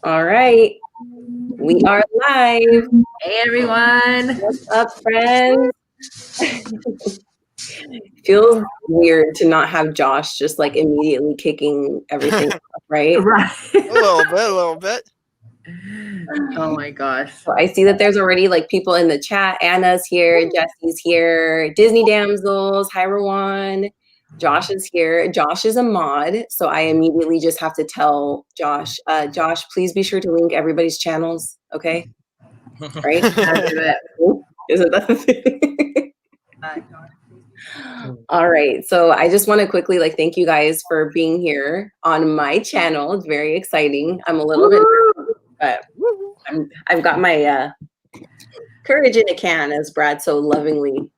All right, we are live. Hey everyone. What's up, friends? Feels weird to not have Josh just like immediately kicking everything up, right? Right. A little bit. Oh my gosh. So I see that there's already like people in the chat. Anna's here, Jesse's here, Disney Damsels, hi Rowan. Josh is here. Josh is a mod, so I immediately just have to tell Josh, Josh, please be sure to link everybody's channels, okay? Right? Isn't that the thing? All right. So I just want to quickly like thank you guys for being here on my channel. It's very exciting. I'm a little bit nervous, but I've got my courage in a can, as Brad so lovingly.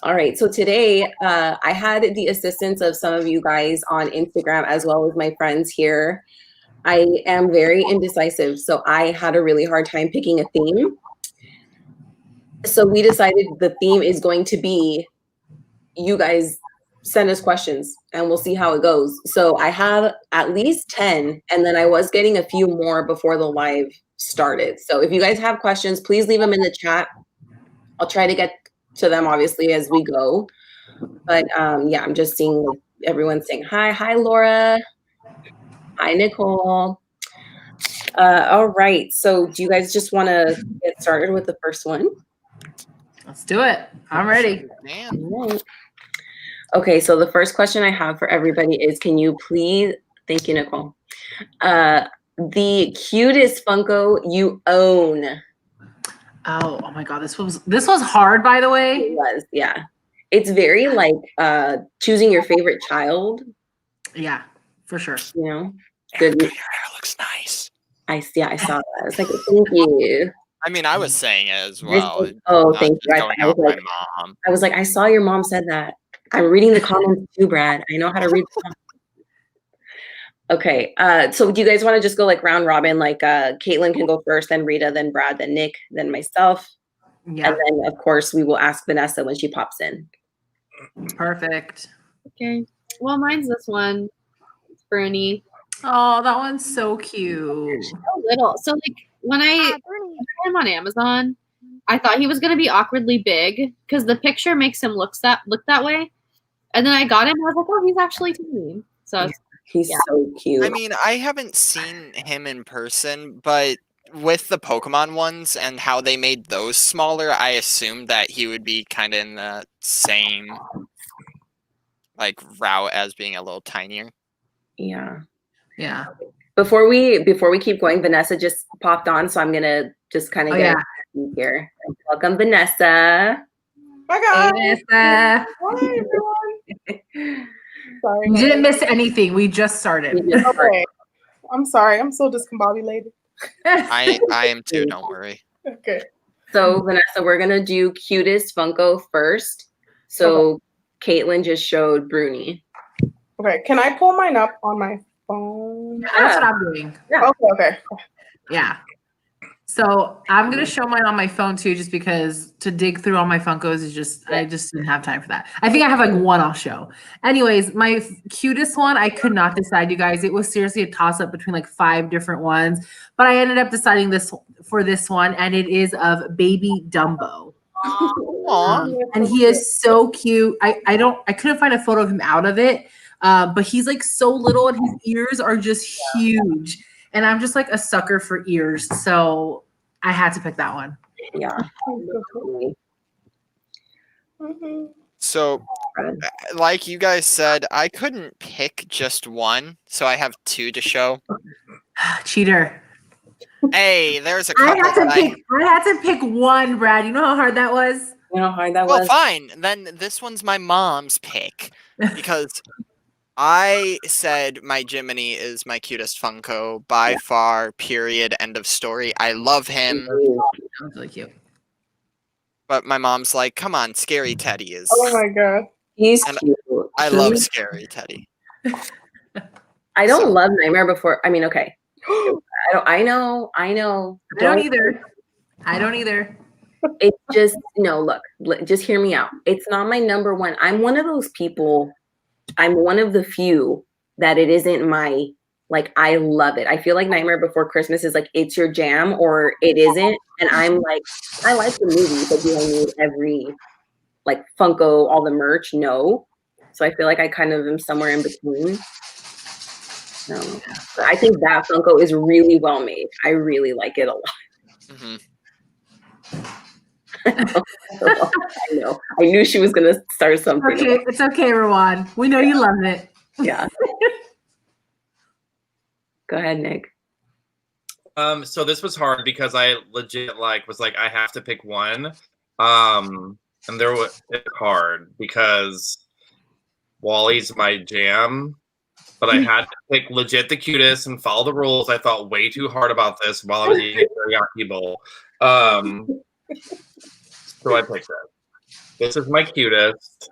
All right. So today I had the assistance of some of you guys on Instagram as well as my friends here. I am very indecisive, so I had a really hard time picking a theme. So we decided the theme is going to be you guys send us questions and we'll see how it goes. So I have at least 10, and then I was getting a few more before the live started. So if you guys have questions, please leave them in the chat. I'll try to get to them obviously as we go. But yeah, I'm just seeing everyone saying hi. Hi, Laura. Hi, Nicole. All right. So do you guys just want to get started with the first one? Let's do it. I'm ready. Right. Okay, so the first question I have for everybody is, can you please, thank you, Nicole, the cutest Funko you own? Oh my God, this was hard, by the way. It was, yeah. It's very like choosing your favorite child. Yeah, for sure. You know, Erica, your hair looks nice. I saw that. I was like, thank you. I mean, I was saying it as well. Oh, thank you. I was like, I saw your mom said that. I'm reading the comments too, Brad. I know how to read. Okay. So do you guys want to just go like round robin? Like Caitlin can go first, then Rita, then Brad, then Nick, then myself. Yeah. And then of course we will ask Vanessa when she pops in. Perfect. Okay. Well, mine's this one. It's Bruni. Oh, that one's so cute. So little. So like when I got him on Amazon, I thought he was gonna be awkwardly big because the picture makes him look that way. And then I got him, and I was like, oh, he's actually tiny. So he's so cute. I mean, I haven't seen him in person, but with the Pokemon ones and how they made those smaller, I assumed that he would be kind of in the same like route as being a little tinier. Yeah. Yeah. Before we keep going, Vanessa just popped on, so I'm gonna just kind of get here. Welcome, Vanessa. Hi guys. Hey, Vanessa. Hi everyone. Sorry. You didn't miss anything. We just started. Okay. I'm sorry. I'm so discombobulated. I am too. Don't worry. Okay. So Vanessa, we're gonna do cutest Funko first. So Caitlin just showed Bruni. Okay. Can I pull mine up on my phone? Yeah, that's what I'm doing. Yeah. Okay. Yeah. So I'm gonna show mine on my phone too, just because to dig through all my Funkos is just I just didn't have time for that. I think I have like one I'll show. Anyways, my cutest one, I could not decide, you guys. It was seriously a toss up between like 5 different ones, but I ended up deciding this one, and it is of Baby Dumbo. And he is so cute. I couldn't find a photo of him out of it, but he's like so little, and his ears are just huge. And I'm just like a sucker for ears, so I had to pick that one. Yeah. So, like you guys said, I couldn't pick just one, so I have 2 to show. Cheater. Hey, there's a couple. I had to pick one, Brad. You know how hard that was? You know how hard that was? Well, fine. Then this one's my mom's pick because I said my Jiminy is my cutest Funko by far, period, end of story. I love him. That was really cute. But my mom's like, come on, Scary Teddy is. Oh my God. He's cute. I love Scary Teddy. I don't love Nightmare Before. I mean, okay. I know. I don't either. It's just, no, look, just hear me out. It's not my number one. I'm one of those people. I'm one of the few that it isn't my, like, I love it. I feel like Nightmare Before Christmas is like, it's your jam or it isn't. And I'm like, I like the movie, but do I need every, like, Funko, all the merch? No. So I feel like I kind of am somewhere in between. But I think that Funko is really well made. I really like it a lot. Mm-hmm. I know. I knew she was gonna start something. Okay, it's okay, Rowan. We know you love it. Yeah. Go ahead, Nick. So this was hard because I legit was like I have to pick one. And it's hard because Wally's my jam, but I had to pick legit the cutest and follow the rules. I thought way too hard about this while I was eating a teriyaki bowl. So I picked it. This is my cutest.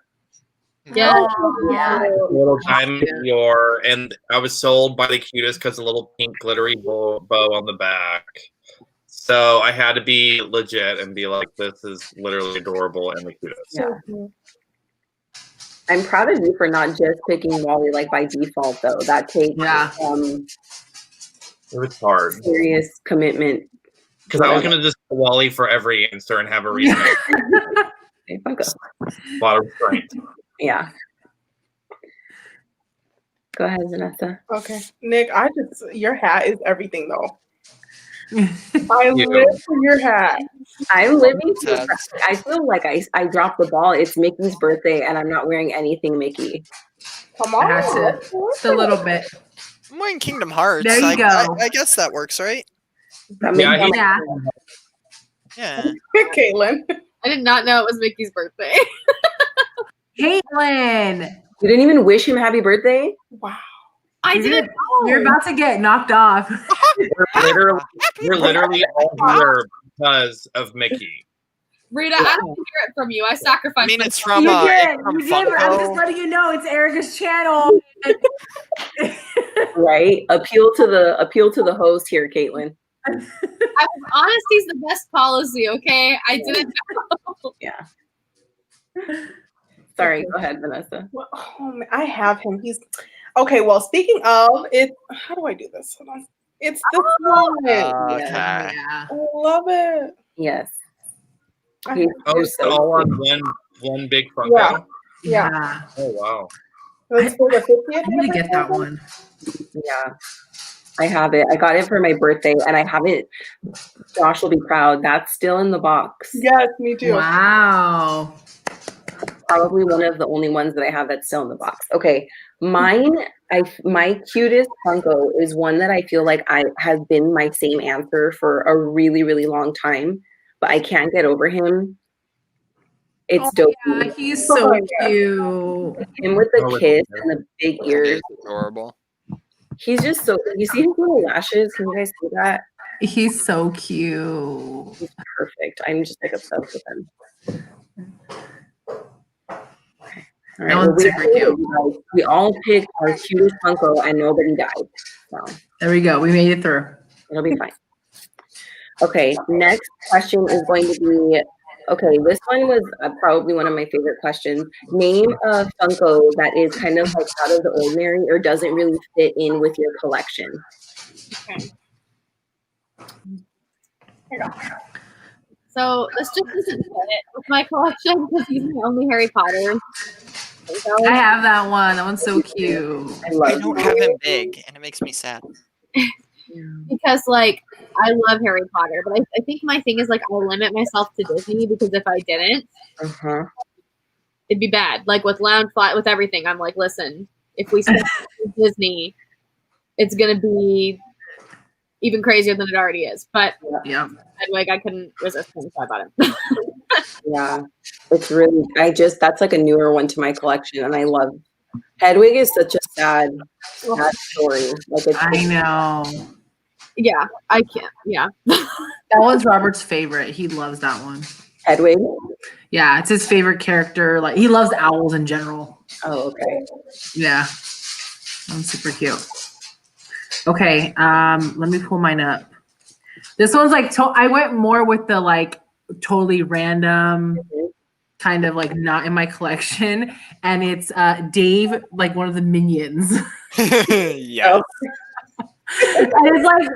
Yeah. Yeah. Little diamond Dior, and I was sold by the cutest because the little pink glittery bow on the back. So I had to be legit and be like, this is literally adorable and the cutest. Yeah. I'm proud of you for not just picking Wally like by default though. That takes It was hard. serious commitment. Because I was gonna just go Wally for every answer and have a reason. Okay, Funko. A lot of strength. Yeah. Go ahead, Vanessa. Okay. Nick, your hat is everything though. I You. live for your hat. I'm living too. That's- I feel like I dropped the ball. It's Mickey's birthday and I'm not wearing anything Mickey. Come on. That's it. Just a little bit. I'm wearing Kingdom Hearts. There you go. I guess that works, right? That Yeah, makes Yeah. Yeah. Caitlin. I did not know it was Mickey's birthday. Caitlin, You didn't even wish him happy birthday? Wow. I You're didn't know. you're about to get knocked off. We're literally all here because of Mickey. Rita, I don't hear it from you. I sacrificed. I mean, it's myself. from You did. it's from You did. I'm just Funko. letting you know it's Erica's channel. Right? Appeal to the host here, Caitlin. Honesty's the best policy. Okay, I didn't. Yeah. Sorry, go ahead, Vanessa. Well, oh, man, I have him. He's okay. Well, speaking of it, how do I do this? Hold on. It's this one. Okay. Yeah. I love it. Yes. I- He's Oh, it's so all cute. on one big Funko. Yeah. Yeah. Oh wow. It's for the 50th. I'm gonna get that one. Yeah. I have it. I got it for my birthday and I have it. Josh will be proud. That's still in the box. Yes, me too. Wow. Probably one of the only ones that I have that's still in the box. Okay. My cutest Funko is one that I feel like has been my same answer for a really, really long time, but I can't get over him. It's Oh, Dopey. yeah, he's so Oh, yeah. cute. Him with the Oh, it's kiss okay. and the big It ears. is adorable. He's just so, you see his little lashes? Can you guys see that? He's so cute. He's perfect. I'm just like obsessed with him. All right, That well, one's super cute. we all picked our cutest Funko and nobody died. So There we go. We made it through. it'll be fine. Okay, next question is going to be, okay, this one was probably one of my favorite questions. Name a Funko that is kind of like out of the ordinary or doesn't really fit in with your collection. So this just doesn't fit with my collection because he's my only Harry Potter. I have that one. That one's so cute. I love I don't have him big, and it makes me sad. Because like I love Harry Potter, but I think my thing is like I'll limit myself to Disney because if I didn't, Uh-huh. it'd be bad. Like with Lounge Flat, with everything, I'm like, listen, if we stick with Disney, it's gonna be even crazier than it already is. But Yeah. like I couldn't resist him, so I bought him. Yeah, it's really, that's like a newer one to my collection and I love, Hedwig is such a sad story. Like it's I know. Yeah, I can't. Yeah. That one's Robert's favorite. He loves that one. Hedwig. Yeah, it's his favorite character. Like he loves owls in general. Oh, okay. Yeah. That one's super cute. Okay, let me pull mine up. This one's like I went more with the like totally random kind of like not in my collection. and it's Dave, like one of the minions. Yeah. And it's like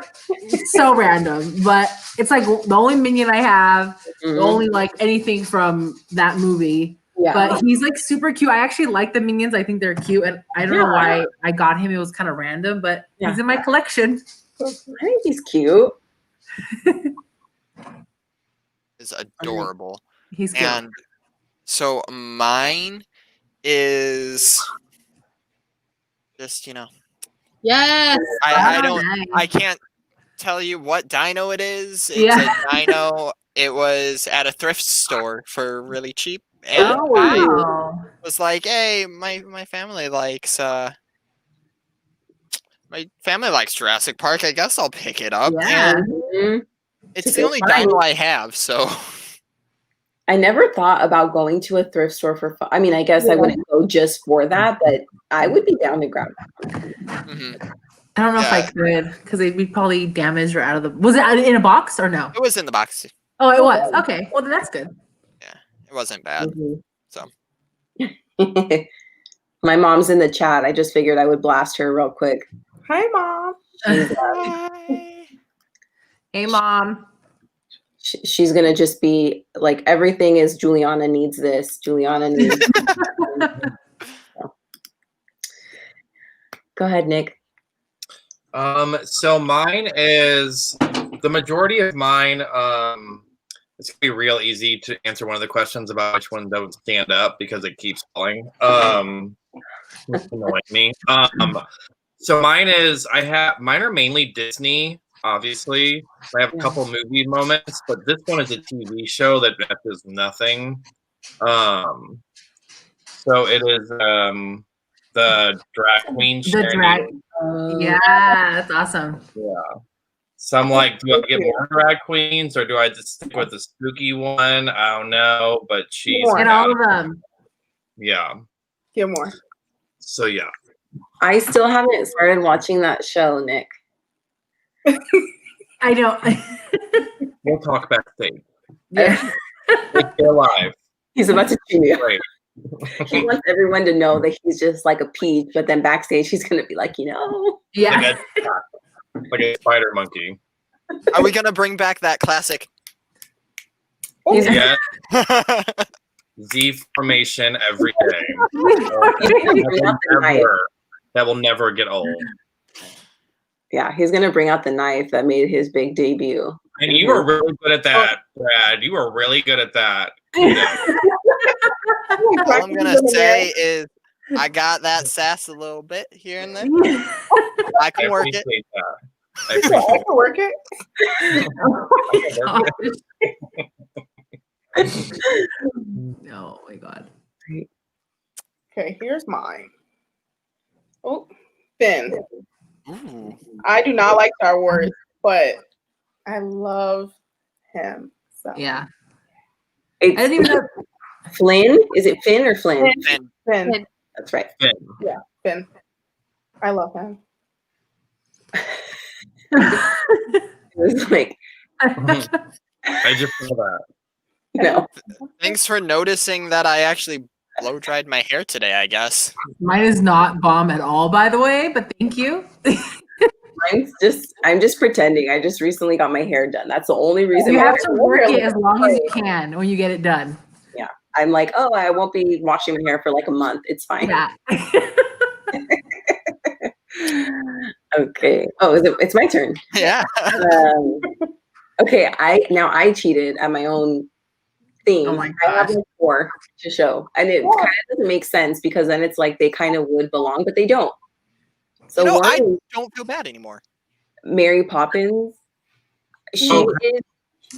so random, but it's like the only minion I have, the only like anything from that movie. Yeah. But he's like super cute. I actually like the minions. I think they're cute, and I don't know why I got him. It was kind of random, but he's in my collection. I think he's cute. Is adorable. He's cute. And so mine is just, Yes. I can't tell you what dino it is. It's a dino. It was at a thrift store for really cheap. And I was like, hey, my family likes Jurassic Park. I guess I'll pick it up. Yeah. And it's the only dino I have, so I never thought about going to a thrift store for fun. I mean, I guess I wouldn't go just for that, but I would be down to grab it. I don't know if I could because they'd be probably damaged or out of the. Was it in a box or no? It was in the box. Oh, it was. Okay. Well, then that's good. Yeah, it wasn't bad. So my mom's in the chat. I just figured I would blast her real quick. Hi, Mom. Hey, Mom. She's gonna just be like, everything is Juliana needs this. Juliana needs. Go ahead, Nick. So mine is the majority of mine. It's gonna be real easy to answer one of the questions about which one don't stand up because it keeps falling. It's annoying me. So mine are mainly Disney. Obviously, I have a couple movie moments, but this one is a TV show that matches nothing. So it is the drag queen. Yeah, that's awesome. Yeah. So I'm like, do I get more drag queens or do I just stick with the spooky one? I don't know, but she's get all of them. Yeah. Get more. So yeah. I still haven't started watching that show, Nick. I know. We'll talk backstage. Yeah. They're live. He's about to chew you. Right. He wants everyone to know that he's just like a peach, but then backstage he's gonna be like, Yeah. Like a spider monkey. Are we gonna bring back that classic? Yeah. Z formation every day. That will never get old. Yeah, he's gonna bring out the knife that made his big debut. And you were really good at that, Brad. You were really good at that. All I'm gonna say is I got that sass a little bit here and there. I can work it. I can work it. Oh my god. Okay, here's mine. Oh, Finn. Ooh. I do not like Star Wars, but I love him. So Yeah. I didn't even know. Flynn? Is it Finn or Flynn? Finn. That's right. Finn. Yeah, Finn. I love him. It was like, I just saw that. no. Thanks for noticing that I actually blow dried my hair today, I guess. Mine is not bomb at all, by the way, but thank you. I'm just pretending. I just recently got my hair done. That's the only reason. You have to work it as long as you can when you get it done. Yeah. I'm like, oh, I won't be washing my hair for like a month. It's fine. Yeah. Okay. Oh, it's my turn. Yeah. Okay. I cheated at my own thing. Oh my I have gosh. like 4 to show. And it kind of doesn't make sense because then it's like they kind of would belong, but they don't. So one I is don't feel bad anymore. Mary Poppins. She is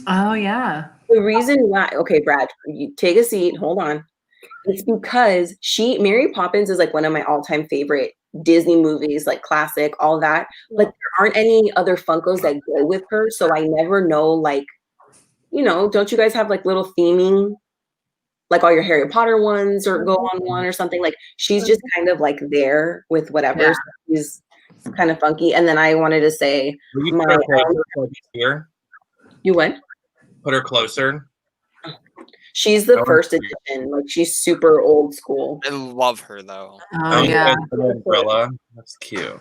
Oh yeah. the reason why. Okay, Brad, you take a seat. Hold on. It's because Mary Poppins is like one of my all-time favorite Disney movies, like classic, all that. But there aren't any other Funkos that go with her, so I never know. Like, don't you guys have like little theming, like all your Harry Potter ones, or go on one or something? Like she's just kind of like there with whatever. Yeah. So she's kind of funky. And then I wanted to say, Will you here? you what? Put her closer. She's the Oh, first edition. Like she's super old school. I love her though. Oh yeah. the umbrella. That's cute.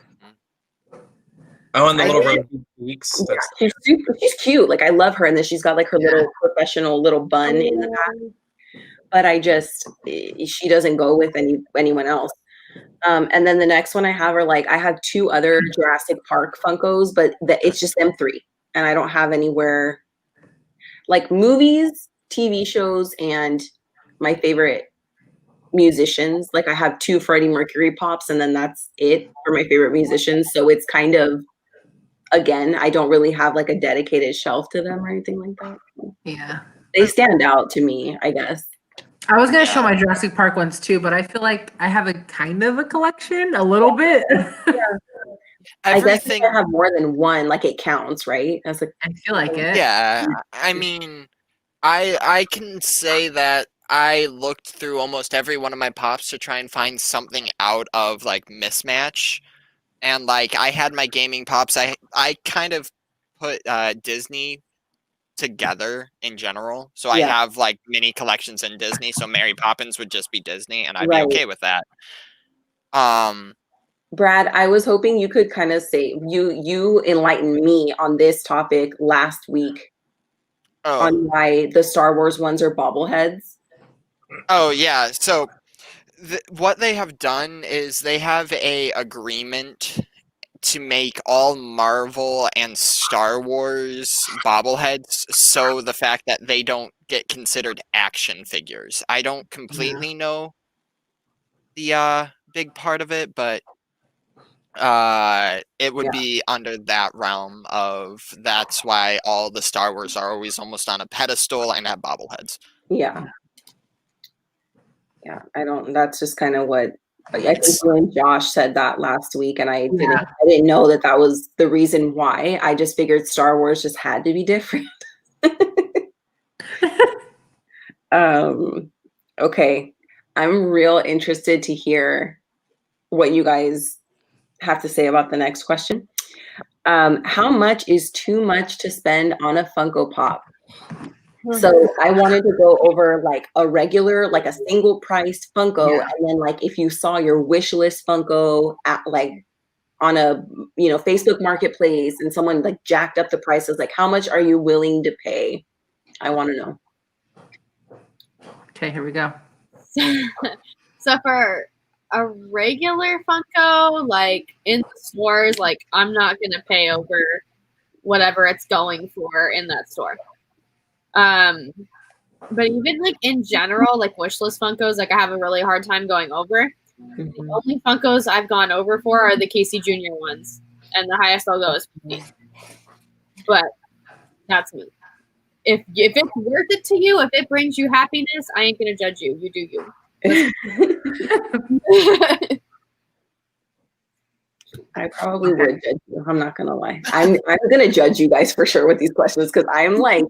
Oh, and the I little think- rosy cheeks. Yeah, That's she's super. She's cute. Like I love her, and then she's got like her little professional little bun in the back. But she doesn't go with anyone else. And then the next one I have are like I have 2 other Jurassic Park Funkos, but it's just them 3, and I don't have anywhere like movies, TV shows, and my favorite musicians. Like I have 2 Freddie Mercury pops, and then that's it for my favorite musicians. So it's kind of, again, I don't really have like a dedicated shelf to them or anything like that. Yeah. They stand out to me, I guess. I was gonna show my Jurassic Park ones too, but I feel like I have a kind of a collection, a little bit. I guess if Everything. I have more than one, like it counts, right? As a I feel like it. Yeah, I mean, I can say that I looked through almost every one of my pops to try and find something out of like mismatch, and like I had my gaming pops. I kind of put Disney together in general, so I Yeah. have like mini collections in Disney. So Mary Poppins would just be Disney, and I'd Right. be okay with that. Brad, I was hoping you could kind of say you enlightened me on this topic last week Oh, on why the Star Wars ones are bobbleheads. oh yeah. So what they have done is they have a agreement to make all Marvel and Star Wars bobbleheads, so the fact that they don't get considered action figures. I don't completely know the big part of it, but it would be under that realm of that's why all the Star Wars are always almost on a pedestal and have bobbleheads. Yeah. Yeah, that's just kind of what I think you and Josh said that last week, and I didn't know that was the reason why. I just figured Star Wars just had to be different. Okay. I'm real interested to hear what you guys have to say about the next question. How much is too much to spend on a Funko Pop? So I wanted to go over like a regular, like a single price Funko, and then like if you saw your wish list Funko at like on a Facebook Marketplace and someone like jacked up the prices, like how much are you willing to pay? I want to know. Okay, here we go. So for a regular Funko, like in the stores, like I'm not gonna pay over whatever it's going for in that store. But even like in general, like wishlist Funkos, like I have a really hard time going over. The only Funkos I've gone over for are the Casey Jr. ones, and the highest I'll go is 50. But that's me. If it's worth it to you, if it brings you happiness, I ain't gonna judge you. You do you. I probably would judge you. I'm not gonna lie. I'm gonna judge you guys for sure with these questions because I'm like,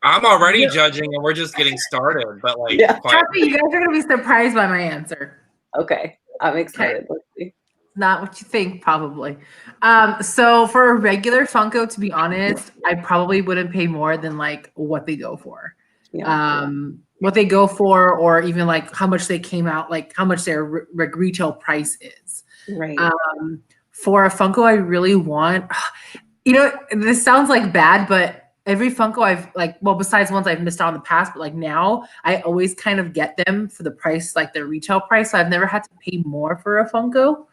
I'm already judging, and we're just getting started. But like, Happy, you guys are gonna be surprised by my answer. Okay, I'm excited. Let's see. Not what you think, probably. So for a regular Funko, to be honest, I probably wouldn't pay more than like what they go for. What they go for, or even like how much they came out, like how much their retail price is. Right. For a Funko, I really want, this sounds like bad, but every Funko I've besides ones I've missed out in the past, but like now I always kind of get them for the price, like their retail price. So I've never had to pay more for a Funko.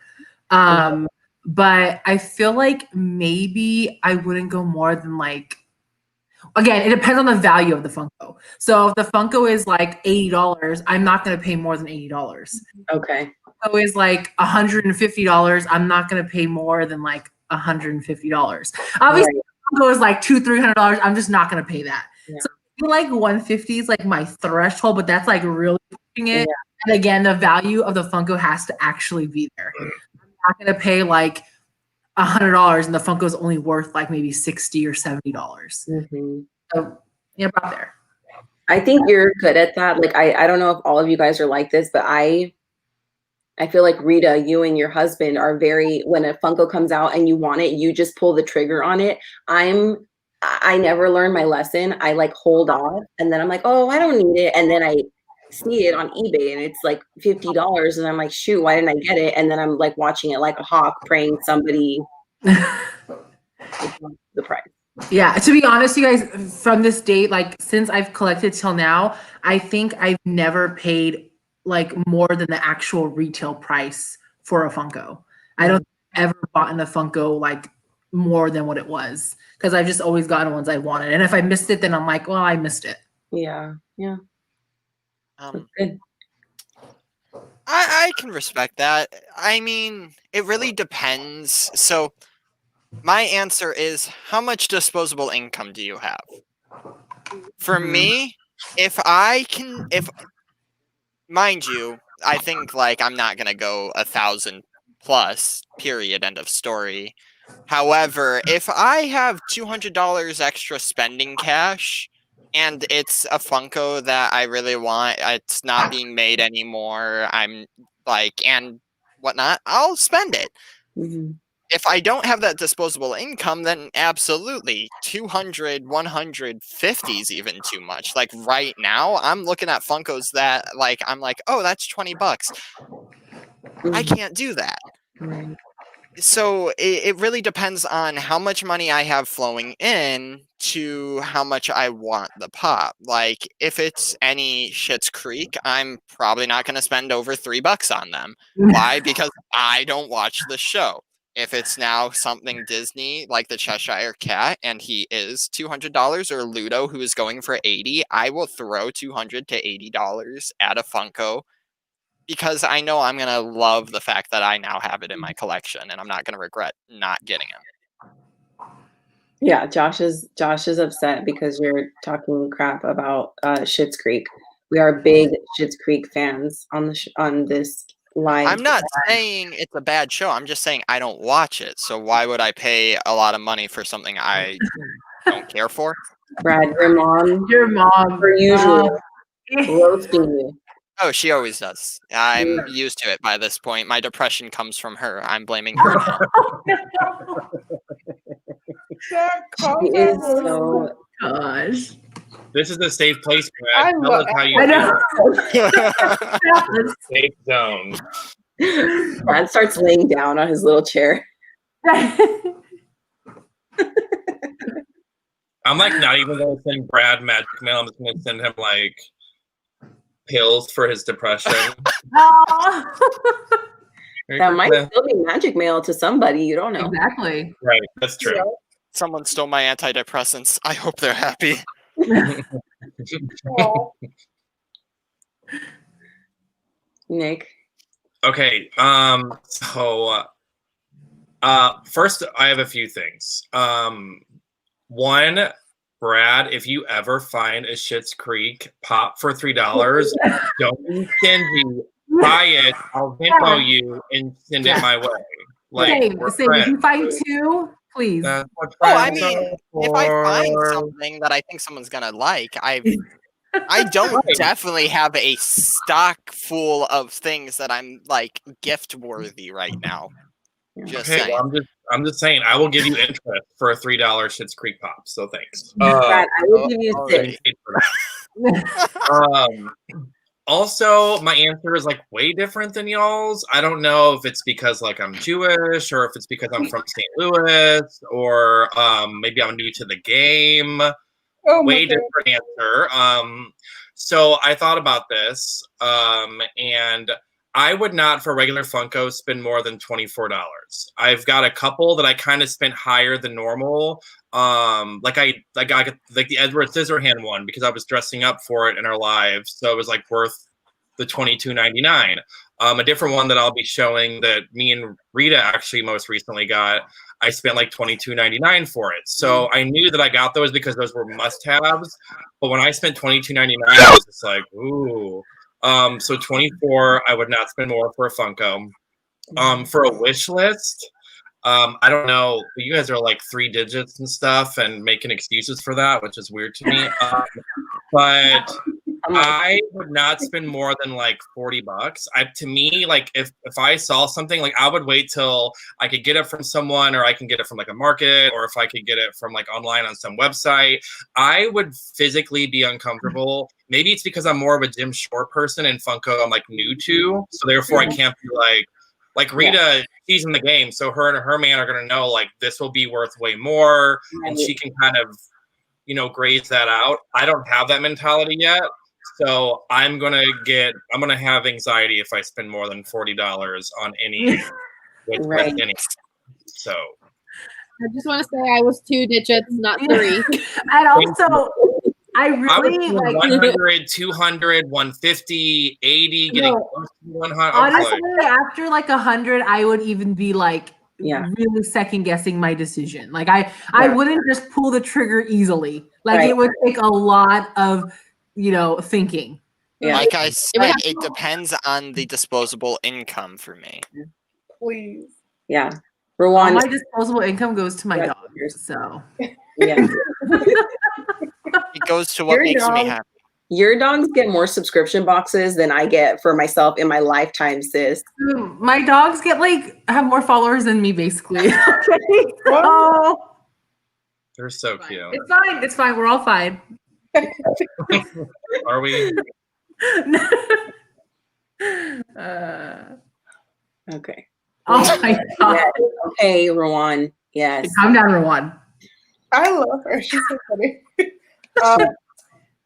But I feel like maybe I wouldn't go more than like, again, it depends on the value of the Funko. So if the Funko is like $80, I'm not going to pay more than $80. Okay. Funko is like $150, I'm not going to pay more than like $150. Obviously, Funko is like $200-$300, I'm just not going to pay that. Yeah. So I feel like 150 is like my threshold, but that's like really pushing it. Yeah. And again, the value of the Funko has to actually be there. I'm not going to pay like $100 and the Funko is only worth like maybe $60 or $70. So about there. I think you're good at that. Like I don't know if all of you guys are like this, but I feel like Rita, you and your husband are very, when a Funko comes out and you want it, you just pull the trigger on it. I'm I never learned my lesson. I like hold off, and then I'm like, oh, I don't need it, and then I see it on eBay and it's like $50, and I'm like, shoot, why didn't I get it? And then I'm like watching it like a hawk, praying somebody the price. Yeah, to be honest, you guys, from this date, like since I've collected till now, I think I've never paid like more than the actual retail price for a Funko. I don't ever bought in a Funko like more than what it was because I've just always gotten ones I wanted. And if I missed it, then I'm like, well, I missed it. Yeah, yeah. Good. I can respect that. I mean, it really depends. So my answer is, how much disposable income do you have? For me, if mind you, I think like I'm not gonna go 1,000 plus, period, end of story. However, if I have $200 extra spending cash and it's a Funko that I really want, it's not being made anymore, I'm like, and whatnot, I'll spend it. If I don't have that disposable income, then absolutely 200, 150 is even too much. Like right now, I'm looking at Funkos that like, I'm like, oh, that's $20. I can't do that. So it really depends on how much money I have flowing in to how much I want the pop. Like if it's any Schitt's Creek, I'm probably not going to spend over $3 on them. Why? Because I don't watch the show. If it's now something Disney like the Cheshire Cat and he is $200, or Ludo who is going for $80, I will throw $200 to $80 at a Funko, because I know I'm gonna love the fact that I now have it in my collection, and I'm not gonna regret not getting it. Yeah, Josh is upset because you're talking crap about Schitt's Creek. We are big Schitt's Creek fans on this live. I'm not saying it's a bad show. I'm just saying I don't watch it. So why would I pay a lot of money for something I don't care for? Brad, your mom, per usual, roasting you. Oh, she always does. I'm used to it by this point. My depression comes from her. I'm blaming her now. She is so gosh. This is a safe place, Brad. Tell us how you feel. Safe zone. Brad starts laying down on his little chair. I'm like not even gonna send Brad magic mail. I'm just gonna send him like pills for his depression. That might still be magic mail to somebody. You don't know. Exactly. Right. That's true. Someone stole my antidepressants. I hope they're happy. Nick. Okay. So first I have a few things. One, Brad, if you ever find a Schitt's Creek pop for $3, don't be stingy. Buy it. I'll Venmo you and send it my way. Like, same. If you find two, please. I mean, if I find something that I think someone's gonna like, I don't definitely have a stock full of things that I'm like gift worthy right now. Just saying. Well, I'm just saying I will give you interest for a $3 Schitt's Creek pop. So thanks. I will give you $6. Also, my answer is like way different than y'all's. I don't know if it's because like I'm Jewish or if it's because I'm from St. Louis or maybe I'm new to the game. Way different answer. So I thought about this and I would not for regular Funko spend more than $24. I've got a couple that I kind of spent higher than normal. Like the Edward Scissorhand one because I was dressing up for it in our live, so it was like worth the $22.99. A different one that I'll be showing that me and Rita actually most recently got, I spent like $22.99 for it. So I knew that I got those because those were must-haves. But when I spent $22.99, I was just like, ooh. So 24, I would not spend more for a Funko. For a wish list, I don't know. You guys are like 3 digits and stuff and making excuses for that, which is weird to me. But I'm like, I would not spend more than like $40. To me, like if I saw something, like I would wait till I could get it from someone, or I can get it from like a market, or if I could get it from like online on some website. I would physically be uncomfortable. Maybe it's because I'm more of a Jim Shore person, and Funko I'm like new to, so therefore I can't be like Rita. She's in the game, so her and her man are gonna know like this will be worth way more, and she can kind of graze that out. I don't have that mentality yet. So I'm gonna have anxiety if I spend more than $40 on any with any. So I just want to say I was 2 digits, not 3. And also, I really like 100, 200, 150, 80, getting close to 100. Honestly, after like 100, I would even be like really second guessing my decision. Like I wouldn't just pull the trigger easily. Like it would take a lot of thinking. Yeah. Like I said, it depends on the disposable income for me. Please. Yeah. All my disposable income goes to my dog. So yeah. It goes to what makes me happy. Your dogs get more subscription boxes than I get for myself in my lifetime, sis. My dogs have more followers than me, basically. They're so cute. It's fine. It's fine. We're all fine. Are we? Okay. Oh my god. Yes. Okay, Rowan. Yes. Calm down, Rowan. I love her. She's so funny.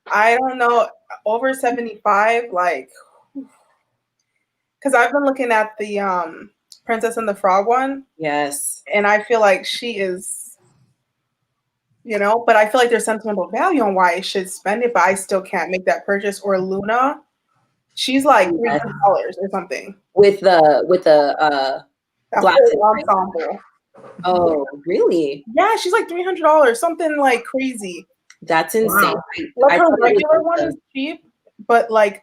I don't know, over 75, like, because I've been looking at the Princess and the Frog one. Yes. And I feel like she is, but I feel like there's sentimental value on why I should spend it, but I still can't make that purchase. Or Luna, she's like $300 or something. With the glasses ensemble. Oh, really? Yeah, she's like $300, something like crazy. That's insane. Wow. Like her regular one is cheap, but like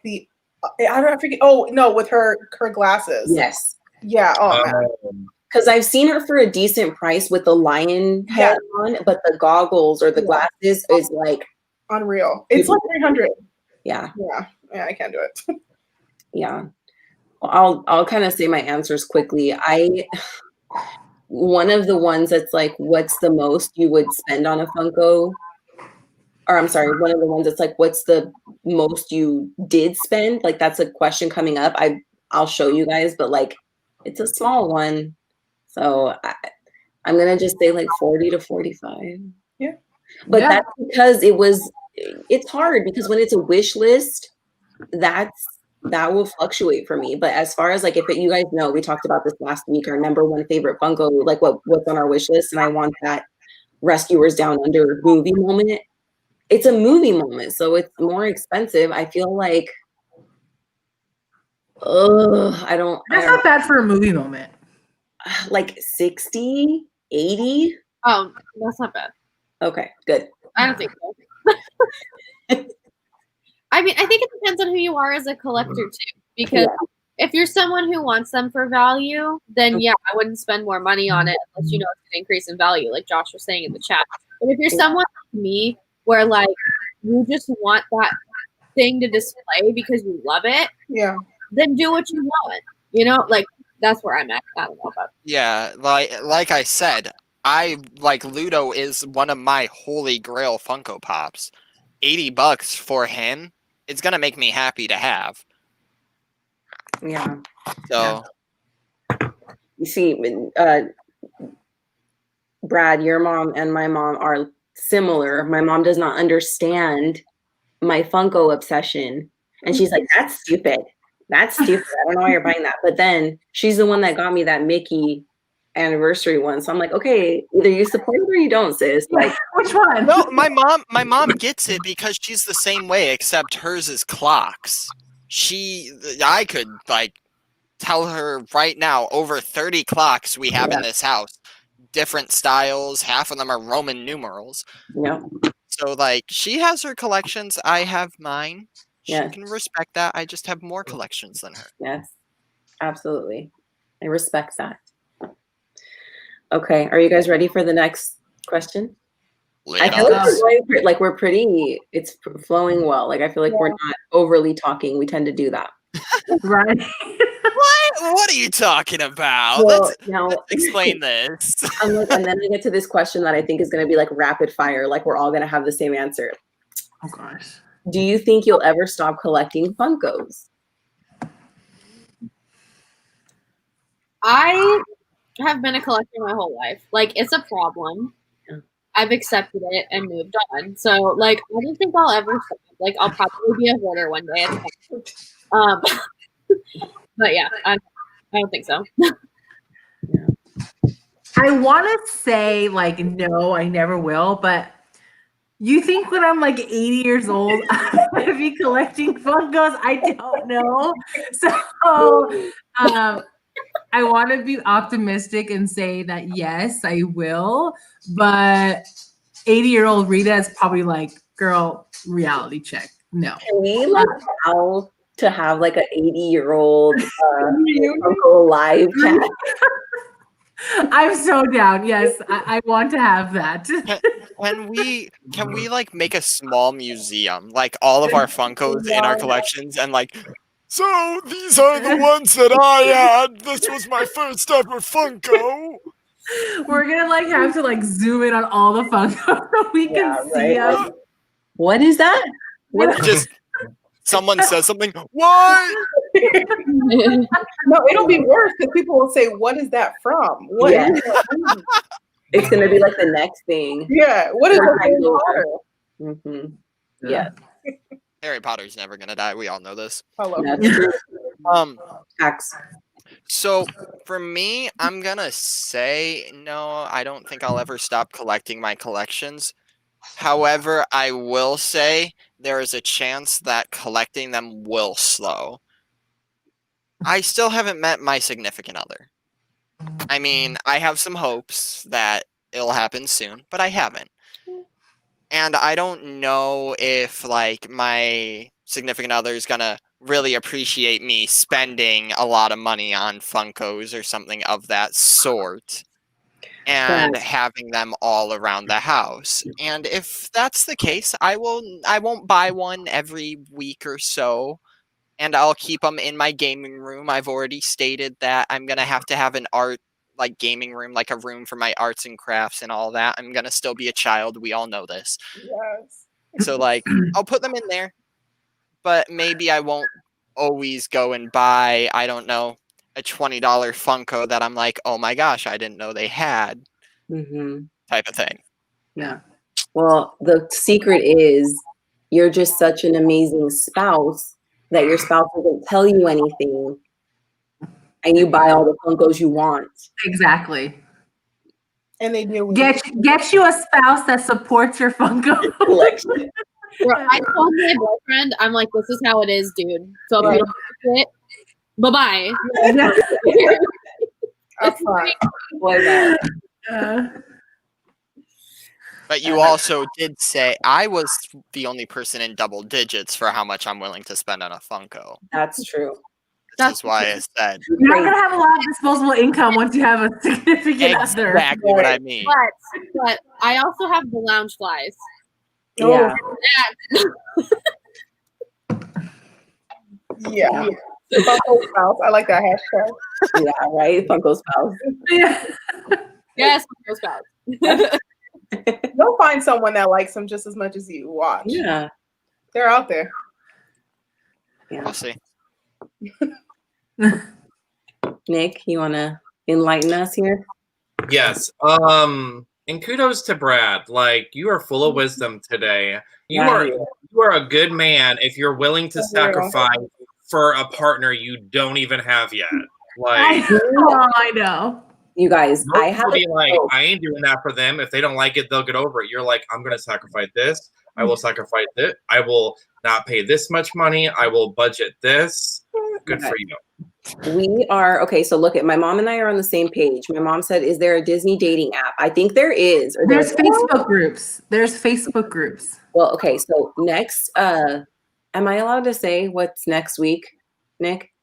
I forget. Oh no, with her glasses. Yes. Yeah. Oh man. Because I've seen her for a decent price with the lion head on, but the goggles or the glasses is like unreal. It's like 300. Yeah. Yeah, I can't do it. Yeah. Well, I'll kind of say my answers quickly. One of the ones that's like, what's the most you would spend on a Funko? Or I'm sorry, one of the ones that's like, what's the most you did spend? Like that's a question coming up. I'll show you guys, but like it's a small one. So I'm gonna just say like 40 to 45. Yeah. But that's because it's hard because when it's a wish list, that will fluctuate for me. But as far as like you guys know, we talked about this last week, our number one favorite Funko, like what's on our wish list, and I want that Rescuers Down Under movie moment. It's a movie moment, so it's more expensive. I feel like I don't. That's not bad for a movie moment. Like 60, 80. Oh, that's not bad. Okay, good. I don't think so. I mean, I think it depends on who you are as a collector too. Because if you're someone who wants them for value, then I wouldn't spend more money on it unless you know it's going to increase in value, like Josh was saying in the chat. But if you're someone like me, where like you just want that thing to display because you love it, then do what you want. Like that's where I'm at. I don't know about. Yeah, like I said, Ludo is one of my holy grail Funko Pops. $80 for him, it's gonna make me happy to have. Yeah. So you see, Brad, your mom and my mom are similar. My mom does not understand my Funko obsession. And she's like, that's stupid. That's stupid. I don't know why you're buying that. But then she's the one that got me that Mickey anniversary one. So I'm like, okay, either you support it or you don't, sis. Like, which one? No, my mom gets it because she's the same way, except hers is clocks. I could tell her right now over 30 clocks we have in this house. Different styles, half of them are Roman numerals. Yeah. So she has her collections, I have mine. She can respect that. I just have more collections than her. Yes. Absolutely. I respect that. Okay, are you guys ready for the next question? I feel like we're pretty. It's flowing well. Like I feel like we're not overly talking. We tend to do that. Right. What are you talking about? Well, Let's now explain this. I'm like, and then we get to this question that I think is going to be like rapid fire. Like we're all going to have the same answer. Oh gosh. Do you think you'll ever stop collecting Funkos? I have been a collector my whole life. Like, it's a problem. Yeah. I've accepted it and moved on. So, like, I don't think I'll ever stop. Like, I'll probably be a hoarder one day. But yeah, I don't think so. I want to say like no, I never will, but you think when I'm like 80 years old, I'm going to be collecting Funkos? I don't know. So I want to be optimistic and say that yes, I will. But 80-year-old Rita is probably like, girl, reality check. No. Can we like how to have like an 80-year-old Funko live chat? I'm so down. Yes, I want to have that. Can we like make a small museum, like all of our Funkos in our collections, and like, so these are the ones that I had. This was my first ever Funko. We're gonna like have to like zoom in on all the Funkos so we can see them. What is that? Just someone says something. What? No, it'll be worse because people will say, "What is that from?" What? Yeah. It's gonna be like the next thing. Yeah. What is that? Mm-hmm. Yeah. Harry Potter's never gonna die. We all know this. Hello. That's true. Facts. So for me, I'm gonna say no. I don't think I'll ever stop collecting my collections. However, I will say there is a chance that collecting them will slow. I still haven't met my significant other. I mean, I have some hopes that it'll happen soon, but I haven't. And I don't know if like my significant other is gonna really appreciate me spending a lot of money on Funkos or something of that sort and having them all around the house. And if that's the case, I won't buy one every week or so, and I'll keep them in my gaming room. I've already stated that I'm going to have an art like gaming room, like a room for my arts and crafts and all that. I'm going to still be a child. We all know this. Yes. So like I'll put them in there, but maybe I won't always go and buy, I don't know, a $20 Funko that I'm like, oh my gosh, I didn't know they had, type of thing. Yeah. Well, the secret is you're just such an amazing spouse that your spouse doesn't tell you anything, and you buy all the Funkos you want. Exactly. And they do. Get you a spouse that supports your Funko collection. I told my boyfriend, I'm like, this is how it is, dude. So if you don't like it, bye-bye. That's fine. But you also did say I was the only person in double digits for how much I'm willing to spend on a Funko. That's true. That's why I said you're not gonna have a lot of disposable income once you have a significant other. Exactly what I mean. But I also have the lounge flies. Yeah. Yeah. Funko spouse. I like that hashtag. Yeah, right? Funko spouse. Yes, Funko spouse. You'll find someone that likes them just as much as you. Watch. Yeah. They're out there. Yeah. We'll see. Nick, you want to enlighten us here? Yes. And kudos to Brad. Like, you are full of wisdom today. You are a good man if you're willing to sacrifice for a partner you don't even have yet. Like, I know. You guys, I have be like, I ain't doing that for them. If they don't like it, they'll get over it. You're like, I'm gonna sacrifice this. I will sacrifice it. I will not pay this much money. I will budget this. Good for you. We are okay. So look at my mom and I are on the same page. My mom said, "Is there a Disney dating app?" I think there is. Or there's Facebook groups. There's Facebook groups. Well, okay. So next, am I allowed to say what's next week, Nick?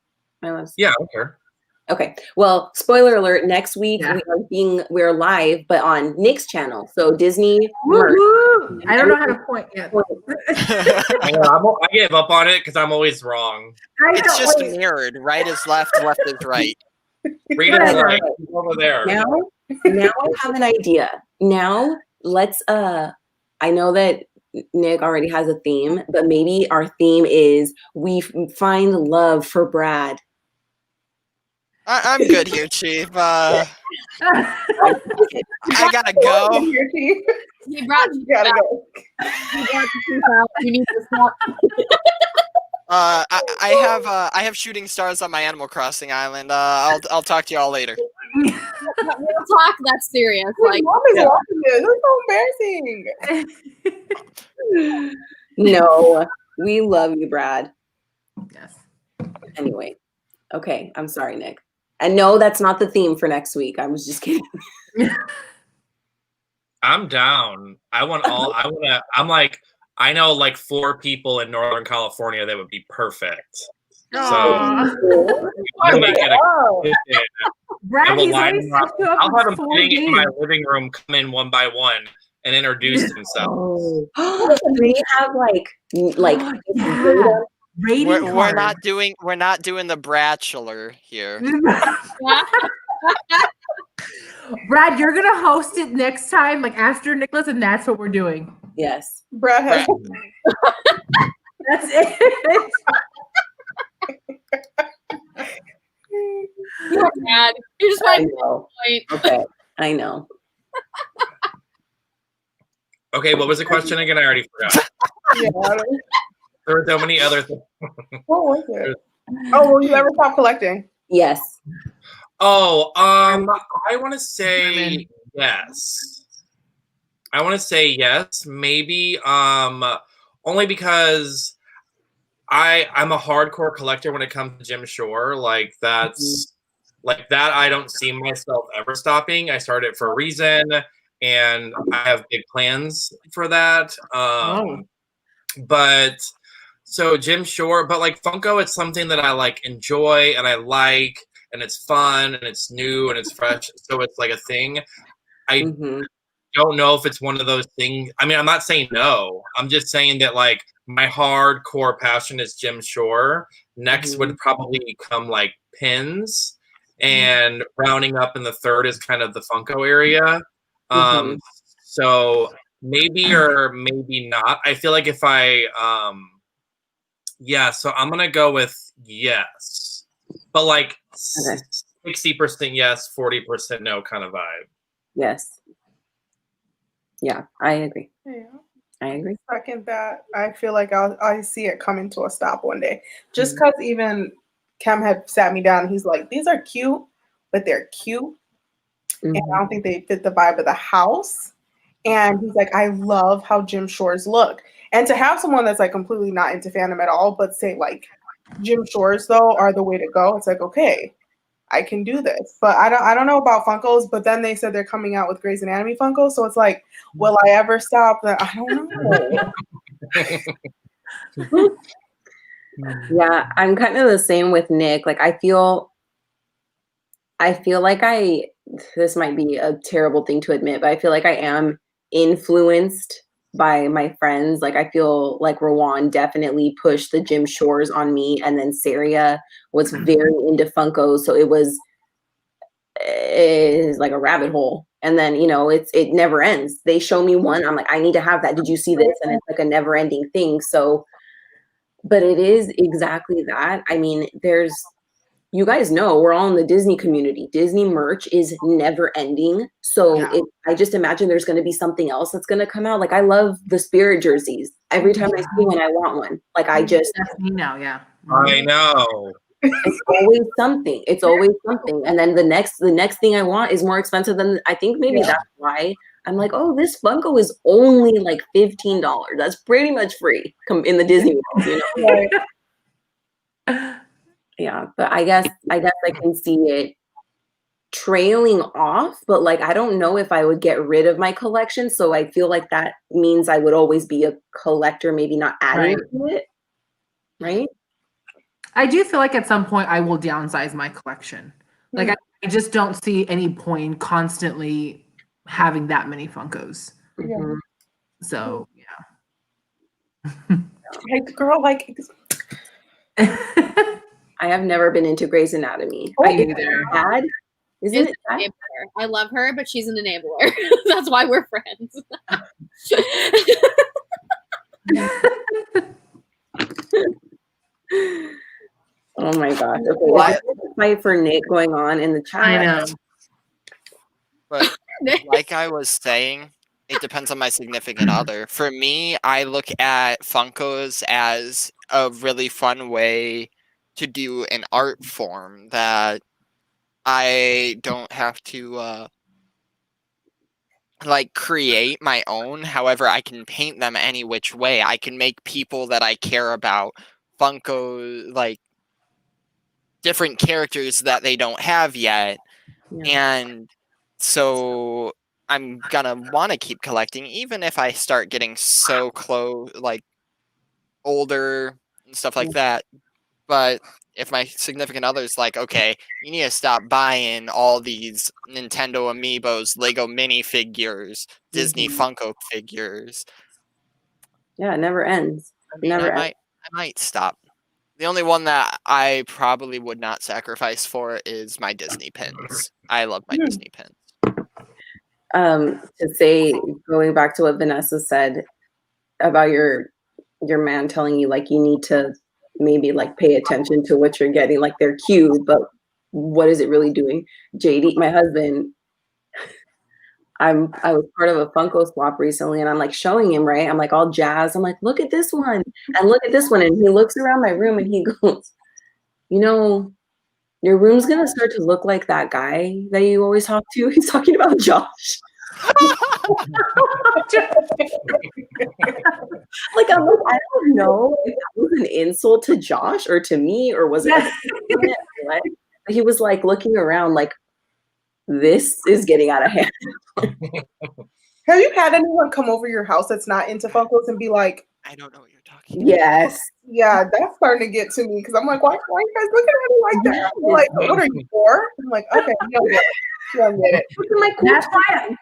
Yeah, okay. Okay. Well, spoiler alert, next week Yeah. we're live, but on Nick's channel. So Disney merch. Woo-hoo! I don't know how to point yet. I gave up on it because I'm always wrong. It's just mirrored. Right is left, left is right. Read it like over there. Now I have an idea. Now let's I know that Nick already has a theme, but maybe our theme is we find love for Brad. I'm good here, Chief. I gotta go. He brought You gotta go. He brought the truth out. You need to stop. I have shooting stars on my Animal Crossing island. I'll talk to y'all later. Real talk. That's serious. Like, Like, mom is watching this. This is so embarrassing. No, we love you, Brad. Yes. Anyway, okay. I'm sorry, Nick. And no, that's not the theme for next week. I was just kidding. I'm down. I'm like, I know like 4 people in Northern California that would be perfect. Aw. So I'll make it a Brad, I will he's line already them up. set you up I'll have with them 4 sitting in my games. living room, come in one by one, and introduce themselves. Oh, we have like Yeah. Rating We're cards. not doing the bachelor here. Brad, you're gonna host it next time, like after Nicholas, and that's what we're doing. yes. Brad has That's it. you're mad. You just I want know. to point. Okay. I know. Okay, what was the question again? I already forgot. yeah, There were so many other things. what was it? Oh, will you ever stop collecting? Yes. Oh, I want to say Women. yes. I want to say yes, maybe. Only because I'm a hardcore collector when it comes to Jim Shore. Like that's like that. I don't see myself ever stopping. I started it for a reason, and I have big plans for that. But so Jim Shore, but like Funko, it's something that I like enjoy and I like, and it's fun and it's new and it's fresh. So it's like a thing. I don't know if it's one of those things. I mean, I'm not saying no. I'm just saying that like my hardcore passion is Jim Shore. Next would probably come like pins, and rounding up in the third is kind of the Funko area. So maybe or maybe not. I feel like if I yeah, so I'm gonna go with yes, but like 60% yes, 40% no kind of vibe. Yes. Yeah, I agree. Yeah. I agree. Second that. I feel like I see it coming to a stop one day. Just because even Kem had sat me down, he's like, these are cute, but they're cute. And I don't think they fit the vibe of the house. And he's like, I love how Jim Shore's look. And to have someone that's like completely not into fandom at all, but say like Jim Shore's though are the way to go. It's like, okay, I can do this. But I don't know about Funkos, but then they said they're coming out with Grey's Anatomy Funkos. So it's like, will I ever stop? I don't know. Yeah, I'm kind of the same with Nick. Like I feel like this might be a terrible thing to admit, but I feel like I am influenced by my friends. Like I feel like Rowan definitely pushed the Jim Shores on me, and then Saria was very into Funko, so it was like a rabbit hole. And then it never ends. They show me one, I'm like, I need to have that. Did you see this? And it's like a never-ending thing. So, but it is exactly that. I mean, you guys know we're all in the Disney community. Disney merch is never ending. So I just imagine there's going to be something else that's going to come out. Like I love the Spirit jerseys. Every time I see one, I want one. Like I just. That's me now, yeah. I know. It's always something. It's always something. And then the next thing I want is more expensive than I think maybe that's why I'm like, oh, this Funko is only like $15. That's pretty much free in the Disney world, Yeah, but I guess I can see it trailing off, but like I don't know if I would get rid of my collection. So I feel like that means I would always be a collector, maybe not adding to it. Right? I do feel like at some point I will downsize my collection. Like I just don't see any point in constantly having that many Funkos. Yeah. Mhm. So Like, girl, like, I have never been into Grey's Anatomy. I I either. bad. Isn't Is it an bad? enabler. I love her, but she's an enabler. That's why we're friends. Oh my gosh. Okay, What? there's a fight for Nick going on in the chat. I know. But like I was saying, it depends on my significant other. For me, I look at Funkos as a really fun way to do an art form that I don't have to like create my own. However, I can paint them any which way. I can make people that I care about Funko, like different characters that they don't have yet. Yeah. And so I'm gonna want to keep collecting, even if I start getting so close, like older and stuff like that. But if my significant other's like, okay, you need to stop buying all these Nintendo Amiibos, Lego minifigures, Disney Mhm. Funko figures, Yeah, it never ends. I It mean, never I ends. might stop. The only one that I probably would not sacrifice for is my Disney pins. I love my Disney pins. To say, going back to what Vanessa said about your man telling you like you need to maybe like pay attention to what you're getting, like they're cute, but what is it really doing? JD, my husband, I was part of a Funko swap recently, and I'm like showing him, right? I'm like all jazzed. I'm like, look at this one and look at this one, and he looks around my room and he goes, you know, your room's gonna start to look like that guy that you always talk to. He's talking about Josh. Like, I'm like, I don't know if that was an insult to Josh or to me, or was it like a compliment or what? But he was like looking around like, this is getting out of hand. have you had anyone come over your house that's not into Funkos and be like, I don't know what you're talking about. Yes. yeah, that's starting to get to me because I'm like, why are you guys looking at me like that? I'm like, what are you for? I'm like, okay, you don't get it. You don't get it. Look at my cool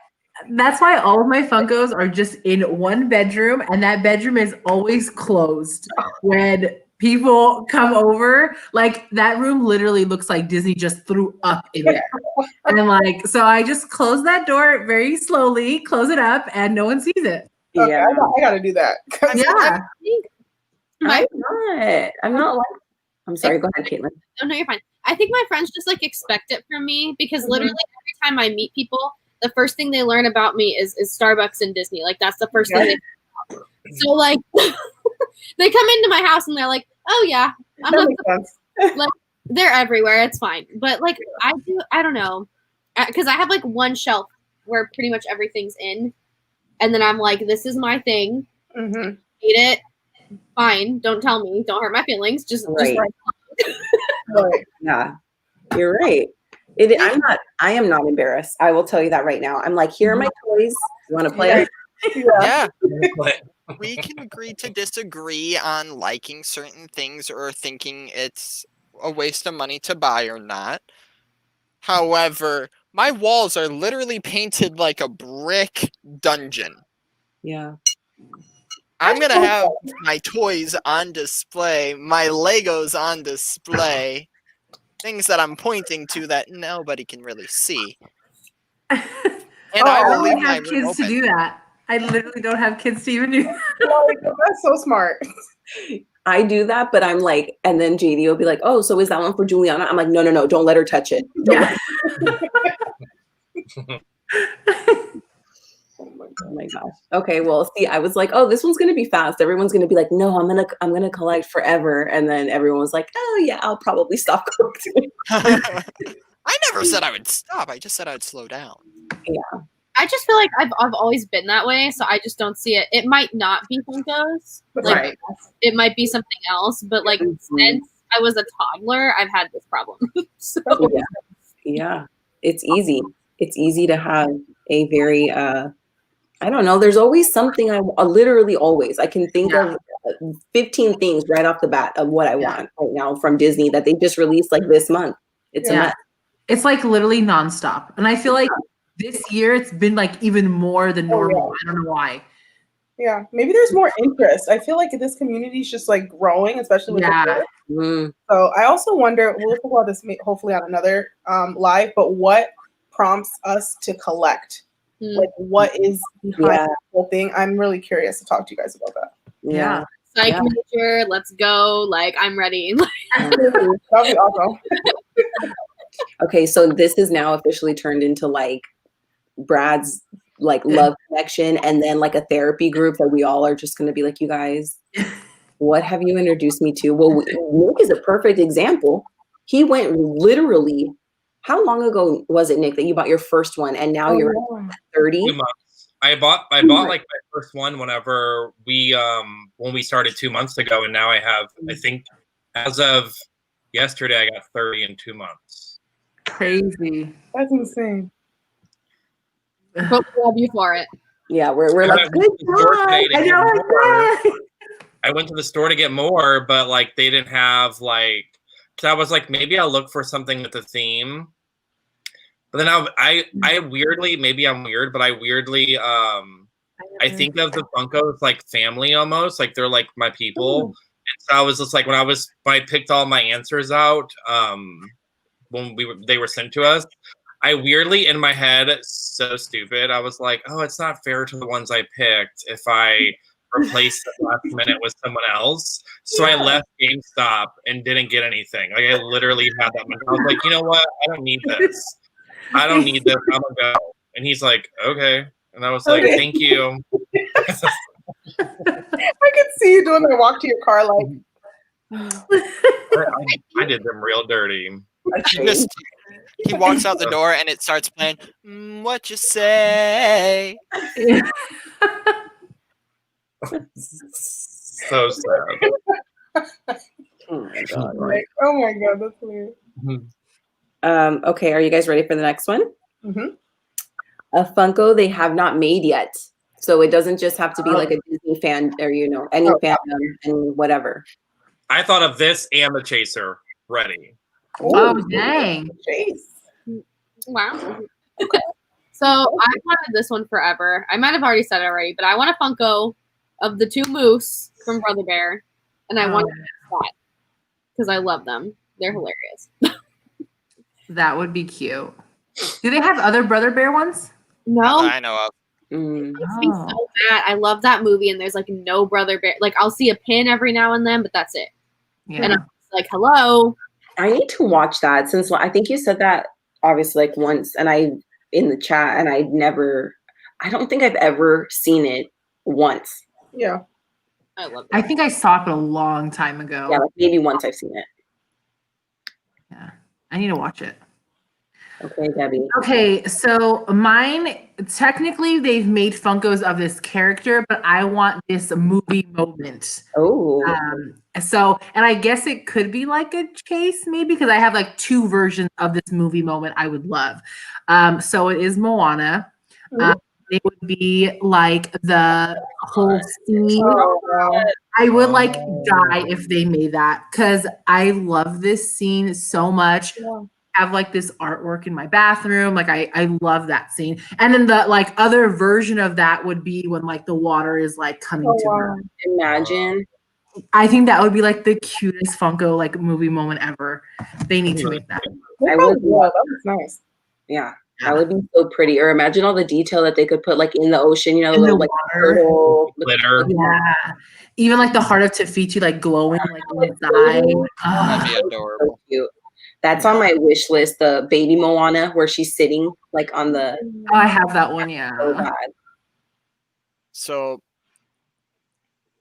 That's why all of my Funkos are just in one bedroom, and that bedroom is always closed. When people come over, like that room literally looks like Disney just threw up in there. And like, so I just close that door very slowly, close it up, and no one sees it. Okay, Yeah. I got to do that. Yeah. I'm not like, I'm sorry, go ahead, Caitlin. Oh no, you're fine. I think my friends just like expect it from me because literally every time I meet people, the first thing they learn about me is Starbucks and Disney. Like that's the first thing they learn about. So like they come into my house and they're like, oh yeah, I'm That not makes sense. like they're everywhere. It's fine. But like I don't know, because I have like one shelf where pretty much everything's in, and then I'm like, this is my thing. Mm-hmm. Eat it. Fine. Don't tell me. Don't hurt my feelings. Just Right. Right. Yeah, you're right. I am not embarrassed. I will tell you that right now. I'm like, here are my toys. You want to play? Yeah. Yeah, we can agree to disagree on liking certain things or thinking it's a waste of money to buy or not. However, my walls are literally painted like a brick dungeon. Yeah. I'm gonna have my toys on display, my Legos on display, things that I'm pointing to that nobody can really see. And I I will don't leave my have room kids to open. do that. I literally don't have kids to even do that. Like, that's so smart. I do that, but I'm like, and then JD will be like, oh, so is that one for Juliana? I'm like, no, don't let her touch it. Yeah. Oh my gosh. Okay, well, see, I was like, oh, this one's gonna be fast. Everyone's gonna be like, no, I'm gonna collect forever. And then everyone was like, oh yeah, I'll probably stop collecting. I never said I would stop. I just said I would slow down. Yeah. I just feel like I've always been that way, so I just don't see it. It might not be Funkos, like Right. it might be something else, but like since I was a toddler, I've had this problem. So Yeah. Yeah. It's easy. It's easy to have a very I don't know. There's always something literally always. I can think of 15 things right off the bat of what I want right now from Disney that they just released like this month. It's a Yeah. mess. It's like literally nonstop. And I feel like this year it's been like even more than normal. I don't know why. Yeah, maybe there's more interest. I feel like this community is just like growing, especially with the kids. Mm. So I also wonder, we'll talk about this hopefully on another live, but what prompts us to collect? Like what is behind the whole thing? I'm really curious to talk to you guys about that. Yeah. Psych major, let's go. Like, I'm ready. That'd be awesome. Okay, so this is now officially turned into like Brad's like love connection, and then like a therapy group that we all are just going to be like, you guys, what have you introduced me to? Well, Nick is a perfect example. He went literally, how long ago was it, Nick, that you bought your first one, and now you're 30? 2 months. I bought like my first one whenever when we started 2 months ago, and now I have, I think as of yesterday, I got 30 in 2 months. Crazy. That's insane. But we love you for it. Yeah, we're like, good job. I went to the store to get more, but like they didn't have like, because I was like, maybe I'll look for something with a theme. But then I weirdly, maybe I'm weird, but I weirdly I think of the Funkos like family almost, like they're like my people. And so I was just like, when I picked all my answers out, when they were sent to us, I weirdly in my head, so stupid, I was like, oh, it's not fair to the ones I picked if I replaced the last minute with someone else. So I left GameStop and didn't get anything. Like I literally had that. I was like, you know what? I don't need this. I don't need this. I'm gonna go. And he's like, okay. And I was like, thank you. I could see you doing that walk to your car like. I did them real dirty. He walks out the door and it starts playing, what you say? So sad. Oh my god, that's weird. Okay, are you guys ready for the next one? Mm-hmm. A Funko they have not made yet. So it doesn't just have to be like a Disney fan or, any fandom and whatever. I thought of this and the Chaser ready. Oh, dang. Wow. Okay. So I wanted this one forever. I might have already said it already, but I want a Funko of the two moose from Brother Bear, and I want that because I love them. They're hilarious. That would be cute. Do they have other Brother Bear ones? No, I know of. It makes me so mad. I love that movie, and there's like no Brother Bear. Like I'll see a pin every now and then, but that's it. Yeah. And I'm like, hello. I need to watch that since I think you said that obviously like once, and I in the chat, and I don't think I've ever seen it once. Yeah, I love it. I think I saw it a long time ago. Yeah, like maybe once I've seen it. Yeah, I need to watch it. Okay, Debbie. Okay, so mine, technically they've made Funkos of this character, but I want this movie moment. Oh. And I guess it could be like a Chase maybe, because I have like two versions of this movie moment I would love. So it is Moana. It would be like the whole scene. I would like die if they made that because I love this scene so much. Have like this artwork in my bathroom. Like I love that scene. And then the like other version of that would be when like the water is like coming to her. Imagine. I think that would be like the cutest Funko like movie moment ever. They need to make that. I would love that was nice. Yeah. That would be so pretty. Or imagine all the detail that they could put like in the ocean, the little like turtle glitter. Yeah. Even like the heart of Tafiti like glowing like inside. That'd be adorable. So cute. That's on my wish list, the baby Moana, where she's sitting like on the. Oh, I have that one, yeah. Oh God. So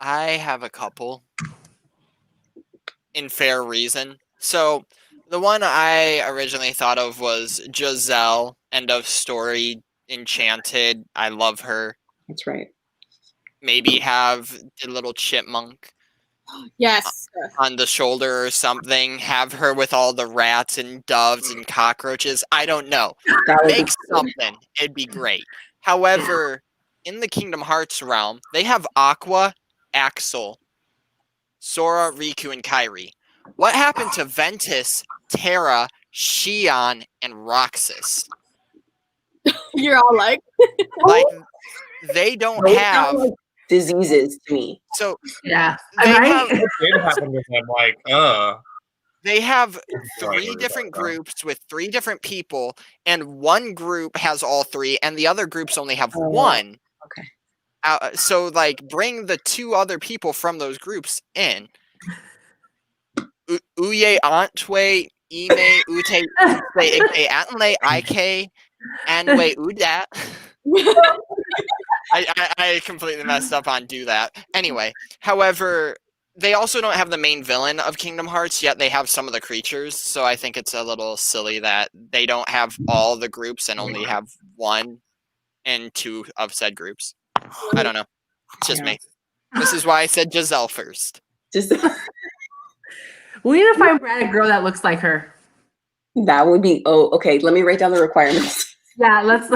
I have a couple in fair reason. So the one I originally thought of was Giselle, end of story, Enchanted. I love her. That's right. Maybe have the little chipmunk Yes. on the shoulder or something. Have her with all the rats and doves and cockroaches. I don't know. Make something. It'd be great. However, in the Kingdom Hearts realm, they have Aqua, Axel, Sora, Riku, and Kairi. What happened to Ventus, Terra, Shion, and Roxas. You're all like, Like they don't Those have sound like diseases to me. so Yeah. they Right? have What did happen with them? Like, they have Right, 3 right, different right. groups with 3 different people, and one group has all 3, and the other groups only have Oh, 1. okay. So like bring the 2 other people from those groups in. Uye Antwe Ime Ute Ige Atle Ike Anwe Udat. I completely messed up on do that. Anyway, however, they also don't have the main villain of Kingdom Hearts, yet they have some of the creatures, so I think it's a little silly that they don't have all the groups and only have 1 and 2 of said groups. I don't know. It's just Yeah. me. This is why I said Giselle first. Just We need to find Brad a girl that looks like her. that would be okay. Let me write down the requirements. Yeah, let's.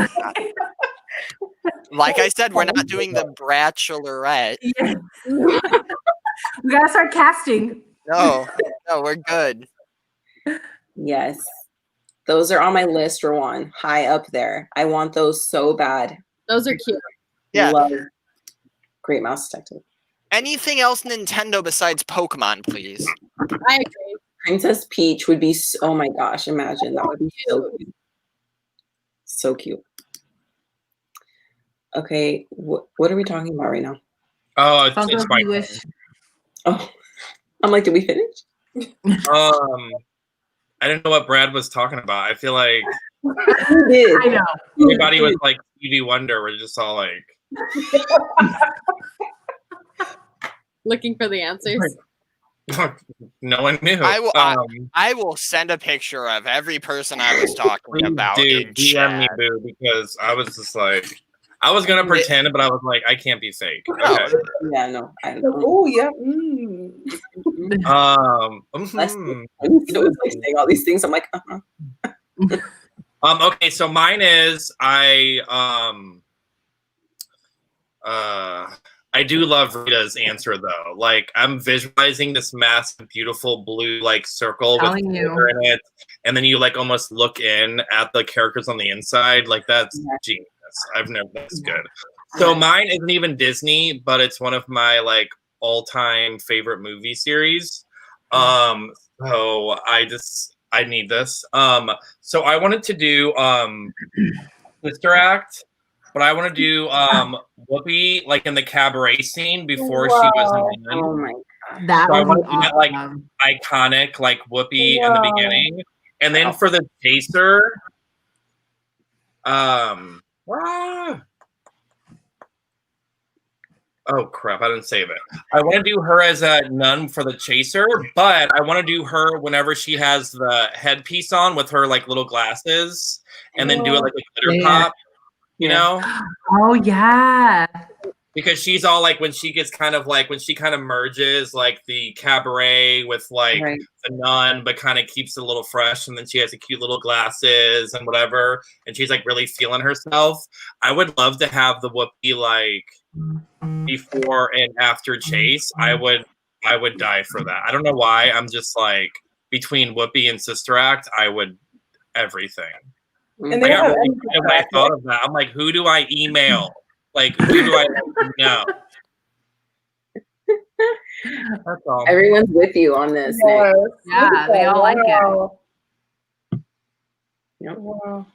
Like I said, we're not doing the Bachelorette. Yeah. We gotta start casting. No, we're good. Yes. Those are on my list, Rowan. High up there. I want those so bad. those are cute. Yeah. Love Great Mouse Detective. Anything else Nintendo besides Pokemon, please? I agree. Princess Peach would be oh my gosh, imagine that would be so cute. So cute. Okay, what are we talking about right now? Oh, it's Funko, my you wish. Oh, I'm like, did we finish? I didn't know what Brad was talking about. I feel like We did. I know. everybody was like Stevie Wonder. We're just all like, Looking for the answers. no one knew. I will send a picture of every person I was talking Please about do in DM me, chat. boo, because I was just like, I was gonna pretend, but I was like, I can't be fake. No, Okay. Yeah, no. I don't. Oh yeah. You know, it's like saying all these things. I'm like, Okay, so mine is I do love Rita's answer though. Like I'm visualizing this massive, beautiful blue like circle with Telling you. glitter in it, and then you like almost look in at the characters on the inside. Like that's Yeah. genius. That's Yeah. good. So mine isn't even Disney, but it's one of my like all-time favorite movie series. So I need this. So I wanted to do Sister Act, but I want to do Whoopi like in the cabaret scene before she was in oh my god. That So I would want be to do that, like awesome. iconic like Whoopi in the Wow. beginning, and then for the chaser, oh crap, I didn't save it. I want to do her as a nun for the chaser, but I want to do her whenever she has the headpiece on with her like little glasses, and then do it like a glitter Yeah. pop, you know? Oh yeah. Because she's all like when she kind of merges like the cabaret with like Right. the nun, but kind of keeps it a little fresh, and then she has the cute little glasses and whatever, and she's like really feeling herself. I would love to have the Whoopi like before and after chase. I would die for that. I don't know why. I'm just like between Whoopi and Sister Act, I would everything. And I they got have really excited when I thought of that. I'm like, who do I email? Like, who do I know? That's all. Everyone's with you on this. Nick. Yeah, they all like it. Yep. Wow.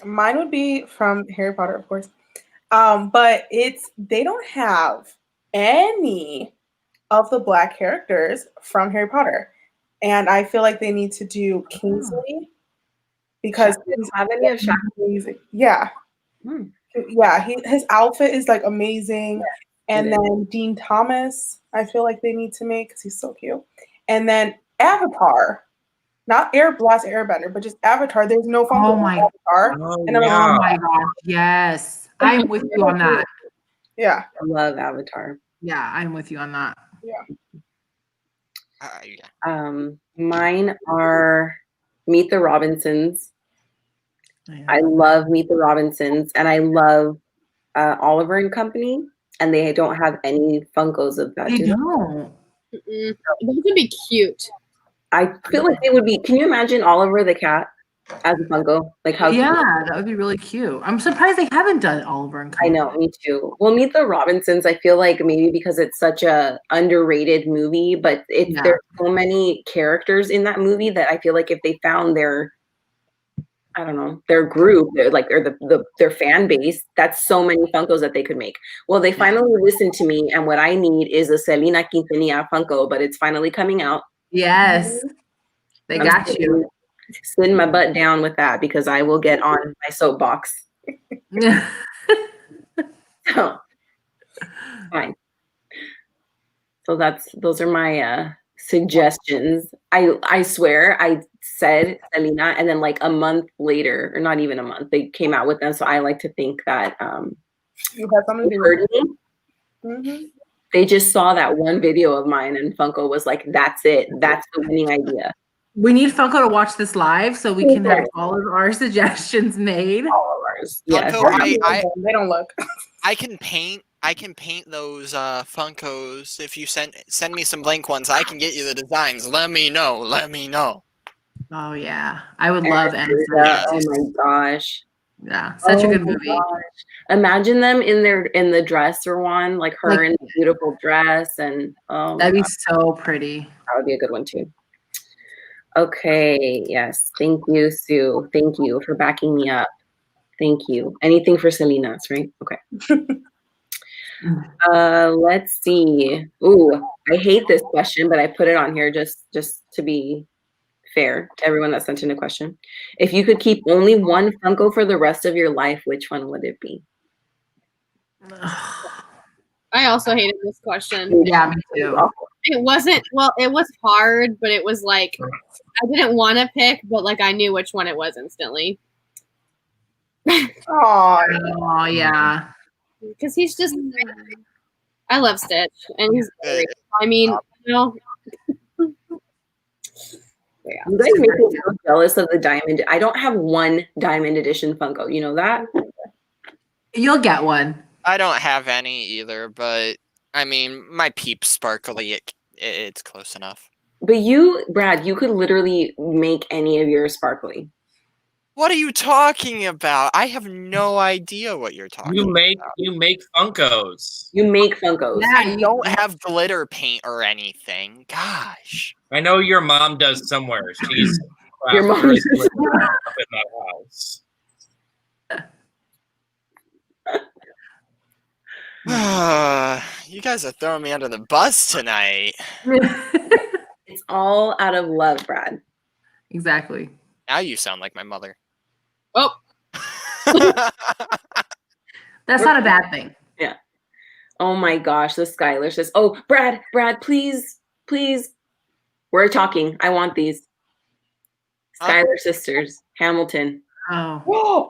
Mine would be from Harry Potter, of course. But they don't have any of the Black characters from Harry Potter, and I feel like they need to do Kingsley because he's Have any of Shaq? amazing. Yeah, yeah. His outfit is like amazing, and then Dean Thomas, I feel like they need to make because he's so cute, and then Avatar. Not Last Airbender, but just Avatar. There's no Funko Oh my- Avatar. Oh, And I'm yeah. Oh my gosh. Yes. I'm with you on that. Yeah. I love Avatar. Yeah, I'm with you on that. Yeah. Mine are Meet the Robinsons. Yeah. I love Meet the Robinsons, and I love Oliver and Company, and they don't have any Funkos of that. They do they? don't. Those would be cute. I feel like they would be. Can you imagine Oliver the cat as a Funko? Like how? Yeah, that would be really cute. I'm surprised they haven't done Oliver and I Company. know, me too. Well, Meet the Robinsons. I feel like maybe because it's such a underrated movie, but there's so many characters in that movie that I feel like if they found their, I don't know, their group, their fan base, that's so many Funkos that they could make. Well, they finally listened to me, and what I need is a Selena Quintanilla Funko, but it's finally coming out. Yes, they got you. Sitting my butt down with that because I will get on my soapbox. So fine. So those are my suggestions. I swear I said Selena, and then like a month later, or not even a month, they came out with them. So I like to think that You have something to heard me. Mm-hmm. They just saw that one video of mine, and Funko was like, "That's it. That's the winning idea." We need Funko to watch this live so we can have all of our suggestions made. All of ours. Yes. Funko, They don't look. I can paint those Funkos. If you send me some blank ones, I can get you the designs. Let me know. Oh yeah, I would love Yeah. Oh my gosh. Yeah, such a good movie. Gosh. Imagine them in the dress or one, like her in a beautiful dress, and that'd be so pretty. That would be a good one too. Okay, yes. Thank you, Sue. Thank you for backing me up. Thank you. Anything for Selena's, right? Okay. Let's see. Ooh, I hate this question, but I put it on here just to be fair to everyone that sent in a question. If you could keep only one Funko for the rest of your life, which one would it be? I also hated this question. Yeah, me too. It wasn't, well, it was hard, but it was like, I didn't want to pick, but like I knew which one it was instantly. Oh, yeah. Because he's just, I love Stitch, and he's great. I mean, you know. Yeah. You guys make me so jealous of the diamond. I don't have one diamond edition Funko. You know that? You'll get one. I don't have any either, but I mean, my Peep Sparkly, it's close enough. But you, Brad, you could literally make any of your sparkly. What are you talking about? I have no idea what you're talking about. You make Funkos. You make Funkos. Yeah, I don't have glitter paint or anything. Gosh. I know your mom does somewhere. She's Your mom up does. in that house. You guys are throwing me under the bus tonight. It's all out of love, Brad. Exactly. Now you sound like my mother. Oh. That's not a bad thing. Yeah. Oh my gosh, the Skylar says, "Oh, Brad, please. We're talking. I want these." Skylar sisters, Hamilton. Oh.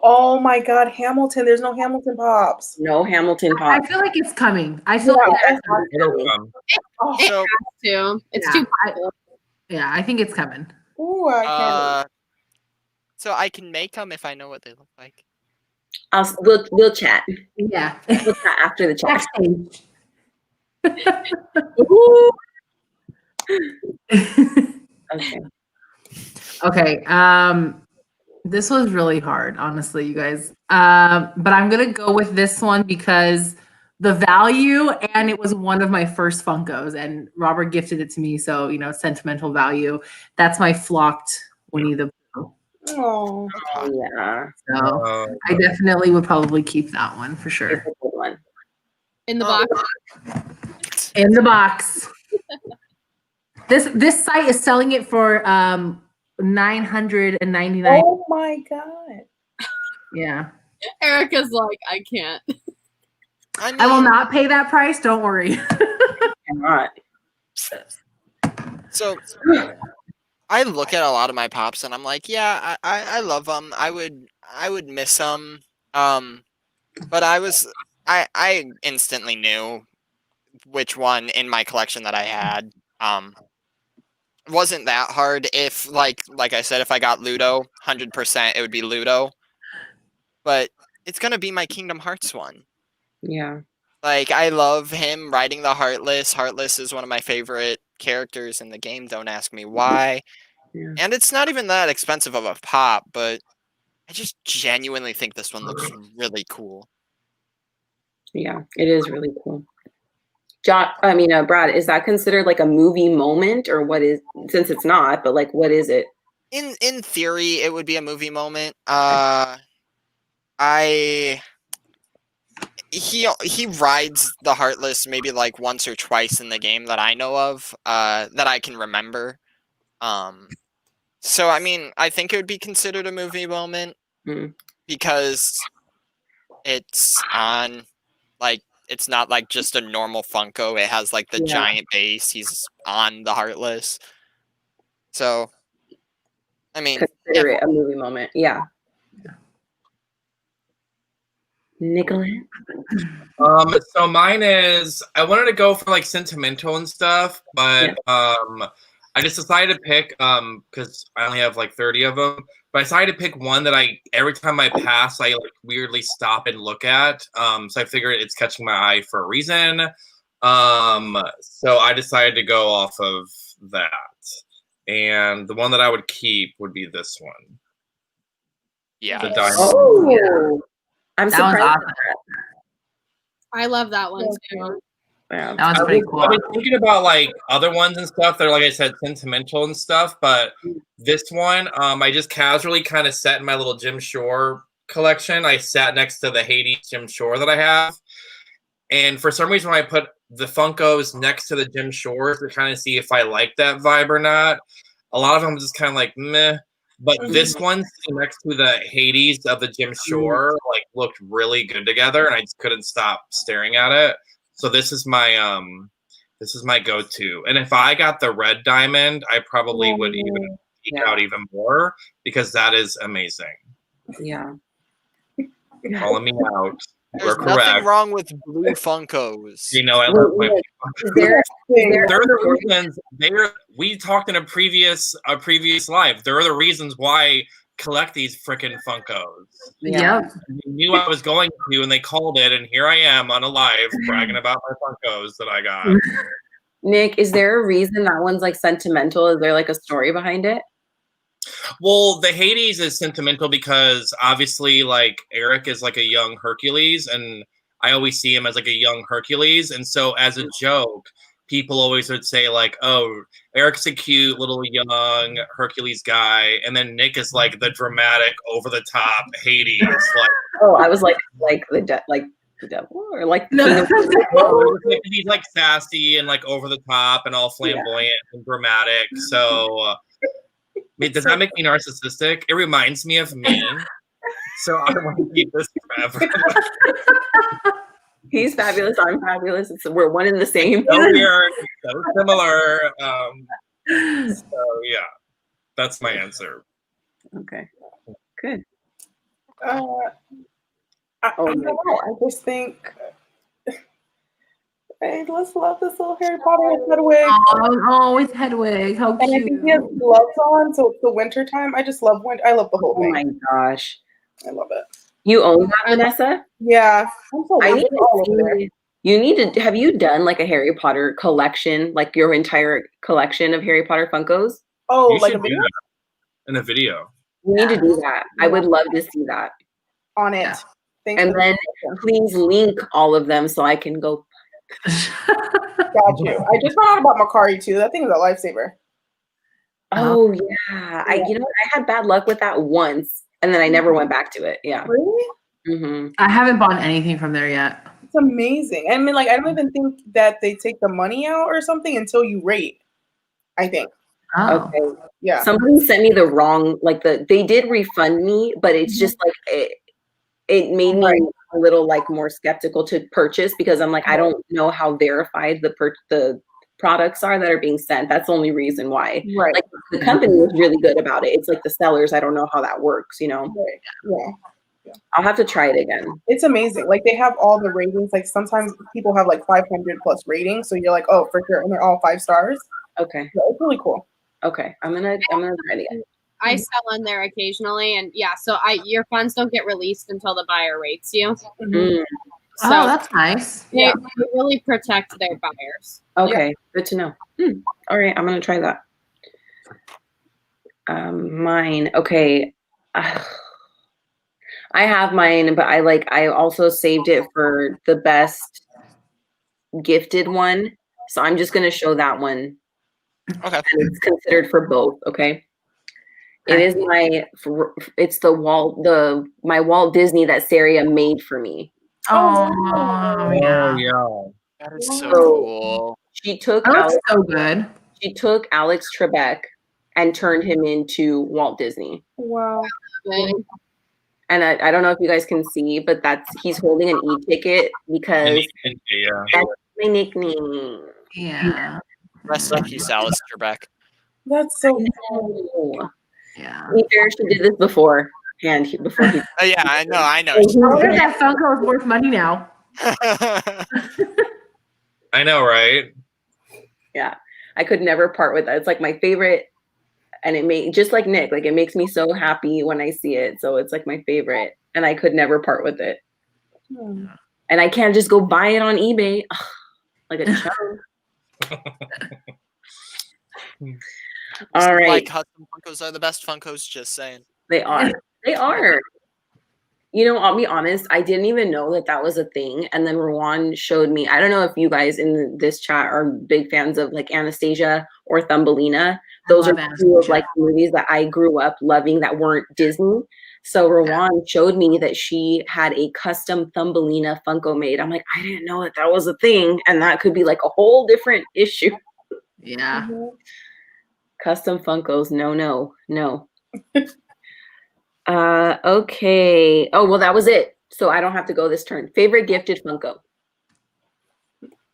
Oh my God, Hamilton. There's no Hamilton Pops. No Hamilton I Pops. feel like it's coming. I feel Yeah, like that's It'll come. Oh, It So, has to. It's Yeah, too popular. I think it's coming. ooh, I can't. so I can make them if I know what they look like. We'll chat. Yeah. We'll chat after the chat. Backstage. Ooh. Okay. Okay. This was really hard, honestly, you guys. But I'm gonna go with this one because the value, and it was one of my first Funkos, and Robert gifted it to me, so sentimental value. That's my flocked Winnie the Pooh. Oh, Yeah. So I definitely would probably keep that one for It's sure. a good one. In the box. In the box. This site is selling it for $999. oh my God. Yeah. Erica's like, I can't. I will not pay that price. Don't worry. Cannot. So I look at a lot of my pops and I'm like, yeah, I love them. I would miss them. But I instantly knew which one in my collection that I had. Wasn't that hard. If like I said, if I got Ludo, 100% it would be Ludo. But it's gonna be my Kingdom Hearts one. Yeah. Like, I love him riding the Heartless. Heartless is one of my favorite characters in the game. Don't ask me why. Yeah. And it's not even that expensive of a pop, but I just genuinely think this one looks really cool. Yeah, it is really cool. Brad, is that considered like a movie moment, or what is? Since it's not, but like, what is it? In theory, it would be a movie moment. He rides the Heartless maybe like once or twice in the game that I know of, that I can remember. So I mean, I think it would be considered a movie moment Mm. because it's on, like, it's not like just a normal Funko. It has like the Yeah. giant base. He's on the Heartless. So, I mean, Consider it a movie moment. Yeah. Nicholas? So mine is, I wanted to go for like sentimental and stuff, but I just decided to pick because I only have like 30 of them. But I decided to pick one that every time I pass, I like weirdly stop and look at. So I figured it's catching my eye for a reason. So I decided to go off of that. And the one that I would keep would be this one. yeah. The diamond. Oh, I'm That one's surprised. awesome. I love that one too. Yeah. That one's pretty cool. I've been thinking about like other ones and stuff that are, like I said, sentimental and stuff. But this one, I just casually kind of set in my little Jim Shore collection. I sat next to the Hades Jim Shore that I have. And for some reason, when I put the Funkos next to the Jim Shores to kind of see if I like that vibe or not, a lot of them just kind of like meh. But this one next to the Hades of the Jim Shore like looked really good together, and I just couldn't stop staring at it. So this is my go-to. And if I got the red diamond, I probably would even geek out even more because that is amazing. Yeah. Calling me out. There's We're nothing correct. wrong with blue Funkos. You know, I love my. They're They're the reasons. We talked in a previous live. There are the reasons why I collect these freaking Funkos. Yep. They knew I was going to, and they called it, and here I am on a live bragging about my Funkos that I got. Nick, is there a reason that one's like sentimental? Is there like a story behind it? Well, the Hades is sentimental because obviously, like, Eric is like a young Hercules, and I always see him as like a young Hercules. And so, as a joke, people always would say, like, oh, Eric's a cute little young Hercules guy. And then Nick is like the dramatic, over the top Hades. Like, Oh, I was like the devil, or like No. he's like sassy and like over the top and all flamboyant and dramatic. So, does that make me narcissistic? It reminds me of me. So I want to keep this forever. He's fabulous. I'm fabulous. We're one and the same. So weird, so similar. So yeah, that's my answer. Okay, good. I don't know. I just think hey, let's love this little Harry Potter with Hedwig. Oh, with Hedwig. How And I cute. think he has gloves on, so it's the winter time. I just love winter. I love the whole Oh thing. my gosh, I love it. you own that, Vanessa? Yeah, I'm so I lazy. need All over to there. see. You need to. Have you done like a Harry Potter collection, like your entire collection of Harry Potter Funkos? Oh, You like a should do video that in a video. You need to do that. I would love to see that. on it. Yeah. Thanks And for then please link all of them so I can go. got you. I just found out about Makari too. That thing is a lifesaver. Oh yeah, you know what? I had bad luck with that once, and then I never went back to it. Yeah. Really? Mm-hmm. I haven't bought anything from there yet. It's amazing. I mean, like, I don't even think that they take the money out or something until you rate. I think. Oh. Okay. Yeah. Somebody sent me the wrong, they did refund me, but it's just like it made me a little like more skeptical to purchase because I'm like, I don't know how verified the products are that are being sent. That's the only reason why. Right. Like the company is really good about it. It's like the sellers, I don't know how that works, you know. Right. Yeah. I'll have to try it again. It's amazing. Like they have all the ratings. Like sometimes people have like 500 plus ratings, so you're like, oh, for sure, and they're all 5 stars. Okay. So it's really cool. Okay. I'm gonna try it again. I sell in there occasionally, and yeah, so your funds don't get released until the buyer rates you. Mm. So Oh, that's nice. they really protect their buyers. Okay, good to know. All right, I'm gonna try that. Mine. Okay. I have mine, but I also saved it for the best gifted one. So I'm just gonna show that one. Okay. And it's considered for both, okay? It is it's my Walt Disney that Saria made for me. Oh, yeah. yeah. That is so So cool. she took That looks so good. Alex Trebek and turned him into Walt Disney. Wow. And I don't know if you guys can see, but he's holding an e-ticket because Yeah. that's my nickname. Yeah. Rest in peace, Alice Trebek. That's so Oh. Yeah. To be fair, she did this before. Before he Yeah, I know. I wonder if that Funko is worth money now. I know, right? Yeah. I could never part with that. It's like my favorite. And just like Nick, like it makes me so happy when I see it. So it's like my favorite. And I could never part with it. And I can't just go buy it on eBay. Ugh, like a chum. All right. Like custom Funkos are the best Funkos, just saying. They are. They are. You know, I'll be honest, I didn't even know that was a thing. And then Rowan showed me. I don't know if you guys in this chat are big fans of like Anastasia or Thumbelina. Those are two of like movies that I grew up loving that weren't Disney. So Rowan showed me that she had a custom Thumbelina Funko made. I'm like, I didn't know that was a thing. And that could be like a whole different issue. Yeah. Custom Funkos. No. Okay. Oh, well, that was it. So I don't have to go this turn. Favorite gifted Funko?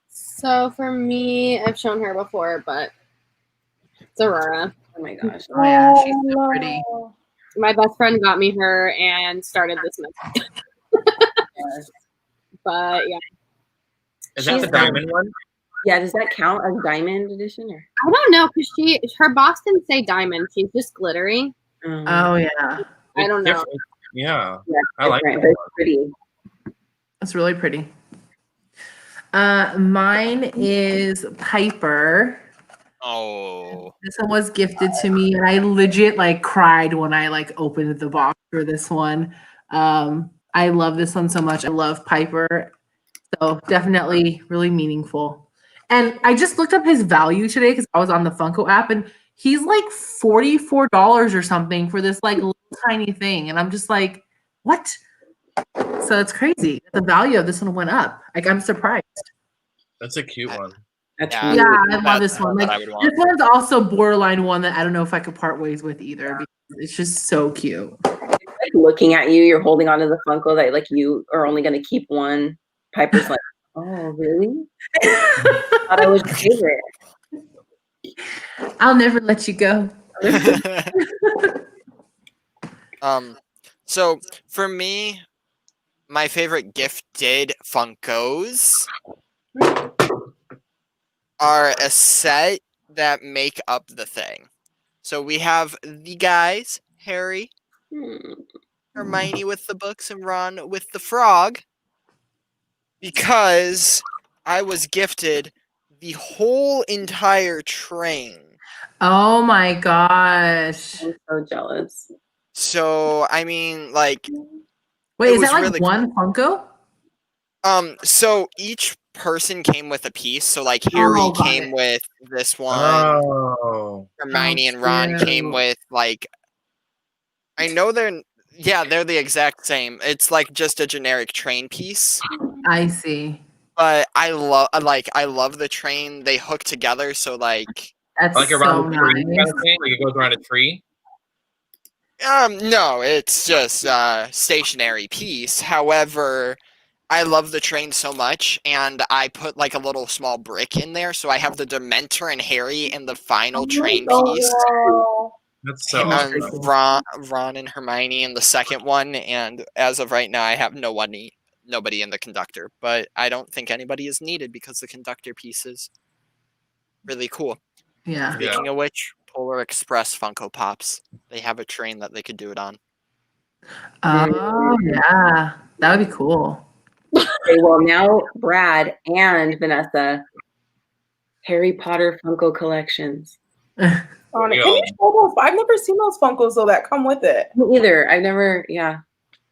So for me, I've shown her before, but it's Aurora. Oh my gosh. Oh yeah, she's so pretty. My best friend got me her and started this month. But yeah. Is that the diamond one? Yeah, does that count as diamond edition? Or? I don't know because her box didn't say diamond. She's just glittery. Oh yeah. I don't know. Yeah. Yeah, I like that. that. Pretty. That's really pretty. Mine is Piper. Oh. This one was gifted to me, and I legit like cried when I like opened the box for this one. I love this one so much. I love Piper. So definitely really meaningful. And I just looked up his value today because I was on the Funko app, and he's like $44 or something for this like little tiny thing. And I'm just like, what? So it's crazy. The value of this one went up. Like I'm surprised. That's a cute one. Yeah, Yeah, I love this one. Like I would want. this one's also borderline one that I don't know if I could part ways with either because it's just so cute. Like looking at you, you're holding on to the Funko that like you are only going to keep one. Piper's like, oh, really? I thought I was your favorite. I'll never let you go. So for me, my favorite gifted Funkos are a set that make up the thing. So we have the guys, Harry, Hermione with the books, and Ron with the frog. Because I was gifted the whole entire train. Oh my gosh. I'm so jealous. So I mean, like, Wait, it is was that like really one Funko? So each person came with a piece. So like Harry got came it. with this one. Oh. Hermione and Ron came cute. with like. I know they're the exact same. It's like just a generic train piece. I see. But I love the train. They hook together, so like. That's Like so around the tree nice. kind of thing? Like it goes around a tree? No, it's just a stationary piece. However, I love the train so much, and I put like a little small brick in there, so I have the Dementor and Harry in the final train piece, That's so and awesome. Ron and Hermione in the second one. And as of right now, I have nobody in the conductor, but I don't think anybody is needed because the conductor piece is really cool. Yeah. Speaking of which, Polar Express Funko Pops. They have a train that they could do it on. Oh yeah. That would be cool. Okay, well now Brad and Vanessa, Harry Potter Funko collections. Can you show those? I've never seen those Funkos though that come with it. Me either. I've never. Yeah.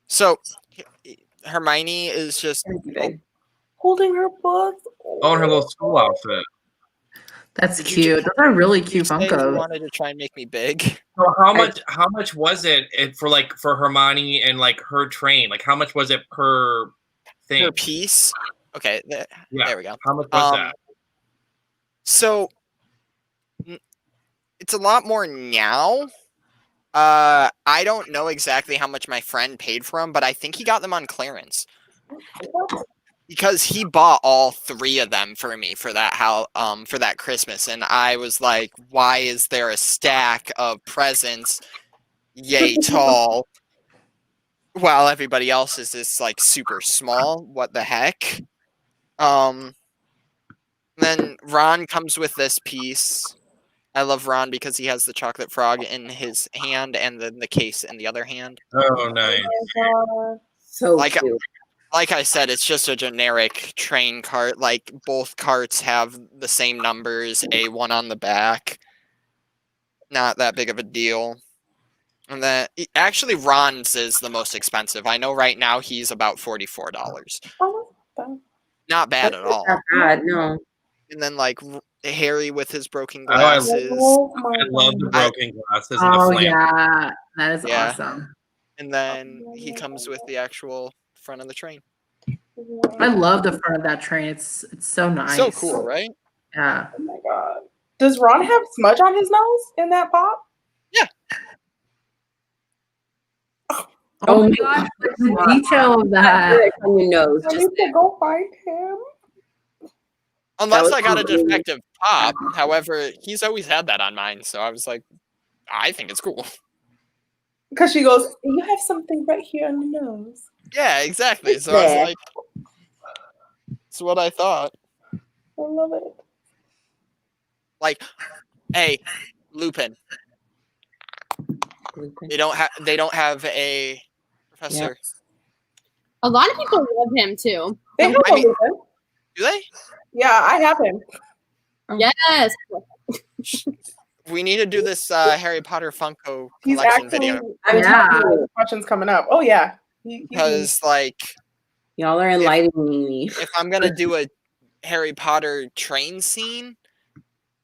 So Hermione is just Holding her book. Oh, and her little school outfit. That's Did you cute. Those are really Did you cute say you Funkos. wanted to try and make me big. So how much was it for Hermione and like her train? Like how much was it per thing? Per piece? Okay, there we go. How much was that? So it's a lot more now. I don't know exactly how much my friend paid for them, but I think he got them on clearance. Because he bought all 3 of them for me for that Christmas, and I was like, "Why is there a stack of presents, yay tall, while everybody else is this like super small? What the heck?" Then Ron comes with this piece. I love Ron because he has the chocolate frog in his hand and then the case in the other hand. Oh, nice. So cute. Like I said, it's just a generic train cart. Like both carts have the same numbers, A1 on the back. Not that big of a deal. And then actually Ron's is the most expensive. I know right now he's about $44. Not bad at all. Not bad, no. And then like Harry with his broken I glasses. love the broken glasses and the Oh flame. yeah, that is awesome. And then he comes with the actual front of the train. I love the front of that train. It's so nice. So cool, right? Yeah. Oh my god. Does Ron have smudge on his nose in that pop? Yeah. Oh my gosh, the detail of that. On your nose. I need to go find him. Unless I got a defective pop. However, he's always had that on mine, so I was like, I think it's cool. Because she goes, you have something right here on your nose. Yeah, exactly. So I was like, that's what I thought. I love it. Like, hey, Lupin. They don't have a professor. Yep. A lot of people love him too. They have I mean- Lupin. Do they? Yeah, I have him. Yes. We need to do this Harry Potter Funko He's collection actually, video. I'm Yeah. telling you, the question's coming up. Oh yeah. Because like, Y'all are enlightening me. if I'm gonna do a Harry Potter train scene,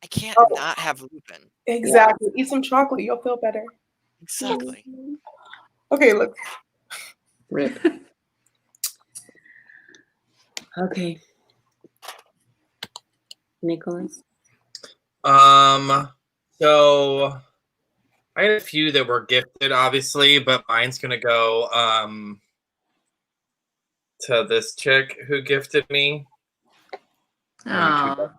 I can't not have Lupin. Exactly. Eat some chocolate, you'll feel better. Exactly. Okay, look. Rip. Okay. Nicholas. So I had a few that were gifted, obviously, but mine's gonna go to this chick who gifted me. Oh.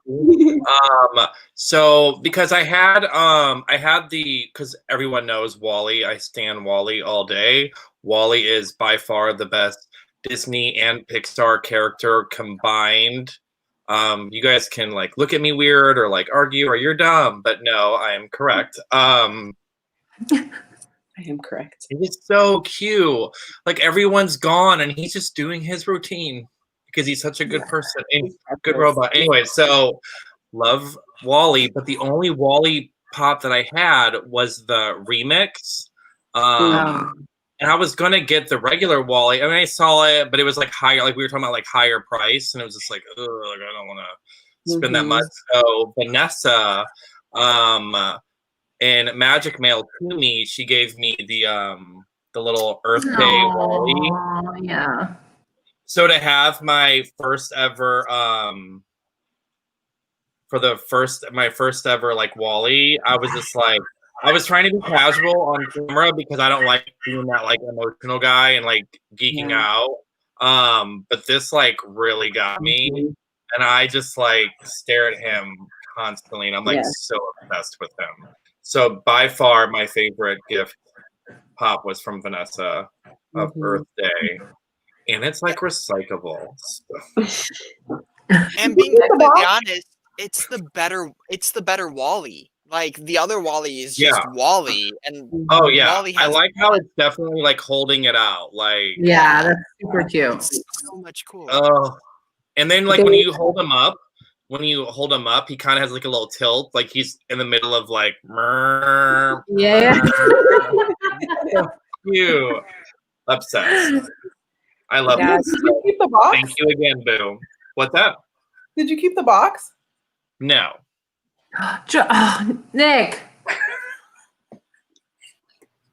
So because I had because everyone knows Wally, I stan Wally all day. Wally is by far the best Disney and Pixar character combined. You guys can like look at me weird or like argue or you're dumb, but no, I am correct. I am correct. He's so cute. Like everyone's gone and he's just doing his routine because he's such a good person and good robot. Anyway, so love Wally, but the only Wally pop that I had was the remix. And I was gonna get the regular Wally. I mean, I saw it, but it was like higher. Like we were talking about, like higher price, and it was just like, ugh, like, I don't want to spend that much. So Vanessa, in Magic Mail to me, she gave me the little Earth Day Wally. Yeah. So to have my first ever my first ever like Wally, I was just like, I was trying to be casual on camera because I don't like being that like emotional guy and like geeking out. But this like really got me, and I just like stare at him constantly, and I'm like so obsessed with him. So by far my favorite gift pop was from Vanessa of Earth Day, and it's like recyclable. And being completely honest, it's the better Wally. Like the other Wally is just Wally, and Oh yeah, Wally I has like how it's definitely like holding it out, like Yeah, that's super cute. it's so much cooler. oh, and then like when you hold him up, he kind of has like a little tilt, like he's in the middle of like. Yeah. You obsessed. I love Yeah. this. Did you keep the box? Thank you again, Boo. What's that? Did you keep the box? No. Nick.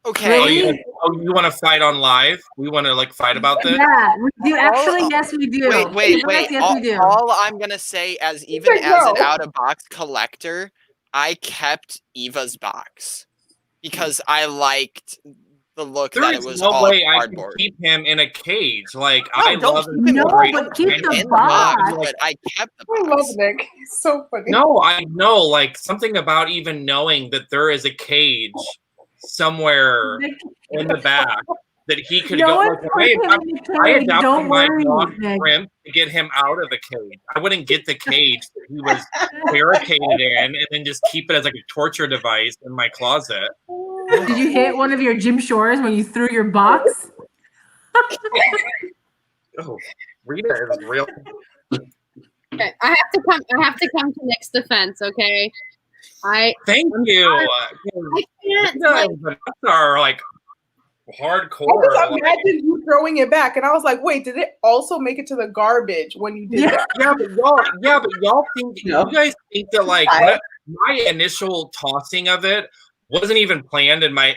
Okay. Really? You want to fight on live? We want to like fight about this? Yeah, we do. Actually, yes, we do. Wait. Yes, we do. All I'm gonna say, as even as an out of box collector, I kept Eva's box because I liked the look that it was no all way cardboard. I can keep him in a cage. Like No, I don't love keep him No, great but keep the in the box. box, but I kept the I love box. Nick. He's so funny. No, I know. Like something about even knowing that there is a cage somewhere in the back that he could go. Like, hey, I adopted my dog Shrimp to get him out of the cage. I wouldn't get the cage that he was barricaded in and then just keep it as like a torture device in my closet. Did you hit one of your Jim Shores when you threw your box? Oh, Rita is real. Okay, I have to come to Nick's defense. Okay, Thank you. I can't. That's our like hardcore. I just imagined you throwing it back, and I was like, "Wait, did it also make it to the garbage when you did that?" Yeah, but y'all think you guys think that like my initial tossing of it wasn't even planned in my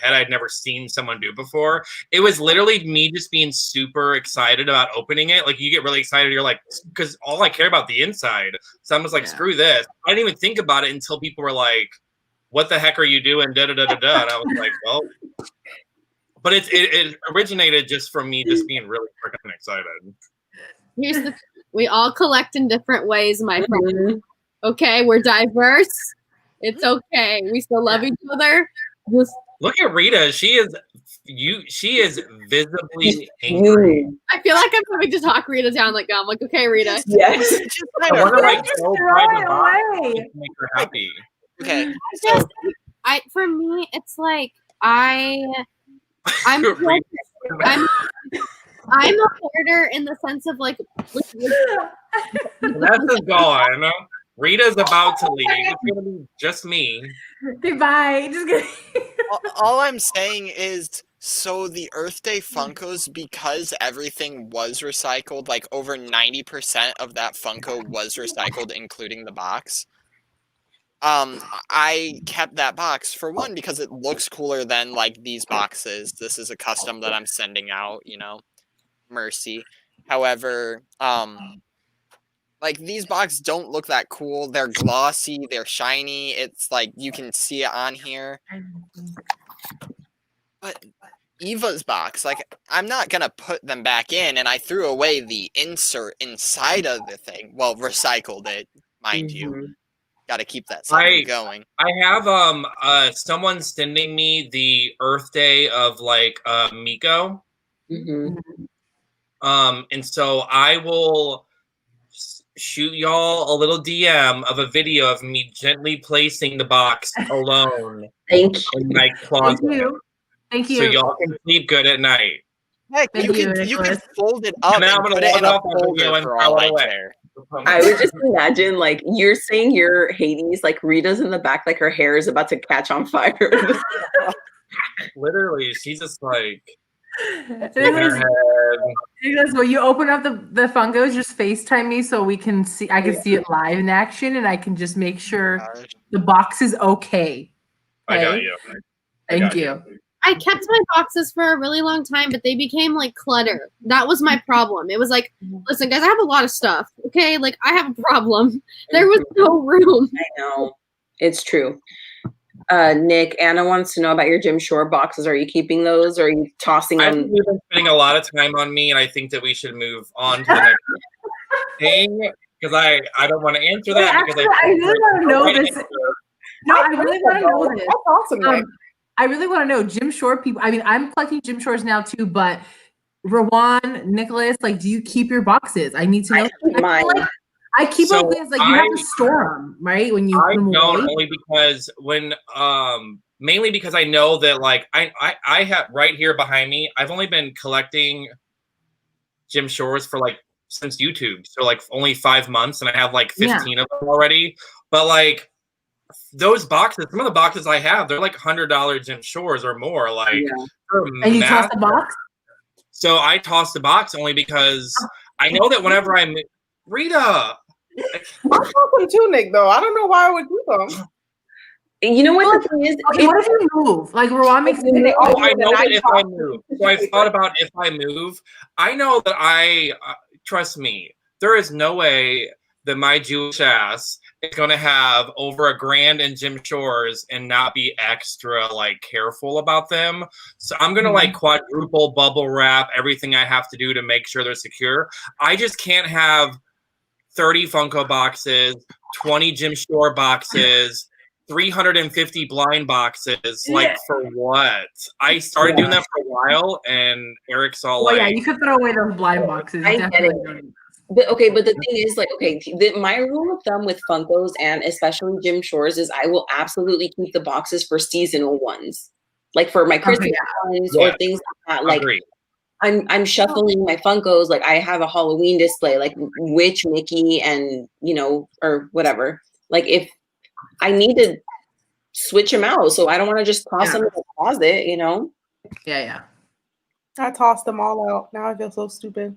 head. I'd never seen someone do before. It was literally me just being super excited about opening it. Like you get really excited, you're like, because all I care about the inside. So I'm just like, screw this. I didn't even think about it until people were like, what the heck are you doing? Da da da da da. And I was like, well, but it originated just from me just being really freaking excited. We all collect in different ways, my friend. Okay, we're diverse. It's okay. We still love each other. Just look at Rita. She is visibly angry. I feel like I'm having to talk Rita down. Like I'm like, okay, Rita. Yes. I want to like Just go throw by it the box away. to make her happy. Okay. For me, it's like I'm a hoarder in the sense of like Vanessa's gone. Rita's about to leave. It's gonna be just me. Goodbye. Just kidding. All I'm saying is, so the Earth Day Funkos, because everything was recycled, like over 90% of that Funko was recycled, including the box. I kept that box for one because it looks cooler than like these boxes. This is a custom that I'm sending out, mercy. However, like these boxes don't look that cool. They're glossy, they're shiny. It's like you can see it on here. But Eva's box, like I'm not gonna put them back in, and I threw away the insert inside of the thing. Well, recycled it, mind you. Got to keep that cycle going. I have someone sending me the Earth Day of like Miko. And so I will shoot y'all a little DM of a video of me gently placing the box alone in my closet. Thank you. So y'all can sleep good at night. Heck, you can fold it up and put it in a folder for all I care. I would just imagine, like, you're saying you're Hades, like Rita's in the back, like her hair is about to catch on fire. Literally, she's just like Nicholas, when you open up the Funkos, just FaceTime me so we can see. I can see it live in action, and I can just make sure the box is okay. I got you. Thank you. I kept my boxes for a really long time, but they became like clutter. That was my problem. It was like, listen, guys, I have a lot of stuff. Okay, like I have a problem. There was no room. I know. It's true. Nick, Anna wants to know about your Jim Shore boxes. Are you keeping those or are you tossing them? You've been spending a lot of time on me, and I think that we should move on to the next thing because I don't want to answer that because I really want to know this. No, I really want to know this. That's awesome. I really want to know Jim Shore people. I mean, I'm collecting Jim Shores now too, but Rowan, Nicholas, like, do you keep your boxes? I need to know. I keep So up with like you have to store them, right? When you I put them don't, away. only because when mainly because I know that like I have right here behind me, I've only been collecting Jim Shores for like since YouTube. So like only 5 months and I have like 15 of them already. But like those boxes, some of the boxes I have, they're like $100 Jim Shores or more. Like And you toss the box? So I tossed the box only because I know that whenever I'm Rita. I toss them too, Nick, though. I don't know why I would do them. You know what the thing is? Okay, what if you move? Like Rowan makes me think. Oh, I know that if I move. So I've thought about if I move. I know that trust me, there is no way that my Jewish ass is going to have over $1,000 in Jim Shores and not be extra like careful about them. So I'm going to like quadruple bubble wrap everything I have to do to make sure they're secure. I just can't have 30 Funko boxes, 20 Jim Shore boxes, 350 blind boxes. Like for what? I started doing that for a while, and Eric's all Well, like, yeah, you could throw away those blind boxes. I get it. But the thing is, like, okay, my rule of thumb with Funkos and especially Jim Shores is I will absolutely keep the boxes for seasonal ones, like for my Christmas ones or things like that. Like, I'm shuffling my Funkos. Like, I have a Halloween display, like Witch, Mickey, and or whatever. Like, if I need to switch them out, so I don't want to just toss them in the closet, Yeah. I tossed them all out. Now I feel so stupid.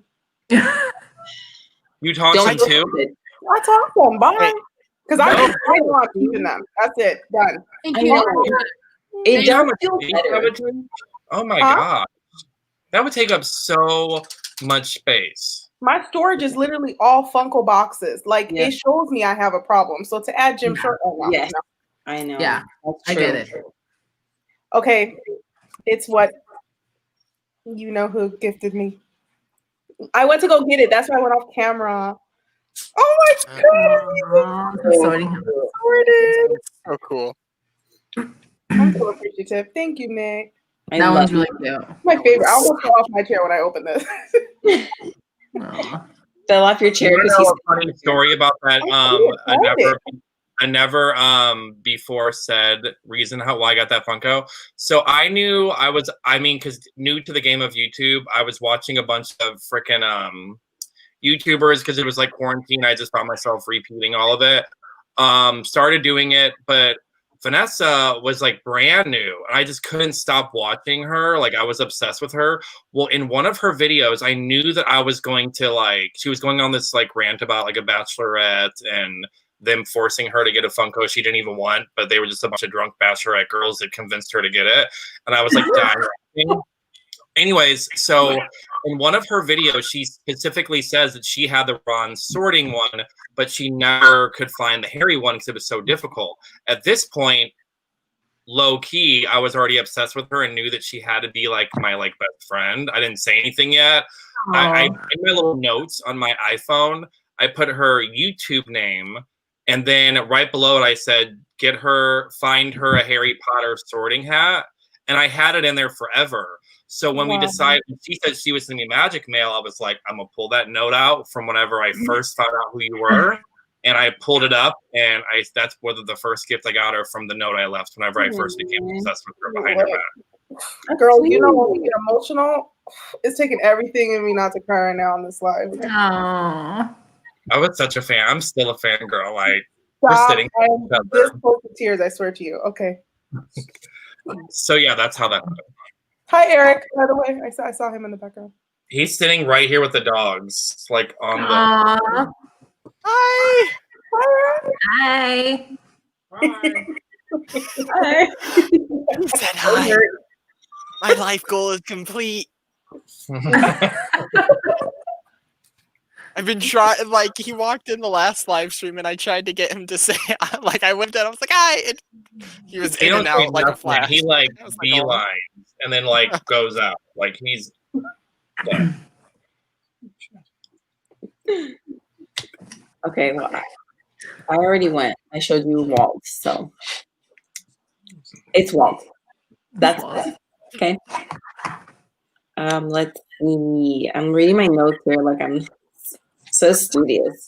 You tossed them too? I tossed them. Bye. Because I know I'm keeping them. That's it. Done. Thank you. It does feel better. Oh my god. That would take up so much space. My storage is literally all Funko boxes. Like it shows me I have a problem. So to add Jim Shore, I know. Yeah, I get it. Okay, it's what who gifted me. I went to go get it. That's why I went off camera. Oh my god! So cool. I'm so appreciative. Thank you, Nick. That one's really cute. My favorite. I almost fell off my chair when I opened this. Fell off your chair. You know a funny story about that. I never before said reason why I got that Funko. So I knew because new to the game of YouTube, I was watching a bunch of freaking YouTubers because it was like quarantine. I just found myself repeating all of it. Started doing it, but Vanessa was like brand new and I just couldn't stop watching her. Like I was obsessed with her. Well, in one of her videos, I knew that I was going to she was going on this like rant about like a bachelorette and them forcing her to get a Funko she didn't even want, but they were just a bunch of drunk bachelorette girls that convinced her to get it. And I was like dying. Anyways, so in one of her videos, she specifically says that she had the Ron sorting one, but she never could find the Harry one because it was so difficult. At this point, low key, I was already obsessed with her and knew that she had to be like my best friend. I didn't say anything yet. I in my little notes on my iPhone, I put her YouTube name, and then right below it, I said, find her a Harry Potter sorting hat. And I had it in there forever. So when she said she was sending me magic mail, I was like, I'm going to pull that note out from whenever I first found out who you were. And I pulled it up, and that's whether the first gift I got her from the note I left whenever I first became obsessed with her behind her back. Girl, when we get emotional, it's taking everything in me not to cry right now on this live. Aww. I was such a fan. I'm still a fan, girl. Like, we're sitting. This close to tears, I swear to you. Okay. So yeah, that's how that happened. Hi, Eric. By the way, I saw him in the background. He's sitting right here with the dogs, like on the. Hi. Hi. Hi. He said hi. My life goal is complete. I've been trying, he walked in the last live stream and I tried to get him to say, I went down, I was like, hi. He was in and out like a flash. He beelines and then goes out. Like he's done. Okay, well, I already went. I showed you Walt, so it's Walt. That's it. Okay. Let's see. I'm reading my notes here like I'm so studious.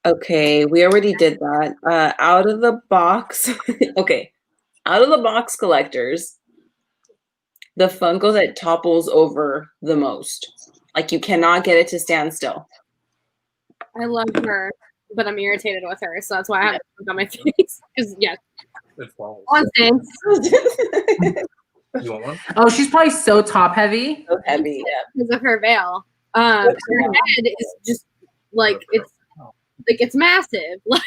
Okay, we already did that. Out of the box. Okay, out of the box collectors, the Funko that topples over the most. Like you cannot get it to stand still. I love her, but I'm irritated with her, so that's why I have to look on my face. Because yeah, It falls. Constance. You want one? Oh, she's probably so top heavy. So heavy, yeah. Because of her veil. Her head is just like it's massive. Like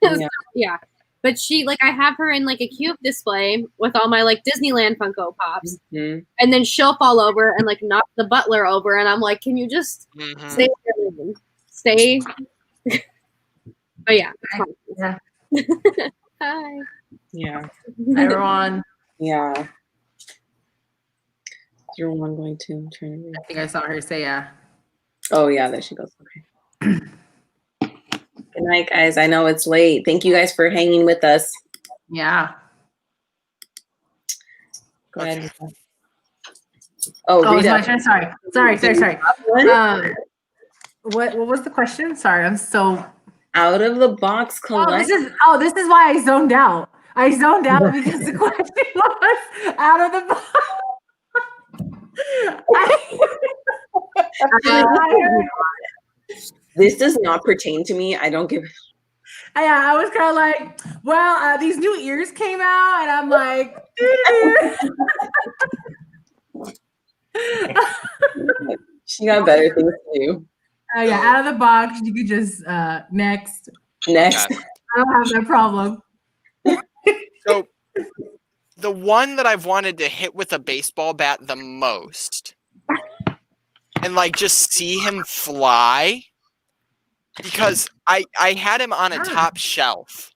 Yeah. yeah. But I have her in like a cube display with all my like Disneyland Funko Pops. Mhm. And then she'll fall over and like knock the butler over, and I'm like, can you just Mhm. stay there? Stay. But yeah. Yeah. Hi. Yeah. Hi, everyone. Yeah. You're one going to. I'm trying to read. I think I saw her say yeah. Oh yeah, there she goes. Okay. Good night, guys. I know it's late. Thank you guys for hanging with us. Yeah. Go ahead. Oh, Oh, it's Rita. my turn. Sorry. One? What was the question? Sorry, I'm so. Out of the box Oh, collect. this is why I zoned out. I zoned out because the question was out of the box. This does not pertain to me. I don't give. I was kind of like, well, these new ears came out, and I'm like, She got better things to do. yeah, out of the box. You could just next. Next. Okay. I don't have that problem. So the one that I've wanted to hit with a baseball bat the most and like just see him fly, because I had him on a top shelf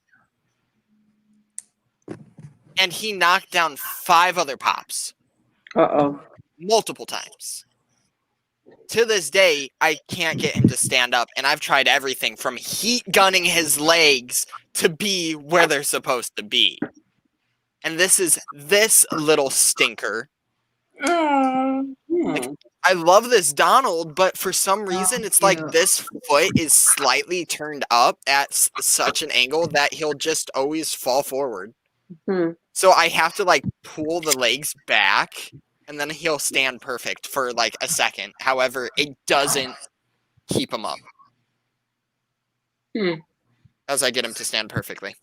and he knocked down 5 other pops Uh-oh. multiple times. To this day, I can't get him to stand up, and I've tried everything from heat gunning his legs to be where they're supposed to be. And this is this little stinker. Like, I love this Donald, but for some reason, it's like this foot is slightly turned up at such an angle that he'll just always fall forward. Hmm. So I have to like pull the legs back, and then he'll stand perfect for like a second. However, it doesn't keep him up. As I get him to stand perfectly.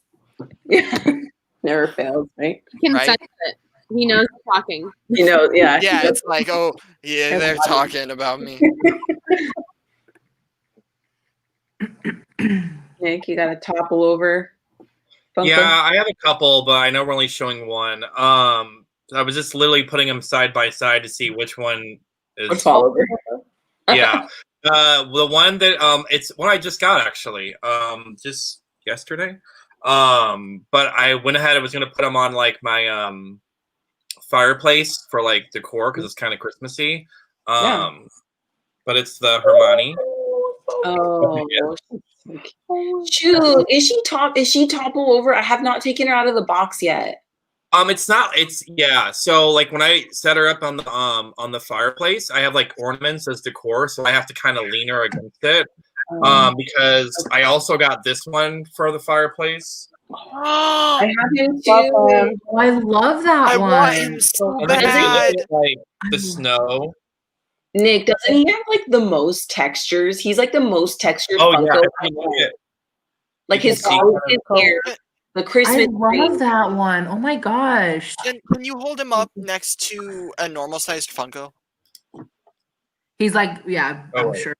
Never fails, right? He can Right? sense it. He knows he's talking. You know, yeah. Yeah, it's like, oh, yeah, they're talking about me. Nick, you got to topple over. Funko. Yeah, I have a couple, but I know we're only showing one. I was just literally putting them side by side to see which one Would is. fall over. Yeah, the one that it's one I just got actually, just yesterday. But I went ahead. I was gonna put them on like my fireplace for like decor because it's kind of Christmassy. Yeah. But it's the Hermione. Oh, shoot! Is she topple over? I have not taken her out of the box yet. It's not. It's yeah. So like when I set her up on the fireplace, I have like ornaments as decor, so I have to kind of lean her against it. Because I also got this one for the fireplace. I have him too. Love him. Oh, I love that I one. want him so And then if you bad. look at, like the snow. Nick, doesn't he have like the most textures? He's like the most textured Oh Funko. yeah, if you look at- Like you his can see body, his color. hair, the I Christmas tree. love that one. Oh my gosh. Can you hold him up next to a normal sized Funko? He's like, yeah, Oh, I'm wait. sure.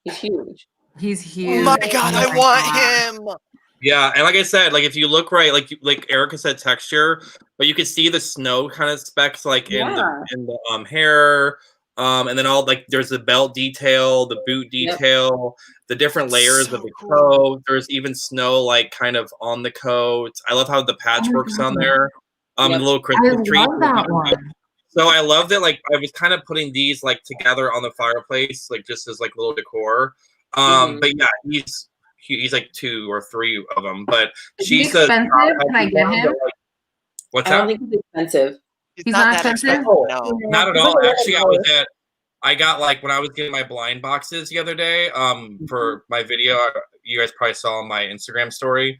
He's huge. He's Oh huge. my god, I my want God. him! Yeah, and like I said, like if you look right, like Erica said, texture, but you can see the snow kind of specks like in the hair, and then all like there's the belt detail, the boot detail, the different layers So of the cool. coat. There's even snow like kind of on the coat. I love how the patchwork's on there. And the little I Christmas tree. love that one. So I love that. Like I was kind of putting these like together on the fireplace, like just as like little decor. But yeah, he's like 2 or 3 of them. But Is he she's the expensive? Can I get him? What's I don't that? think it's expensive. He's He's not not that expensive? expensive. No. Not at all. Actually, I was at I got like when I was getting my blind boxes the other day, for my video, you guys probably saw on my Instagram story.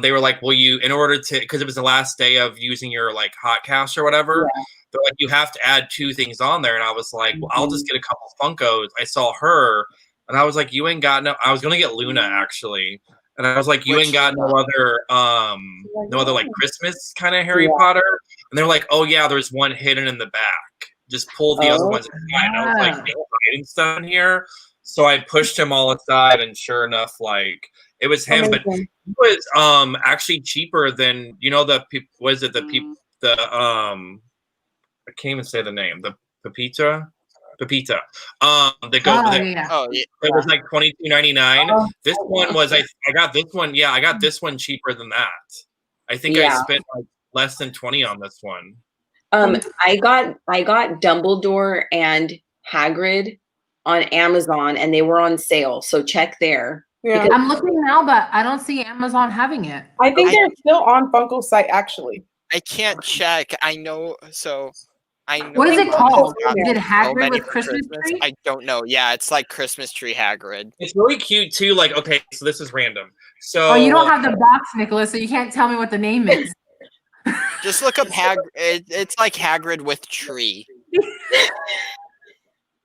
They were like, "Will you, in order to, because it was the last day of using your like hot cash or whatever, they're like, you have to add 2 things on there." And I was like, "Well, I'll just get a couple Funkos." I saw her, and I was like, "You ain't got no." I was gonna get Luna actually, and I was like, "You ain't got no other like Christmas kind of Harry Potter." And they're like, "Oh yeah, there's one hidden in the back. Just pull the other ones aside." And I was like, "They're hiding stuff in here." So I pushed him all aside, and sure enough, like it was him, but he was actually cheaper than I can't even say the name, the Pepita. Oh yeah. It was like $22.99. This one was I got this one. Yeah, I got this one cheaper than that. I think I spent like less than 20 on this one. I got Dumbledore and Hagrid on Amazon, and they were on sale. So check there. Yeah. I'm looking now, but I don't see Amazon having it. I think they're still on Funko site actually. I can't check. I know. What is it called? got Is it so Hagrid many with for Christmas tree? I don't know. Yeah, it's like Christmas tree Hagrid. It's really cute too. Like, okay, so this is random. So Oh, you don't have the box, Nicholas, so you can't tell me what the name is. Just look up Hagrid. It's like Hagrid with tree.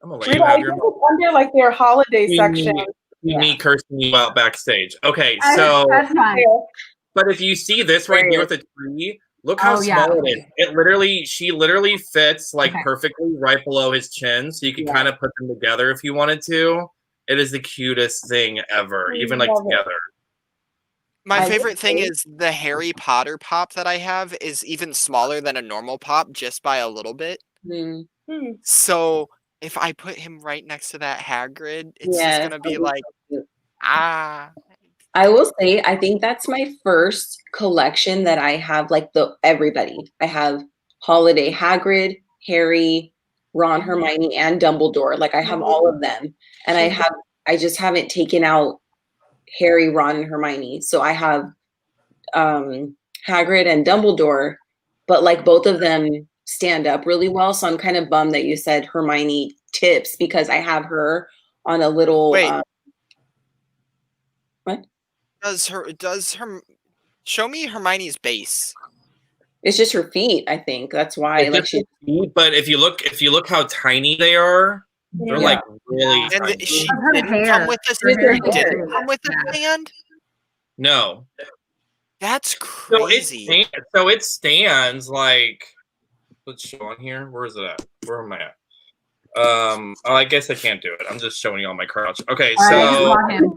I'm gonna let Rita, you I have think your it's under like their holiday section. me cursing you out backstage. Okay, That's so fine. but if you see this right here with the tree, look how small it is. She literally fits like perfectly right below his chin, so you can kind of put them together if you wanted to. It is the cutest thing ever, even like together. My favorite thing is the Harry Potter pop that I have is even smaller than a normal pop just by a little bit. So if I put him right next to that Hagrid, it's just gonna be like, I will say, I think that's my first collection that I have like everybody. I have Holiday Hagrid, Harry, Ron, Hermione, and Dumbledore. Like I have all of them, and I just haven't taken out Harry, Ron, and Hermione. So I have Hagrid and Dumbledore, but like both of them stand up really well. So I'm kind of bummed that you said Hermione tips because I have her on a little. Wait. What? Does her show me Hermione's base? It's just her feet, I think. That's why. But if you look how tiny they are, they're like really And tiny. she didn't come with a stand? No. That's crazy. So it stands like, let's show on here. Where is it at? Where am I at? I guess I can't do it. I'm just showing you on my crouch. Okay, so I'm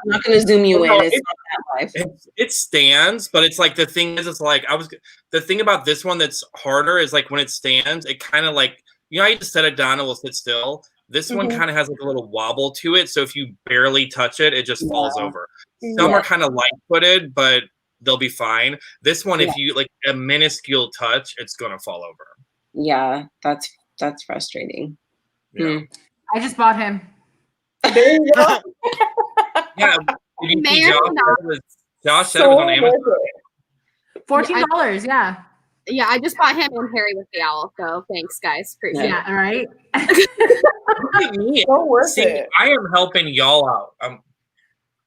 not gonna zoom you in. It's not that live. It stands, but it's like the thing is, it's like the thing about this one that's harder is like when it stands, it kind of like how you just set it down, it will sit still. This one kind of has like a little wobble to it, so if you barely touch it, it just falls over. Some are kind of light-footed, but they'll be fine. This one, if you like a minuscule touch, it's gonna fall over. Yeah, that's frustrating. Yeah. I just bought him. There you go. Yeah. Did you see Josh said it was on Amazon. $14, yeah. Yeah, I just bought him and Harry with the owl, so thanks, guys. Appreciate it. Yeah, all right. Look at me. So worth it. I am helping y'all out. I'm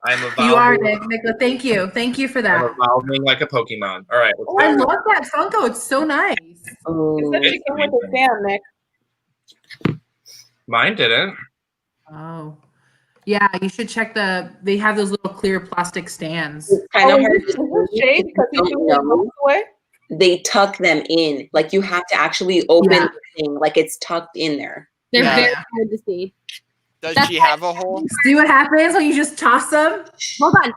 evolving. You are, Nicola. Thank you. Thank you for that. I'm evolving like a Pokemon. All right. I love that Funko. It's so nice. It's with the stand, Nick. Mine didn't. Oh. Yeah, you should check they have those little clear plastic stands. It's kind of hard shade because they tuck them in. Like you have to actually open the thing, like it's tucked in there. They're very hard to see. Does she have a hole? See what happens when you just toss them? Hold on.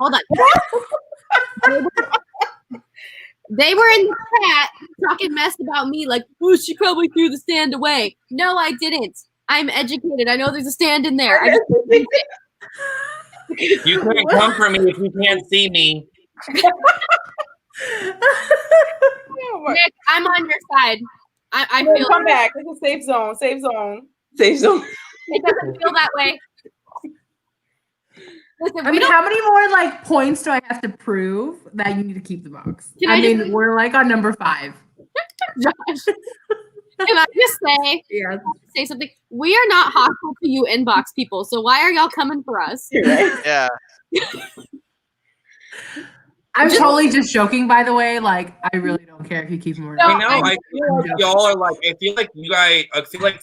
They were in the chat talking mess about me, like, oh, she probably threw the stand away. No, I didn't. I'm educated. I know there's a stand in there. I just You can't come for me if you can't see me. Nick, I'm on your side. I feel come back. It's a safe zone. Safe zone. Safe zone. It doesn't feel that way. Listen, I mean, how many more like points do I have to prove that you need to keep the box? We're like on number 5. Josh, Can I just say something? We are not hostile to you inbox people, so why are y'all coming for us? Right? Yeah. I'm totally just joking, by the way. Like, I really don't care if you keep more. I know. I feel like y'all are like. I feel like you guys. I feel like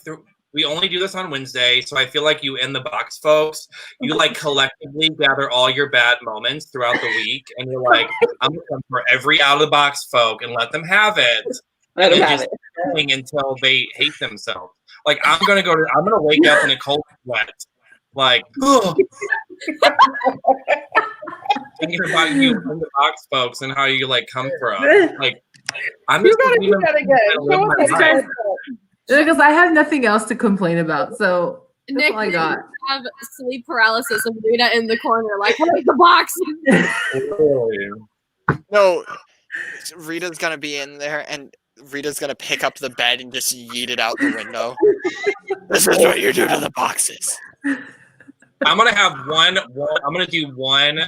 we only do this on Wednesday, so I feel like you in the box, folks. You like collectively gather all your bad moments throughout the week, and you're like, I'm gonna come for every out of the box folk and let them have it. Let and them then have just it. going until they hate themselves. Like I'm gonna wake up in a cold sweat. Like, thinking about you in the box, folks, and how you like come for us. Like, I'm just You gotta do that again. Show us that again. Because I have nothing else to complain about. So that's Nick, all I got. have sleep paralysis of Rita in the corner, like, where's the box? No, Rita's gonna be in there, and Rita's gonna pick up the bed and just yeet it out the window. This is what you do to the boxes. I'm gonna have one. I'm gonna do one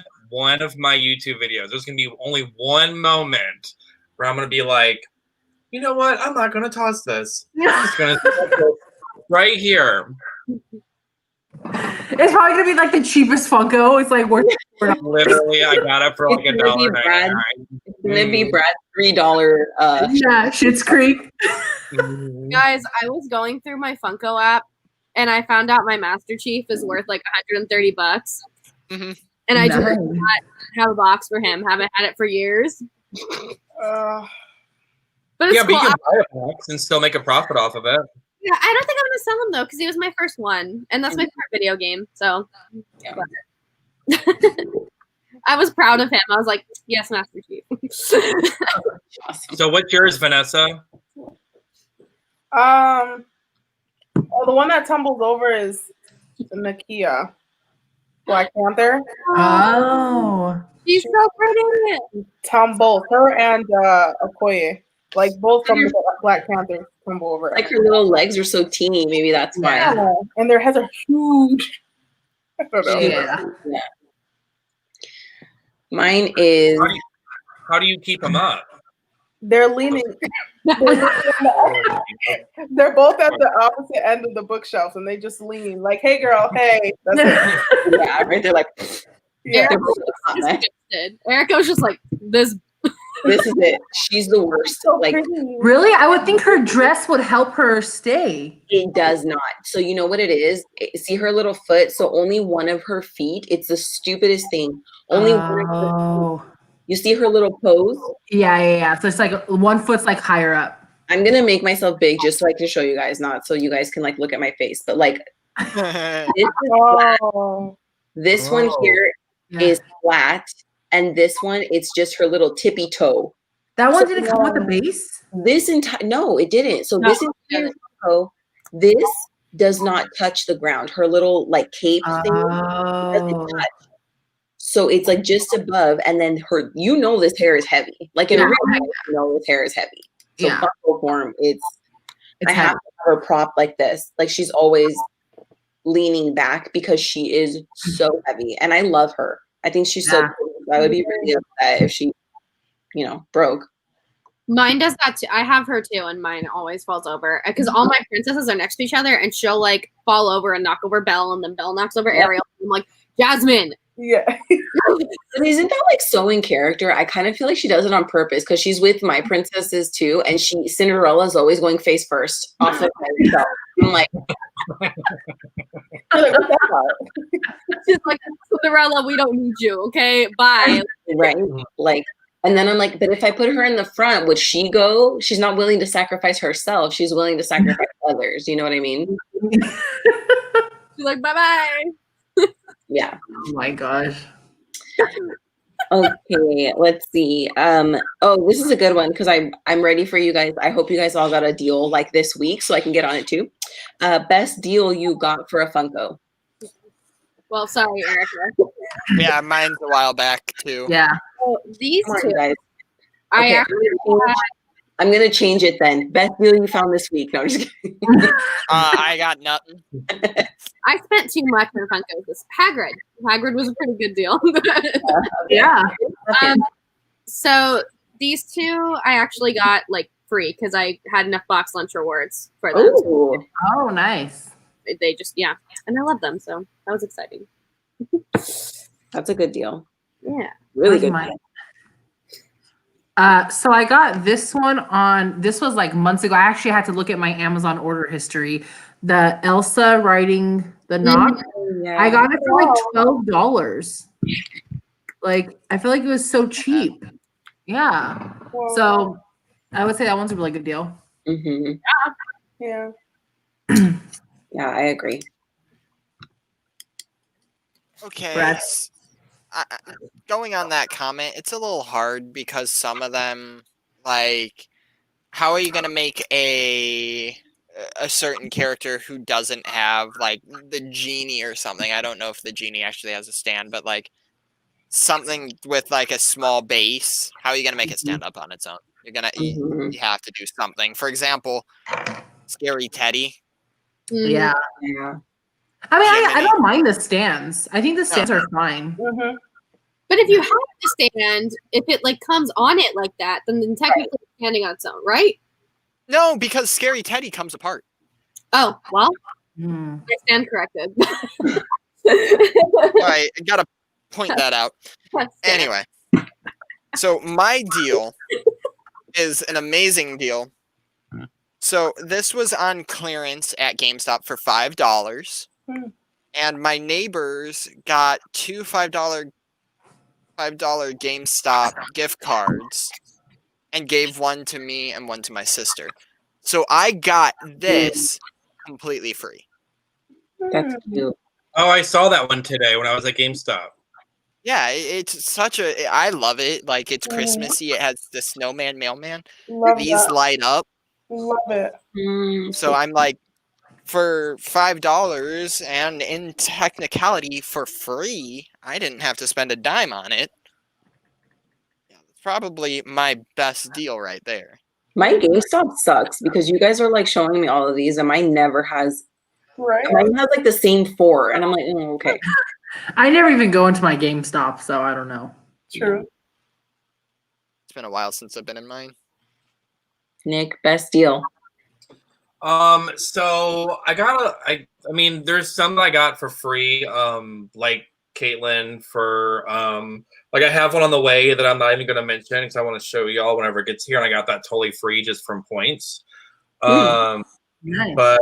of my YouTube videos. There's gonna be only one moment where I'm gonna be like, you know what? I'm not gonna toss this. I'm just gonna right here. It's probably gonna be like the cheapest Funko. It's like worth. Literally, I got it for like It's gonna be Brad. $1.99. It's gonna be Brad's $3. Yeah, Schitt's Creek. Guys, I was going through my Funko app and I found out my Master Chief is worth like $130. Mhm. And I do Nice. not have a box for him. Haven't had it for years. But it's Yeah, but you cool. can buy a box and still make a profit off of it. Yeah, I don't think I'm gonna sell him though, because he was my first one, and that's my favorite video game. So I was proud of him. I was like, yes, Master Chief. So what's yours, Vanessa? Oh, the one that tumbles over is the Nakia Black Panther. Oh. She's so pretty. Tumble, her and Okoye, like both from the Black Panther tumble over. Like her little legs are so teeny. Maybe that's why. Yeah, and their heads are huge. I don't know. Yeah. Yeah. Mine is. How do you keep them up? They're leaning. They're both at the opposite end of the bookshelf, and they just lean like, "Hey, girl, hey." That's it. Yeah, right. They're like. Yeah. They're both hot mess. Erica was just like, this. This is it. She's the worst. Like Really? I would think her dress would help her stay. it does not. So you know what it is? See her little foot. So only one of her feet. It's the stupidest thing. Only one of her feet. You see her little pose? Yeah. So it's like one foot's like higher up. I'm gonna make myself big just so I can show you guys, not so you guys can like look at my face. But like this is flat. This one here is flat, and this one it's just her little tippy toe. That one So, didn't come with a base? This entire no, it didn't. So No. this entire toe, this does not touch the ground. Her little like cape thing doesn't touch. So it's like just above, and then her. You know this hair is heavy. Like in real life, you know this hair is heavy. So Funko form, I have to have her prop like this. Like she's always leaning back because she is so heavy, and I love her. I think she's so cool. I would be really upset if she, broke. Mine does that too. I have her too, and mine always falls over because all my princesses are next to each other, and she'll like fall over and knock over Belle, and then Belle knocks over Ariel. I'm like, Jasmine. Yeah. And isn't that like so in character? I kind of feel like she does it on purpose because she's with my princesses too, and Cinderella is always going face first off of herself. I'm like, she's like, Cinderella, we don't need you, okay? Bye. Right? Like, and then I'm like, but if I put her in the front, would she go? She's not willing to sacrifice herself. She's willing to sacrifice others. You know what I mean? She's like, bye-bye. Yeah. Oh my gosh. Okay, let's see. This is a good one because I'm ready for you guys. I hope you guys all got a deal like this week so I can get on it too. Best deal you got for a Funko. Well, sorry, Erica. Yeah, mine's a while back too. Yeah. So these Come on, two, guys. I Okay, actually I'm gonna change it then. Best deal you found this week. No, I'm just kidding. I got nothing. I spent too much on Funkos. This Hagrid was a pretty good deal. Yeah. So these two I actually got like free because I had enough box lunch rewards for them. Oh, Oh, nice. They just and I love them, so that was exciting. that's a good deal. Yeah. Really Where's good mine? deal. So I got this one this was like months ago. I actually had to look at my Amazon order history. The Elsa riding the knock. Yeah. I got it for like Wow. $12. Like, I feel like it was so cheap. Yeah. Well, So I would say that one's a really good deal. hmm yeah. Yeah, I agree. Okay. Brad. Going on that comment, it's a little hard because some of them, like, how are you gonna make a certain character who doesn't have like the genie or something? I don't know if the genie actually has a stand, but like something with like a small base. How are you gonna make it stand up on its own? Mhm. You have to do something. For example, Scary Teddy. Mhm. Yeah. Yeah. I mean, I Jiminy. don't mind the stands. I think the No. stands are fine. Mm-hmm. But if you have the stand, if it like comes on it like that, then technically it's standing on its own, right? No, because Scary Teddy comes apart. Oh, well, Hmm. I stand corrected. I gotta point that out. Stand. Anyway, so my deal is an amazing deal. So this was on clearance at GameStop for $5, Hmm. and my neighbors got two $5 GameStop gift cards and gave one to me and one to my sister. So I got this completely free. That's cute. Oh, I saw that one today when I was at GameStop. Yeah, it's such a. I love it. Like it's Mhm. Christmassy. It has the snowman mailman. Love These that. light up. Love it. So I'm like, for $5 and in technicality for free, I didn't have to spend a dime on it. Yeah, that's probably my best deal right there. My GameStop sucks because you guys are like showing me all of these, and mine never has. Right. Mine has like the same four, and I'm like, oh, okay. I never even go into my GameStop, so I don't know. True. It's been a while since I've been in mine. Nick, best deal. So I mean, there's some that I got for free. Like Caitlin for like I have one on the way that I'm not even gonna mention because I want to show y'all whenever it gets here, and I got that totally free just from points. Mm. Nice. But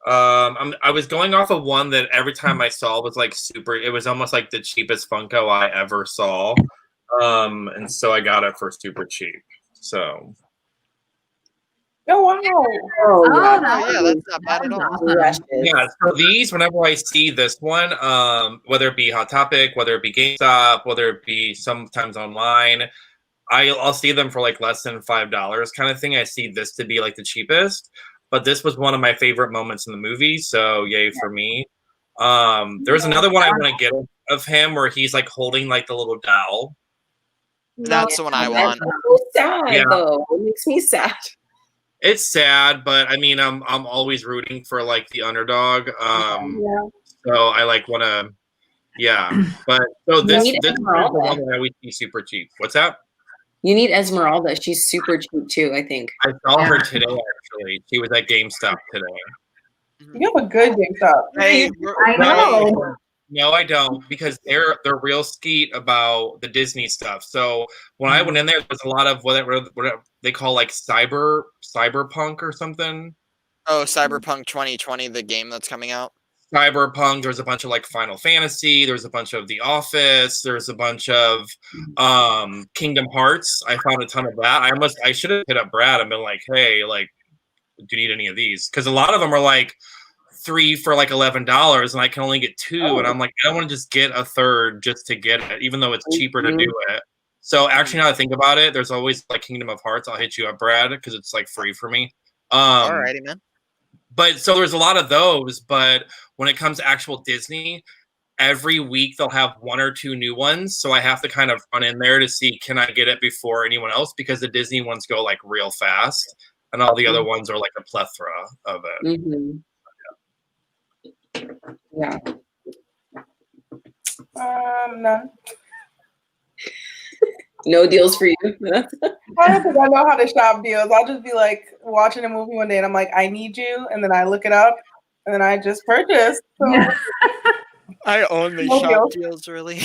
I was going off of one that every time I saw was like super. It was almost like the cheapest Funko I ever saw. And so I got it for super cheap. So Oh wow. Oh, Oh, Yeah, that's not bad at all. awesome. precious. yeah, so these, whenever I see this one, whether it be Hot Topic, whether it be GameStop, whether it be sometimes online, I'll see them for like less than $5 kind of thing. I see this to be like the cheapest, but this was one of my favorite moments in the movie, so yay for me. There's another one I want to get of him where he's like holding like the little doll. That's the one I That's want. so sad, Yeah. though. It makes me sad. It's sad, but I mean, I'm always rooting for like the underdog. Yeah. So I like want to, yeah. But so You this need is the Esmeralda. one that I always see super cheap. What's that? You need Esmeralda. She's super cheap too, I think. I saw her Yeah. today. Actually, she was at GameStop today. You have a good GameStop. Hey, I know. No, I don't, because they're real skeet about the Disney stuff. So when I went in there was a lot of whatever they call like cyberpunk or something. Oh, Cyberpunk 2020, the game that's coming out. Cyberpunk. There's a bunch of like Final Fantasy. There's a bunch of The Office. There's a bunch of Kingdom Hearts. I found a ton of that. I should have hit up Brad and been like, hey, like, do you need any of these? Because a lot of them are like 3 for like $11, and I can only get 2, and I'm like, I don't want to just get a third just to get it, even though it's cheaper to do it. So actually, now that I think about it, there's always like Kingdom of Hearts. I'll hit you up, Brad, because it's like free for me. Alrighty, man. But so there's a lot of those. But when it comes to actual Disney, every week they'll have 1 or 2 new ones. So I have to kind of run in there to see, can I get it before anyone else? Because the Disney ones go like real fast, and all the other ones are like a plethora of it. Mm-hmm. Yeah. None. No deals for you. I don't think I know how to shop deals. I'll just be like watching a movie one day and I'm like, I need you, and then I look it up and then I just purchase. So Yeah. I only No shop deal. deals, really.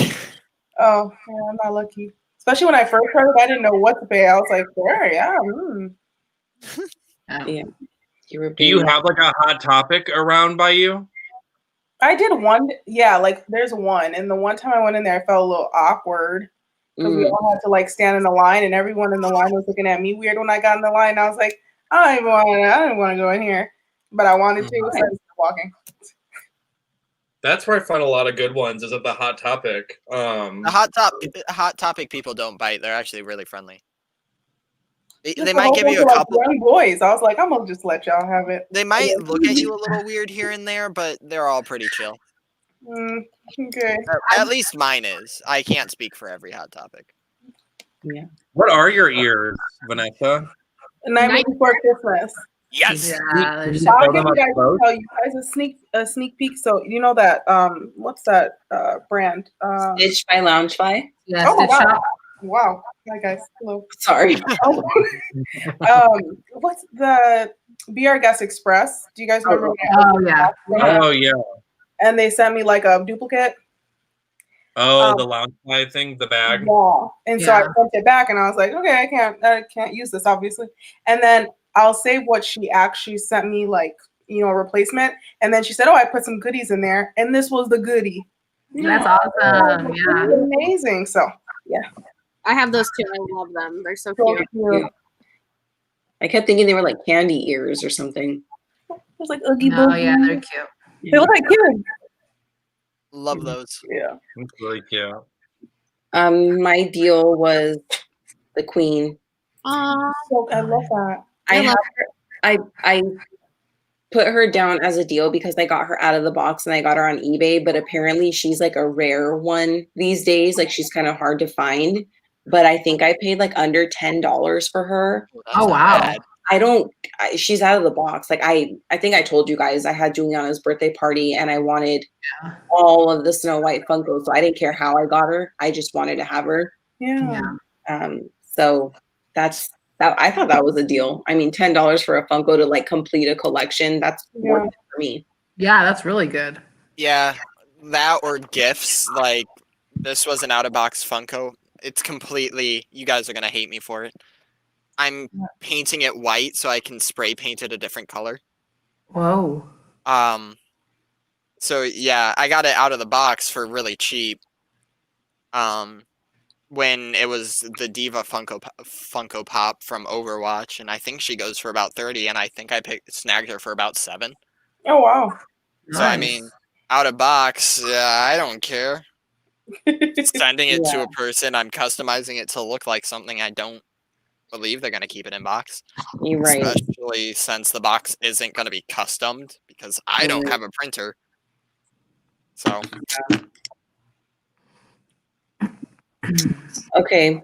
oh yeah, I'm not lucky. Especially when I first heard it, I didn't know what to pay. I was like, sure, yeah. Yeah. You were Do you being have like a hot topic around by you? I did one, yeah, like there's one. And the one time I went in there, I felt a little awkward because we all had to like stand in the line and everyone in the line was looking at me weird when I got in the line. I was like, I didn't want to go in here, but I wanted to, so I started walking. That's where I find a lot of good ones. Is at the hot topic. The hot topic people don't bite. They're actually really friendly. They Just a might whole give you bunch a of, like, couple. young boys. I was like, I'm gonna just let y'all have it. They might look at you a little weird here and there, but they're all pretty chill. Okay. At least mine is. I can't speak for every hot topic. yeah. What are your ears, Vanessa? Night Before Christmas. Yes. Yeah, there's I'll Tell give them you guys, about tell you guys a sneak peek. So you know that what's that brand? Stitch by Loungefly. yeah, Oh my Stitch God. Shop. Wow. Hi guys. Hello. Sorry. What's the Be Our Guest Express? Do you guys remember? Oh yeah. Oh yeah. And they sent me like a duplicate. Oh, the lounge fly thing, the bag. Yeah. And so I Yeah. sent it back, and I was like, okay, I can't use this, obviously. And then I'll say what she actually sent me, like, you know, a replacement. And then she said, oh, I put some goodies in there, and this was the goodie. That's awesome. Yeah. It's amazing. So yeah. I have those too. I love them. They're so So cute. cute. I kept thinking they were like candy ears or something. It was like Oogie Oh Boogie. yeah, they're cute. They look like kids. Love those. Yeah. It's really cute. My deal was the Queen. So I love that. I I love have her, I put her down as a deal because I got her out of the box and I got her on eBay, but apparently she's like a rare one these days. Like she's kind of hard to find. But I think I paid like under $10 for her. That's Oh, not wow. bad. She's out of the box. Like I think I told you guys I had Juliana's birthday party and I wanted all of the Snow White Funko. So I didn't care how I got her. I just wanted to have her. Yeah. So that's that. I thought that was a deal. I mean, $10 for a Funko to like complete a collection. That's worth it for me. Yeah, that's really good. Yeah, that or gifts. Like this was an out of box Funko. It's completely. You guys are gonna hate me for it. I'm painting it white so I can spray paint it a different color. Whoa. So yeah, I got it out of the box for really cheap. When it was the Diva Funko Pop from Overwatch, and I think she goes for about 30, and I think I snagged her for about 7. Oh wow. So I mean, out of box, I don't care. Sending it to a person, I'm customizing it to look like something I don't believe they're gonna keep it in box. You're right. Especially since the box isn't gonna be customed because I don't have a printer. So Okay.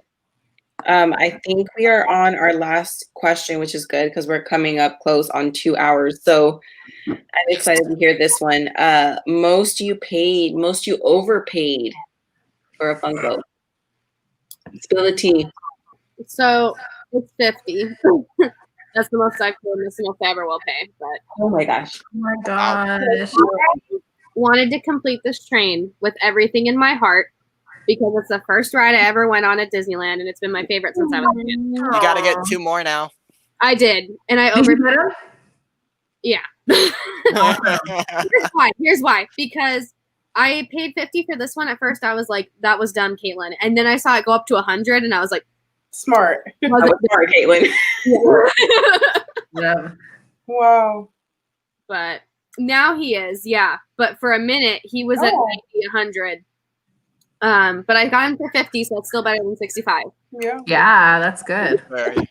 I think we are on our last question, which is good because we're coming up close on 2 hours. So I'm excited to hear this one. Most you overpaid for a Funko. Spill the tea. So it's 50. That's the most I could, and that's the most I ever will pay. But Oh my gosh. Oh my gosh. I wanted to complete this train with everything in my heart because it's the first ride I ever went on at Disneyland, and it's been my favorite since I was a kid. you gotta get 2 more now. I did, and I Did you overpaid. get 'em? Yeah. Here's why. Because I paid 50 for this one. At first, I was like, "That was dumb, Caitlin," and then I saw it go up to 100, and I was like, Smart. That was smart, Caitlin. Yeah. Wow. But now he is, yeah. But for a minute, he was at 90, 100. But I got him for 50, so it's still better than 65. Yeah. Yeah, that's good. Very,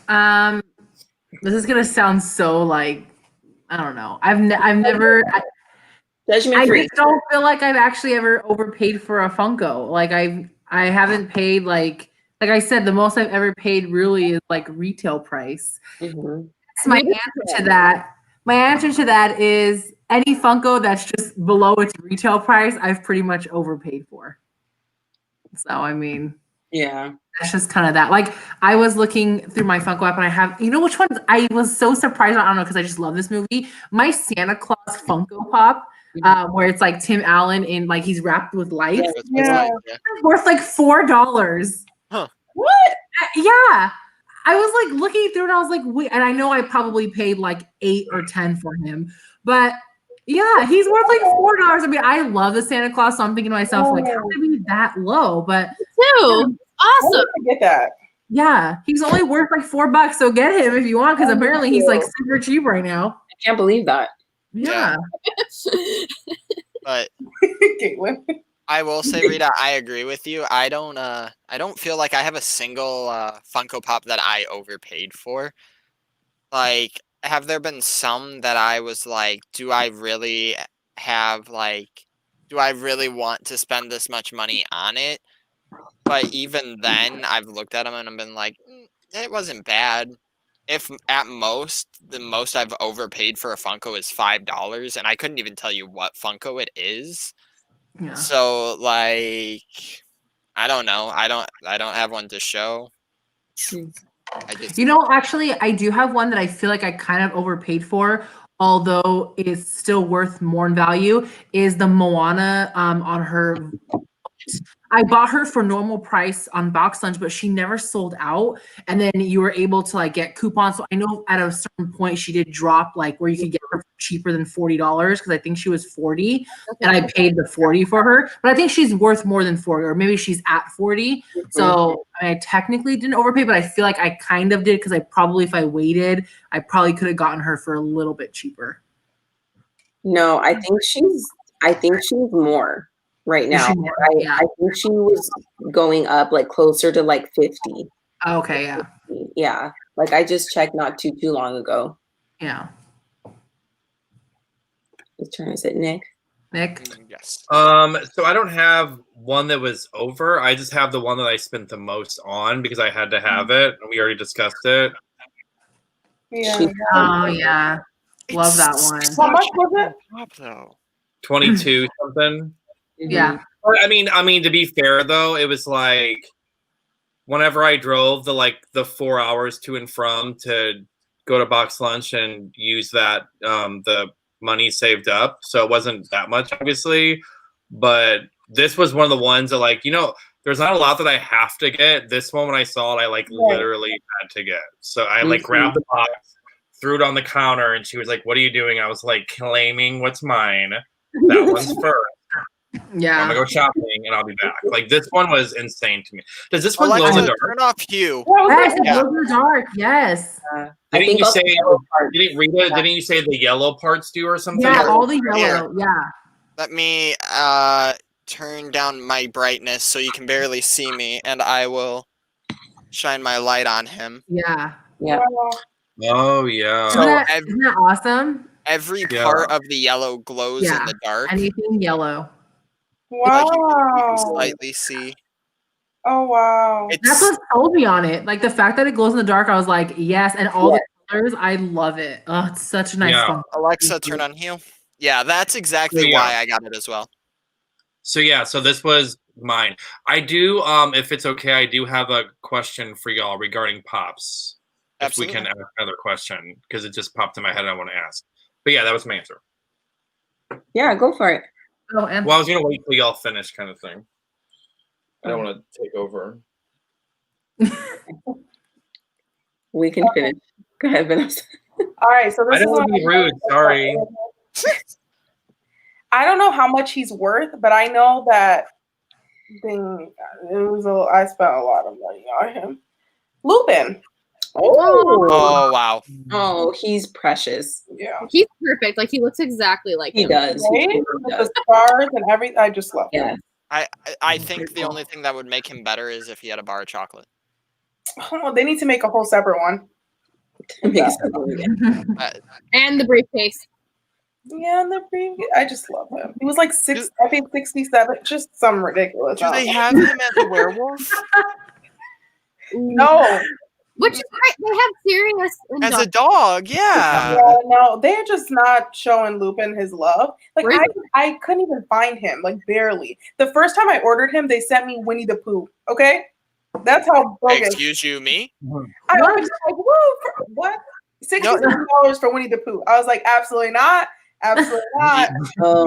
yeah. This is gonna sound so like I don't know. I've never. Judgment I free. just don't feel like I've actually ever overpaid for a Funko. Like I haven't paid like I said, the most I've ever paid really is like retail price. Mhm. So my answer to that. My answer to that is any Funko that's just below its retail price, I've pretty much overpaid for. So I mean, Yeah. that's just kind of that. Like I was looking through my Funko app and I have, you know which ones I was so surprised. I don't know because I just love this movie. My Santa Claus Funko Pop, where it's like Tim Allen in like he's wrapped with lights. Yeah. Yeah. Worth like $4. Huh. What? Yeah. I was like looking through and I was like, wait, and I know I probably paid like 8 or 10 for him, but yeah, he's worth like $4. I mean, I love the Santa Claus, so I'm thinking to myself, like, how could it be that low? But Too. I Awesome. need to get that. yeah, he's only worth like $4, so get him if you want, because apparently he's like super cheap right now. I can't believe that. Yeah. But Caitlin. I will say, Rita, I agree with you. I don't feel like I have a single Funko Pop that I overpaid for. Like, have there been some that I was like, do I really want to spend this much money on it? But even then, I've looked at them and I've been like, it wasn't bad. If at most, the most I've overpaid for a Funko is $5, and I couldn't even tell you what Funko it is. Yeah. So like, I don't know. I don't have one to show. I just You know, actually, I do have one that I feel like I kind of overpaid for, although it's still worth more in value, is the Moana on her. I bought her for normal price on Box Lunch, but she never sold out. And then you were able to like get coupons. So I know at a certain point she did drop like where you could get her cheaper than $40 because I think she was 40 and I paid the 40 for her. But I think she's worth more than 40, or maybe she's at 40. So I technically didn't overpay, but I feel like I kind of did because I probably, if I waited, I probably could have gotten her for a little bit cheaper. No, I think she's more right now. Yeah. I think she was going up like closer to like 50. Okay, yeah. Yeah. Like I just checked not too long ago. Yeah. Whose turn is it, Nick? Nick? yes. So I don't have one that was over. I just have the one that I spent the most on because I had to have it. We already discussed it. Yeah. Oh, yeah. Love that one. How much was it? Pop though. 22 something. Yeah. I mean, to be fair though, it was like whenever I drove the 4 hours to and from to go to Box Lunch and use that the money saved up, so it wasn't that much obviously, but this was one of the ones that like, you know, there's not a lot that I have to get. This one, when I saw it, I like literally had to get. So I like grabbed the box, threw it on the counter, and she was like, "What are you doing?" I was like, "Claiming what's mine. That one's first. I'm gonna go shopping and I'll be back." Like this one was insane to me. Does this one glow in the dark? Turn off Hue. Yes, it glows in the dark. Yes. Didn't you say the yellow parts do or something? Yeah, all the yellow. Yeah. Let me turn down my brightness so you can barely see me, and I will shine my light on him. Yeah. Yeah. Oh yeah. So Isn't that awesome? Every part of the yellow glows in the dark. Anything yellow. Like you can Wow. slightly see. Oh wow. That's what sold me on it. Like the fact that it glows in the dark, I was like, yes, and all the colors, I love it. Oh, it's such a nice fun. Alexa, turn on Hue. Yeah, that's exactly why I got it as well. So yeah, so this was mine. I do, if it's okay, I do have a question for y'all regarding pops. Absolutely. If we can ask another question, because it just popped in my head and I want to ask. But yeah, that was my answer. Yeah, go for it. Oh, and Well, I was gonna wait till y'all finish, kind of thing. I don't want to take over. We can finish. Go ahead, Vanessa. All right, so this I don't want to be rude. Sorry. I don't know how much he's worth, but I know that I spent a lot of money on him. Lupin. Oh wow. Oh, he's precious. Yeah. He's perfect. Like he looks exactly like He him. does. Right? With the stars and everything. I just love him. I think the only thing that would make him better is if he had a bar of chocolate. Oh, they need to make a whole separate one. And the briefcase. Yeah, and the previous, I just love him. He was like I think 67, just some ridiculous. Do they have him as a werewolf? No, Which is great. They have Sirius and As Dog. a dog, yeah. Yeah, no, they're just not showing Lupin his love. Like Really? I couldn't even find him, like barely. The first time I ordered him, they sent me Winnie the Pooh. Okay, that's how bogus. Excuse you, me? I was like, whoa, what? $67 for Winnie the Pooh. I was like, absolutely not, absolutely not.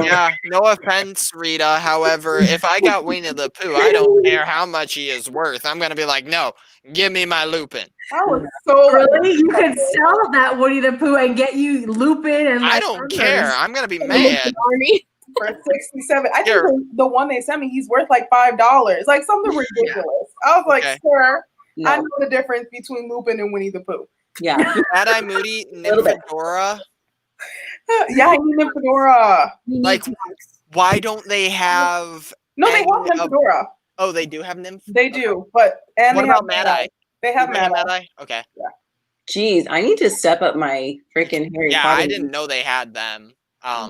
Yeah, no offense, Rita. However, if I got Winnie the Pooh, I don't care how much he is worth. I'm gonna be like, no, give me my Lupin. I was so Really? You could sell that Woody the Pooh and get you Lupin and I like don't others. care. I'm gonna be mad. Army. for 67. I think Here. the one they sent me, he's worth like $5, like something ridiculous. I was like, Okay. sir, I No. know the difference between Lupin and Winnie the Pooh. Yeah. Mad-Eye Moody, little bit. Nymphadora. Yeah, I need Nymphadora. Like, why don't they have? No, they any have of- Nymphadora. Oh, they do have Nymph. They do, but and What they about have Mad-Eye? They have You bring in Mad-Eye. Mad-Eye? Okay. Jeez, I need to step up my freaking Harry Yeah, Potter. I didn't know they had them. I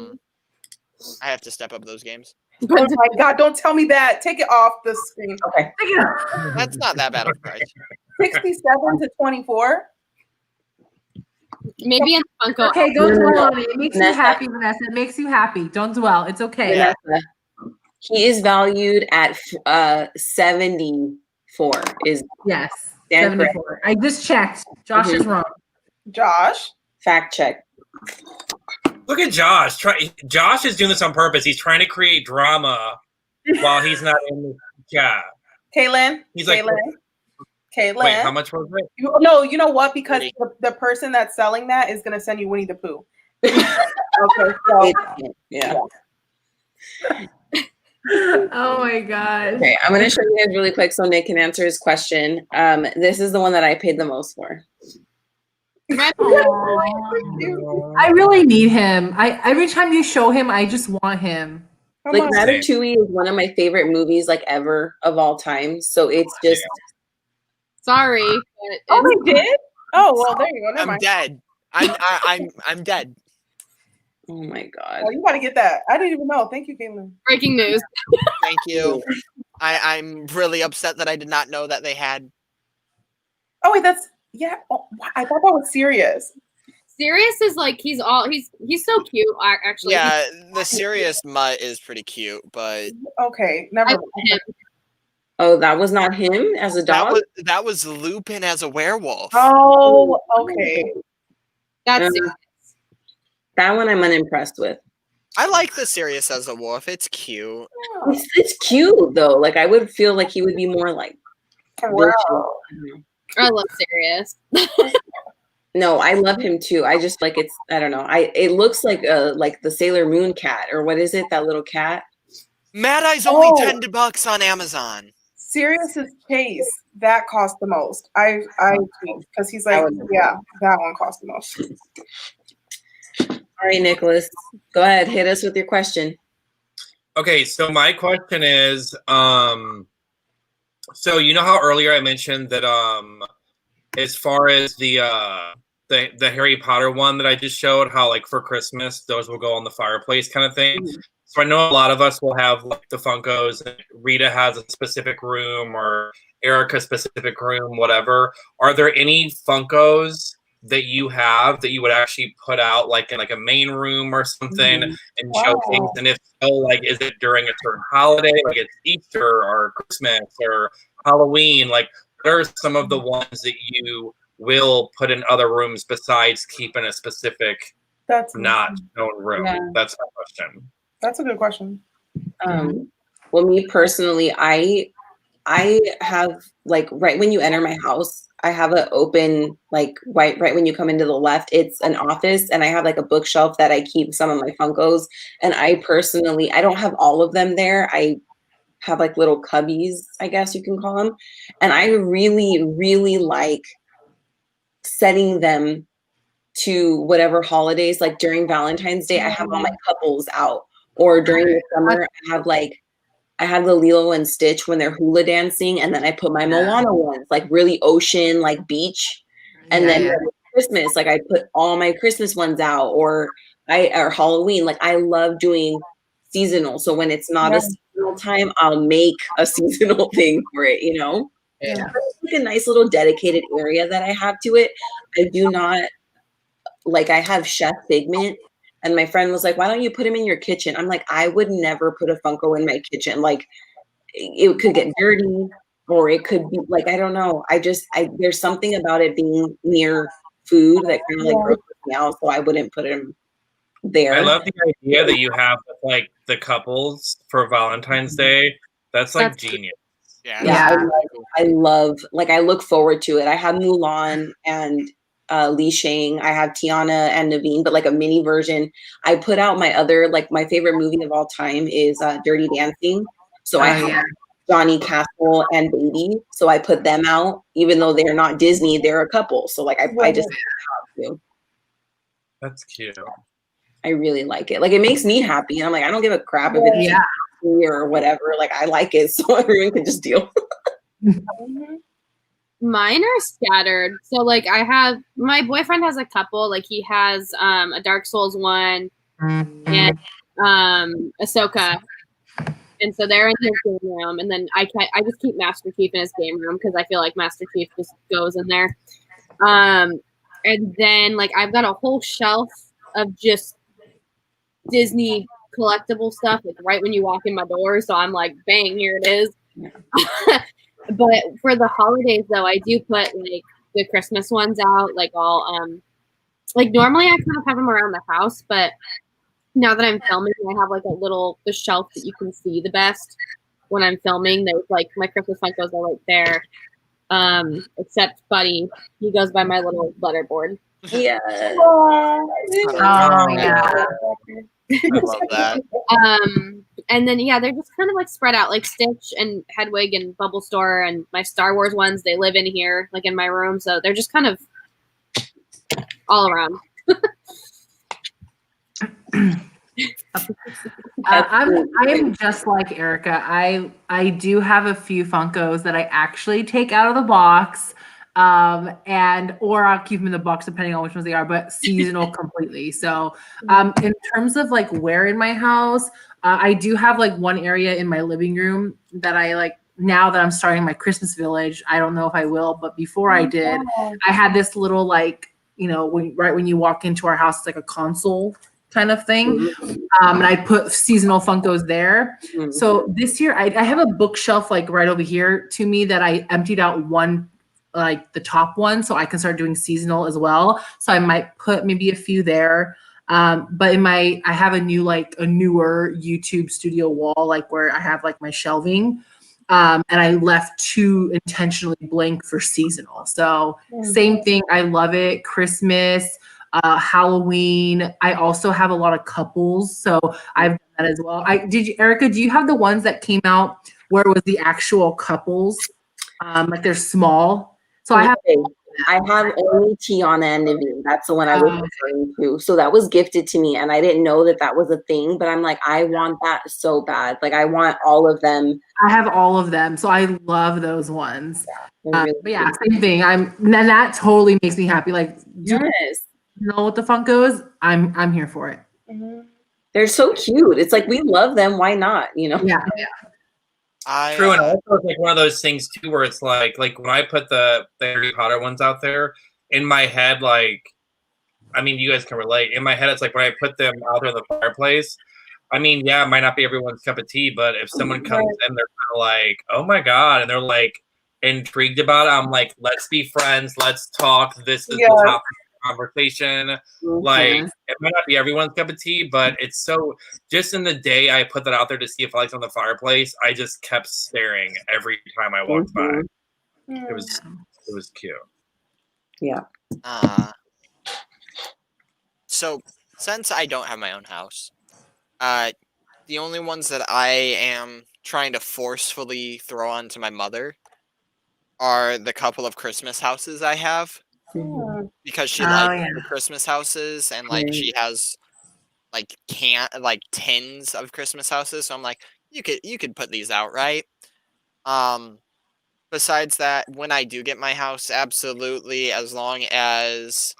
have to step up those games. Oh my God! Don't tell me that. Take it off the screen. Okay. That's not that bad of a price. 67 to 24. Maybe in Funko. Okay, don't No, no, dwell no. on it. It makes you Vanessa. happy, Vanessa. It makes you happy. Don't dwell. It's okay. Yeah. Vanessa, he is valued at 74. Is Yes. stand correct. 74. I just checked. Josh is wrong. Josh. Fact check. Look at Josh. Josh is doing this on purpose. He's trying to create drama while he's not in the chat. Kaylin. He's like, Kaylin. wait, how much was it? No, you know what? Because Winnie. the person that's selling that is going to send you Winnie the Pooh. Okay, so Yeah. Oh my god. Okay, I'm going to show you guys really quick so Nick can answer his question. This is the one that I paid the most for. I really need him. Every time you show him, I just want him. come Like on. Ratatouille is one of my favorite movies like ever of all time. So it's just Sorry. But Oh, it's- they did? Oh, well, there you go. Never I'm mind. dead. I'm dead. oh my god. Oh, you got to get that. I didn't even know. Thank you, Kaylin. breaking news. Thank you. I'm really upset that I did not know that they had. Oh, wait, that's, yeah. Oh, I thought that was serious. Sirius is like he's so cute. Actually, Yeah, the serious mutt is pretty cute, but Okay, never I mind. love him. Oh, that was not him as a dog? that was Lupin as a werewolf. Oh, okay. That's Um, that one I'm unimpressed with. I like the Sirius as a wolf. It's cute. It's cute though. Like I would feel like he would be more like Wow. I love Sirius. No, I love him too. I just like it's I don't know. It looks like the Sailor Moon cat or what is it? That little cat? Mad-Eye's only Oh. $10 on Amazon. Sirius's Chase, that cost the most. I because he's like, That one. yeah, that one cost the most. All right, Nicholas. Go ahead, hit us with your question. Okay, so my question is, so you know how earlier I mentioned that as far as the Harry Potter one that I just showed, how like for Christmas those will go on the fireplace kind of thing. Mhm. So I know a lot of us will have like the Funkos. And Rita has a specific room, or Erica specific room, whatever. Are there any Funkos that you have that you would actually put out like in like a main room or something Mhm. and show Wow. things? And if so, like is it during a certain holiday, like it's Easter or Christmas or Halloween? Like what are some of the ones that you will put in other rooms besides keeping a specific That's not known room? Yeah. That's my question. That's a good question. Well, me personally, I have like right when you enter my house, I have an open like right when you come into the left, it's an office, and I have like a bookshelf that I keep some of my Funkos. And I personally, I don't have all of them there. I have like little cubbies, I guess you can call them, and I really, really like setting them to whatever holidays. Like during Valentine's Day, I have all my couples out, or during the summer, I have the Lilo and Stitch when they're hula dancing, and then I put my Moana ones, like really ocean, like beach. And then for Christmas, like I put all my Christmas ones out, or Halloween. Like I love doing seasonal. So when it's not a seasonal time, I'll make a seasonal thing for it, you know? Yeah. It's like a nice little dedicated area that I have to it. I do not like. I have Chef Figment, and my friend was like, "Why don't you put him in your kitchen?" I'm like, I would never put a Funko in my kitchen. Like, it could get dirty, or it could be like, I don't know. I there's something about it being near food that kind of like grosses me out, so I wouldn't put him there. I love the idea that you have with like the couples for Valentine's Day. That's like That's genius. Yeah. Yeah, Yeah. I love, like, I look forward to it. I have Mulan and Li Shang. I have Tiana and Naveen, but like a mini version. I put out my other, like, my favorite movie of all time is Dirty Dancing. So I Oh, have yeah. Johnny Castle and Baby. So I put them out, even though they're not Disney, they're a couple. So like I just have to. That's cute. I really like it. Like, it makes me happy. And I'm like, I don't give a crap if it's Yeah. or whatever. Like, I like it, so everyone can just deal. Mine are scattered. So like I have my boyfriend has a couple. Like he has a Dark Souls one and Ahsoka. And so they're in his game room, and then I just keep Master Chief in his game room because I feel like Master Chief just goes in there. And then like I've got a whole shelf of just Disney collectible stuff, like right when you walk in my door. So I'm like, bang, here it is. But for the holidays though, I do put like the Christmas ones out, like all like normally I kind of have them around the house, but now that I'm filming, I have like the shelf that you can see the best when I'm filming. There's like my Christmas Funkos are right there. Except Buddy, he goes by my little letterboard. Yeah. Oh, yeah. I love that. And then yeah, they're just kind of like spread out, like Stitch and Hedwig and Bubble Store and my Star Wars ones. They live in here, like in my room, so they're just kind of all around. I'm just like Erica. I do have a few Funkos that I actually take out of the box, and or I'll keep them in the box depending on which ones they are, but seasonal completely. So, in terms of like where in my house, I do have like one area in my living room that I like. Now that I'm starting my Christmas village, I don't know if I will, but before I did, I had this little like, when you walk into our house, it's like a console kind of thing. And I put seasonal Funkos there. So this year I have a bookshelf like right over here to me that I emptied out one, like the top one, so I can start doing seasonal as well. So I might put maybe a few there. But I have a newer YouTube studio wall, like where I have like my shelving. And I left 2 intentionally blank for seasonal. So same thing. I love it. Christmas, Halloween. I also have a lot of couples, so I've done that as well. Erica, do you have the ones that came out where it was the actual couples? Like they're small. So I have only Tiana and Naveen. That's the one I was referring to. So that was gifted to me, and I didn't know that that was a thing. But I'm like, I want that so bad. Like, I want all of them. I have all of them, so I love those ones. Really But yeah, same thing. Then that totally makes me happy. Like, yes. With the Funkos, I'm here for it. They're so cute. It's like, we love them. Why not? Yeah. True, and also it's like one of those things too, where it's like when I put the Harry Potter ones out there, in my head, like, I mean, you guys can relate. In my head, it's like when I put them out there in the fireplace. I mean, yeah, it might not be everyone's cup of tea, but if someone comes in, they're kind of like, "Oh my god," and they're like intrigued about it. I'm like, "Let's be friends. Let's talk. This is the topic of conversation." Like, it might not be everyone's cup of tea, but it's so. Just in the day I put that out there to see if I liked on the fireplace, I just kept staring every time I walked by. It was cute. Yeah. So since I don't have my own house, the only ones that I am trying to forcefully throw onto my mother are the couple of Christmas houses I have, because she likes the Christmas houses, and like she has like tins of Christmas houses. So I'm like, you could put these out, right? Besides that, when I do get my house, absolutely, as long as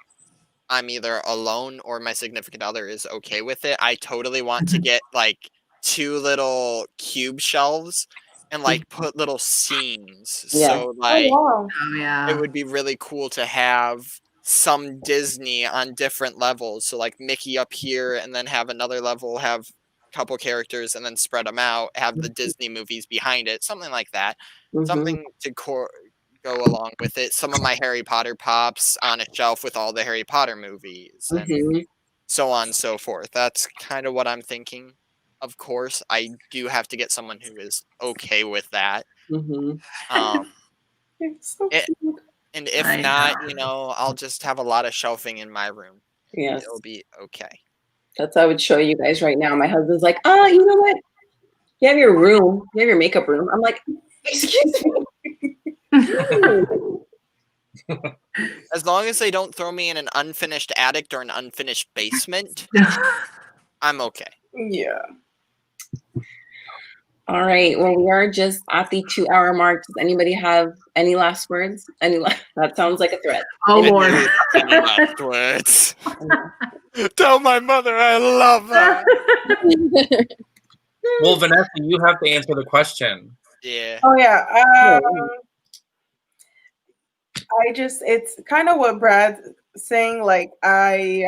I'm either alone or my significant other is okay with it, I totally want to get like 2 little cube shelves and like put little scenes. Yeah. So like wow. Oh yeah. it would be really cool to have some Disney on different levels. So like Mickey up here, and then have another level, have a couple characters, and then spread them out. Have the Disney movies behind it, something like that. Mhm. Something to go along with it. Some of my Harry Potter pops on a shelf with all the Harry Potter movies, and Mhm. so on and so forth. That's kind of what I'm thinking. Of course, I do have to get someone who is okay with that. Mhm. Um, It's so it, cute. and if I not, know. I'll just have a lot of shelving in my room. Yes. It'll be okay. That's what I would show you guys right now. My husband's like, oh, you know what? You have your room. You have your makeup room. I'm like, excuse me. As long as they don't throw me in an unfinished attic or an unfinished basement, I'm okay. Yeah. All right. Well, we are just at the 2-hour mark. Does anybody have any last words? That sounds like a threat. Oh Lord. Any last words? Tell my mother I love her. Well, Vanessa, you have to answer the question. Yeah. Oh yeah. It's kind of what Brad's saying. Like I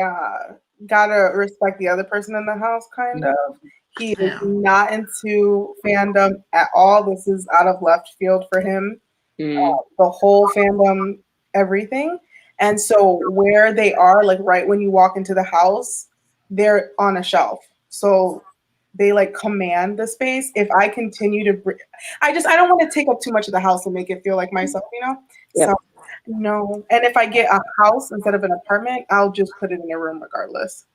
gotta respect the other person in the house. Kind of. He is Yeah. not into fandom at all. This is out of left field for him. Mm. The whole fandom, everything. And so where they are, like right when you walk into the house, they're on a shelf. So they like command the space. If I continue to, I don't want to take up too much of the house and make it feel like myself, you know? Yep. So no. And if I get a house instead of an apartment, I'll just put it in a room regardless.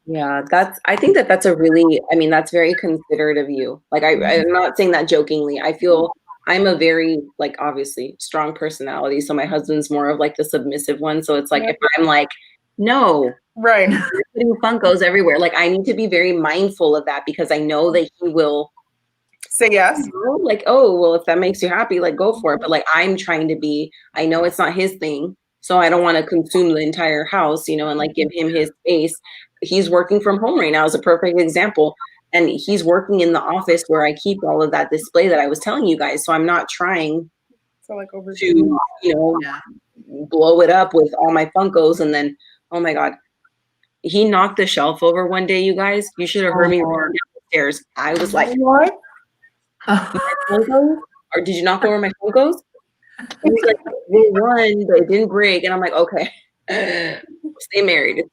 Yeah, I think that's a really, I mean, that's very considerate of you. Like, I'm not saying that jokingly. I feel I'm a very, like, obviously strong personality. So my husband's more of like the submissive one. So it's like, if I'm like, no, Right. you're putting Funkos everywhere, like, I need to be very mindful of that because I know that he will say yes. Like, oh, well, if that makes you happy, like, go for it. But like, I'm trying to be, I know it's not his thing. So I don't want to consume the entire house, and like give him his space. He's working from home right now is a perfect example. And he's working in the office where I keep all of that display that I was telling you guys. So I'm not trying So like to, Yeah. blow it up with all my Funkos. And then, oh my God, he knocked the shelf over one day, you guys. You should have heard me running down the stairs. I was like, what? Funkos? Or did you knock over my Funkos? And he's like, we won, but it didn't break. And I'm like, okay, stay married.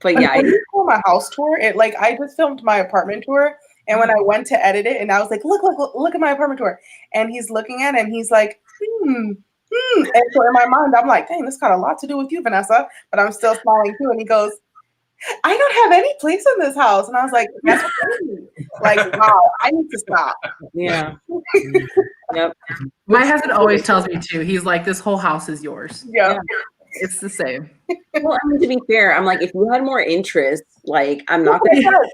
But yeah, I did film a house tour. I just filmed my apartment tour, and when I went to edit it, and I was like, look at my apartment tour, and he's looking at it, and he's like, and so in my mind, I'm like, dang, this got a lot to do with you, Vanessa, but I'm still smiling too, and he goes, I don't have any place in this house, and I was like, that's what I mean. Like, wow, I need to stop. Yeah. Yep. My husband always tells me too. He's like, this whole house is yours. Yeah. It's the same. Well, I mean, to be fair, I'm like, if you had more interest, like, I'm not going to.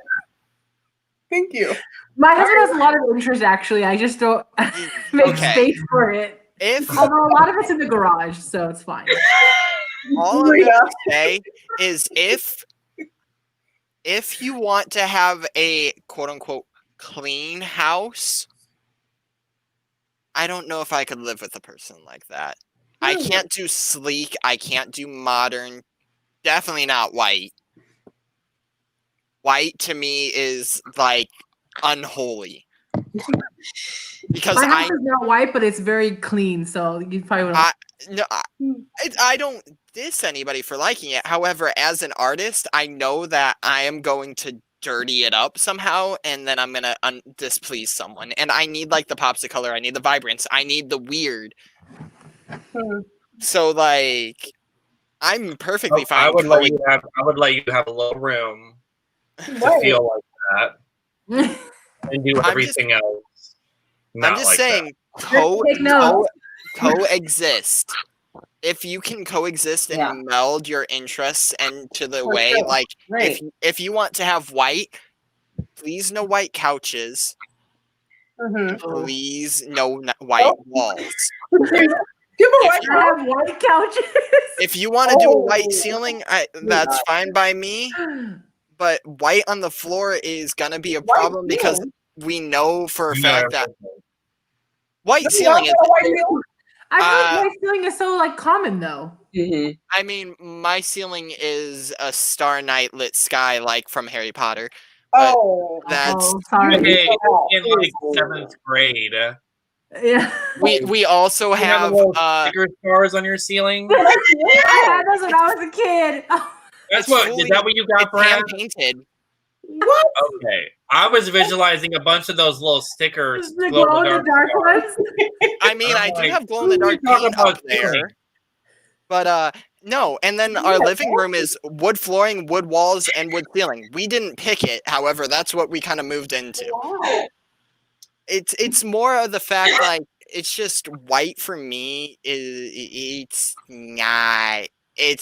Thank you. My husband has a lot of interest, actually. I just don't make space for it. Although a lot of it's in the garage, so it's fine. All I'm going to say is if you want to have a quote unquote clean house, I don't know if I could live with a person like that. I can't do sleek. I can't do modern. Definitely not white. White to me is like unholy. Because my house is not white, but it's very clean, so you probably wouldn't. I don't diss anybody for liking it. However, as an artist, I know that I am going to dirty it up somehow, and then I'm gonna displease someone. And I need like the pops of color. I need the vibrance. I need the weird. So like, I'm perfectly fine. I would let you have a little room to feel like that, and do everything else. I'm just saying, coexist. If you can coexist and meld your interests into the way, like if you want to have white, please no white couches. Please no white walls. Have white couches. If you want to do a white ceiling, that's fine by me. but white on the floor is gonna be a problem because we know for a fact that white ceiling is. I feel like white ceiling is so like common though. Mhm. I mean, my ceiling is a star night lit sky like from Harry Potter. But that's sorry. Okay, in like 7th grade. Yeah. We also have sticker stars on your ceiling. Yeah, that's when I was a kid. That's what is that what you got for hand painted? What? Okay, I was visualizing a bunch of those little stickers. The glow in the dark ones. I mean, I do have glow in the dark paint up there, but no. And then our living room is wood flooring, wood walls, and wood ceiling. We didn't pick it, however, that's what we kind of moved into. Wow. It's more of the fact like it's just white for me. It's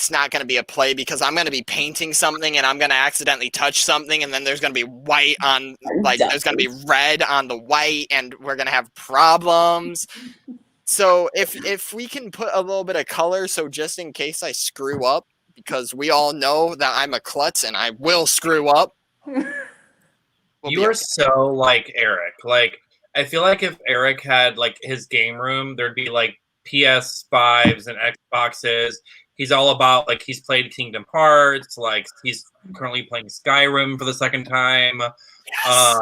not going to be a play because I'm going to be painting something and I'm going to accidentally touch something and then there's going to be white on like there's going to be red on the white and we're going to have problems. So if we can put a little bit of color, so just in case I screw up, because we all know that I'm a klutz and I will screw up. You are so like Eric. Like I feel like if Eric had like his game room, there'd be like PS5s and Xboxes. He's all about like he's played Kingdom Hearts, like he's currently playing Skyrim for the second time. Yes.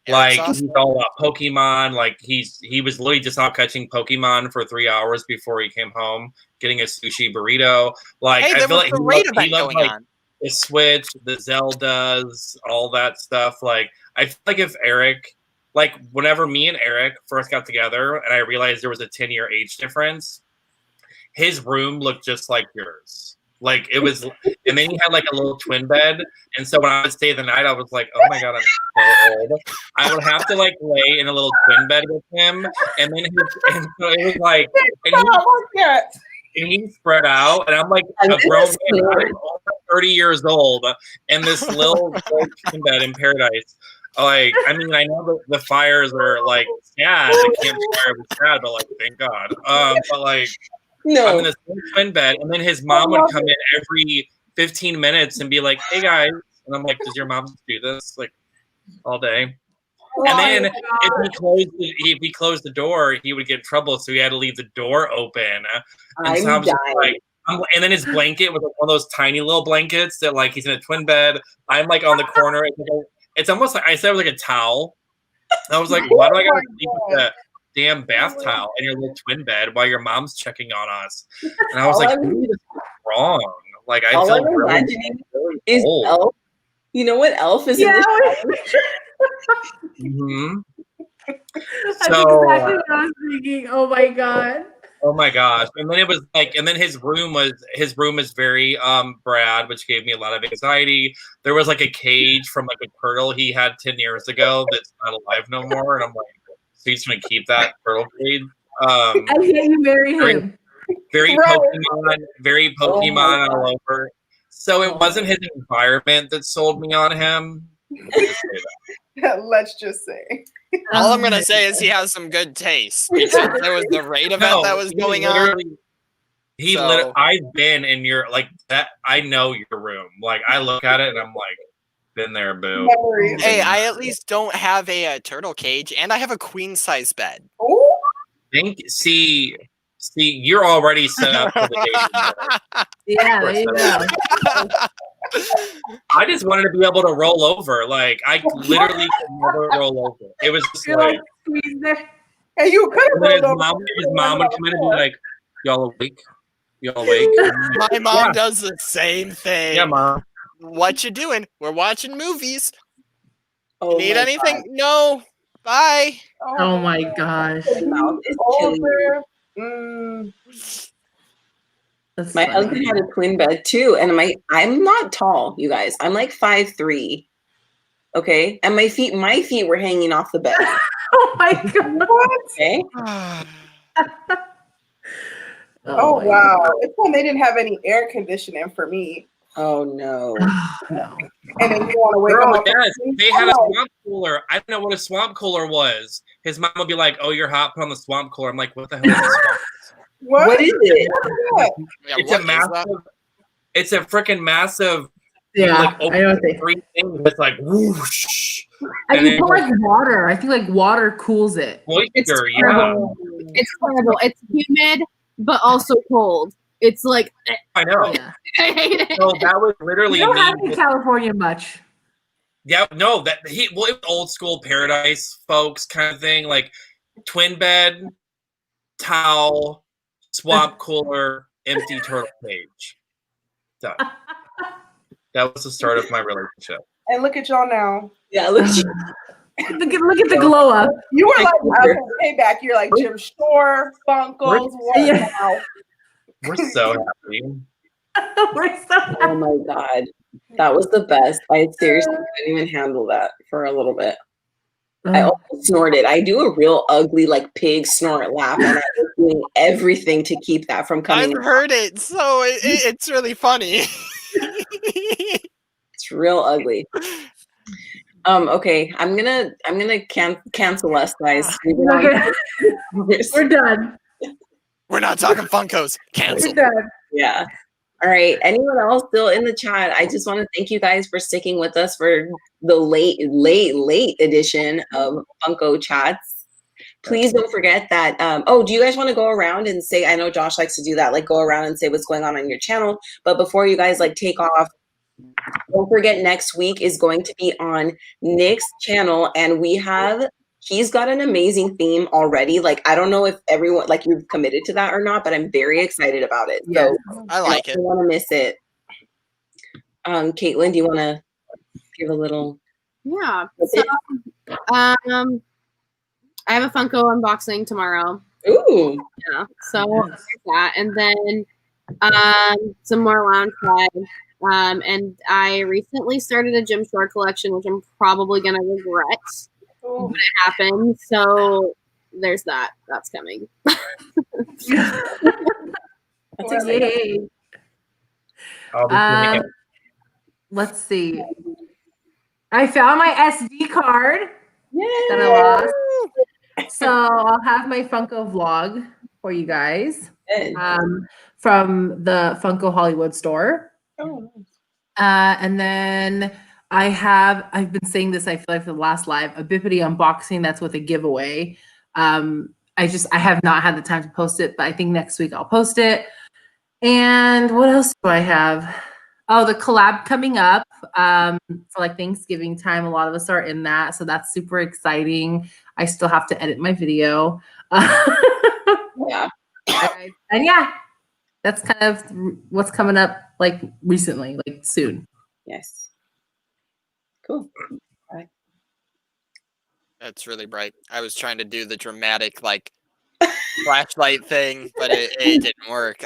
Like he's all about Pokemon. Like he was literally just out catching Pokemon for 3 hours before he came home, getting a sushi burrito. Like hey, I feel like he loved like on. the Switch, the Zeldas, all that stuff. Like I feel like if Eric, like whenever me and Eric first got together, and I realized there was a 10-year age difference. His room looked just like yours. Like it was, and then he had like a little twin bed. And so when I would stay the night, I was like, oh my God, I'm so old. I would have to like lay in a little twin bed with him. And then and so it was like, and he spread out. And I'm like a grown man, I'm 30 years old, and this little twin bed in paradise. Like, I mean, I know the fires are like sad. The campfire was sad, but like, thank God. But like, I'm in this twin bed, and then his mom would come in every 15 minutes and be like, "Hey guys," and I'm like, "Does your mom do this like all day?" And then if he closed the door, he would get in trouble, so he had to leave the door open. And so I'm just like, and then his blanket was like one of those tiny little blankets that like he's in a twin bed. I'm like on the corner. It's almost like I said it was like a towel. I was like, why do I gotta sleep with that damn bath towel in your little twin bed while your mom's checking on us? And I was like, what is wrong? Like I feel really is old. Elf. You know what Elf is? Yeah. Mm-hmm. That's exactly what I was thinking. Oh my God. Oh my gosh. And then it was like, and then his room is very Brad, which gave me a lot of anxiety. There was like a cage from like a turtle he had 10 years ago that's not alive no more. And I'm like, so he's gonna keep that turtle cage. I hate you marry him. Very Pokemon all over. So it wasn't his environment that sold me on him. Let's just say. All I'm gonna say is he has some good taste because there was the raid event that was going on. I've been in your like that. I know your room. Like I look at it and I'm like, been there, boo. Hey, I at least don't have a turtle cage, and I have a queen size bed. Oh, see, you're already set up for the dating. Yeah, there you go. I just wanted to be able to roll over. Like I literally could never roll over. It was just like, and you could have rolled over. His mom would come in and be like, "Y'all awake? Y'all awake?" My mom does the same thing. Yeah, mom. What you doing? We're watching movies. Oh Need anything? God. No. Bye. Oh my gosh. My husband had a twin bed too, and I'm not tall, you guys. I'm like 5'3". Okay, and my feet were hanging off the bed. Oh my God. Okay. Oh wow! It's when they didn't have any air conditioning for me. Oh no. No. And then you want to wake up. Yes, they had a swamp cooler. I don't know what a swamp cooler was. His mom would be like, "Oh, you're hot. Put on the swamp cooler." I'm like, "What the hell is a swamp?" What is it? It's a massive. It's a freaking massive Yeah, like I know what they. 3 things with like whoosh. And you then put like water. I think like water cools it. It's moisture, yeah. terrible. It's horrible. It's humid, but also cold. It's like I know. Yeah. I hate it. So that was We literally don't me. have it in California much. Yeah, no, it was old school paradise folks kind of thing, like twin bed, towel, swamp cooler, empty turtle cage. Done. That was the start of my relationship. And look at y'all now. Yeah, look at you. Look at the glow up. You were like, payback. You're like Jim Shore, Funkos, what Yeah. now? We're so happy. We're so Oh my god, that was the best. I seriously couldn't even handle that for a little bit. I almost snorted. I do a real ugly, like pig snort laugh, and I was doing everything to keep that from coming. I've heard it, so it's really funny. It's real ugly. Okay, I'm gonna cancel us, guys. Okay. We're done. We're not talking Funkos. We're Cancel. done. Yeah. All right. Anyone else still in the chat? I just want to thank you guys for sticking with us for the late edition of Funko Chats. Please don't forget that. Do you guys want to go around and say? I know Josh likes to do that. Like go around and say what's going on your channel. But before you guys like take off, don't forget next week is going to be on Nick's channel, and he's got an amazing theme already. Like I don't know if everyone like you've committed to that or not, but I'm very excited about it. Yes. So I like it. don't want to miss it. Caitlin, do you want to give a little? Yeah. So, I have a Funko unboxing tomorrow. Ooh. Yeah. So there's that, and then some more lounge side. And I recently started a Jim Shore collection, which I'm probably gonna regret when it happens. So there's that. That's coming. That's exciting. Yay. I'll be tuning in. Let's see. I found my SD card that I lost. So I'll have my Funko vlog for you guys Good. from the Funko Hollywood store. Oh, And then I've been saying this, I feel like for the last live, a Bippity unboxing that's with a giveaway. I have not had the time to post it, but I think next week I'll post it. And what else do I have? Oh, the collab coming up for like Thanksgiving time. A lot of us are in that, so that's super exciting. I still have to edit my video. Yeah. And yeah, that's kind of what's coming up like recently, like soon. Yes. Cool. That's really bright. I was trying to do the dramatic like flashlight thing, but it didn't work.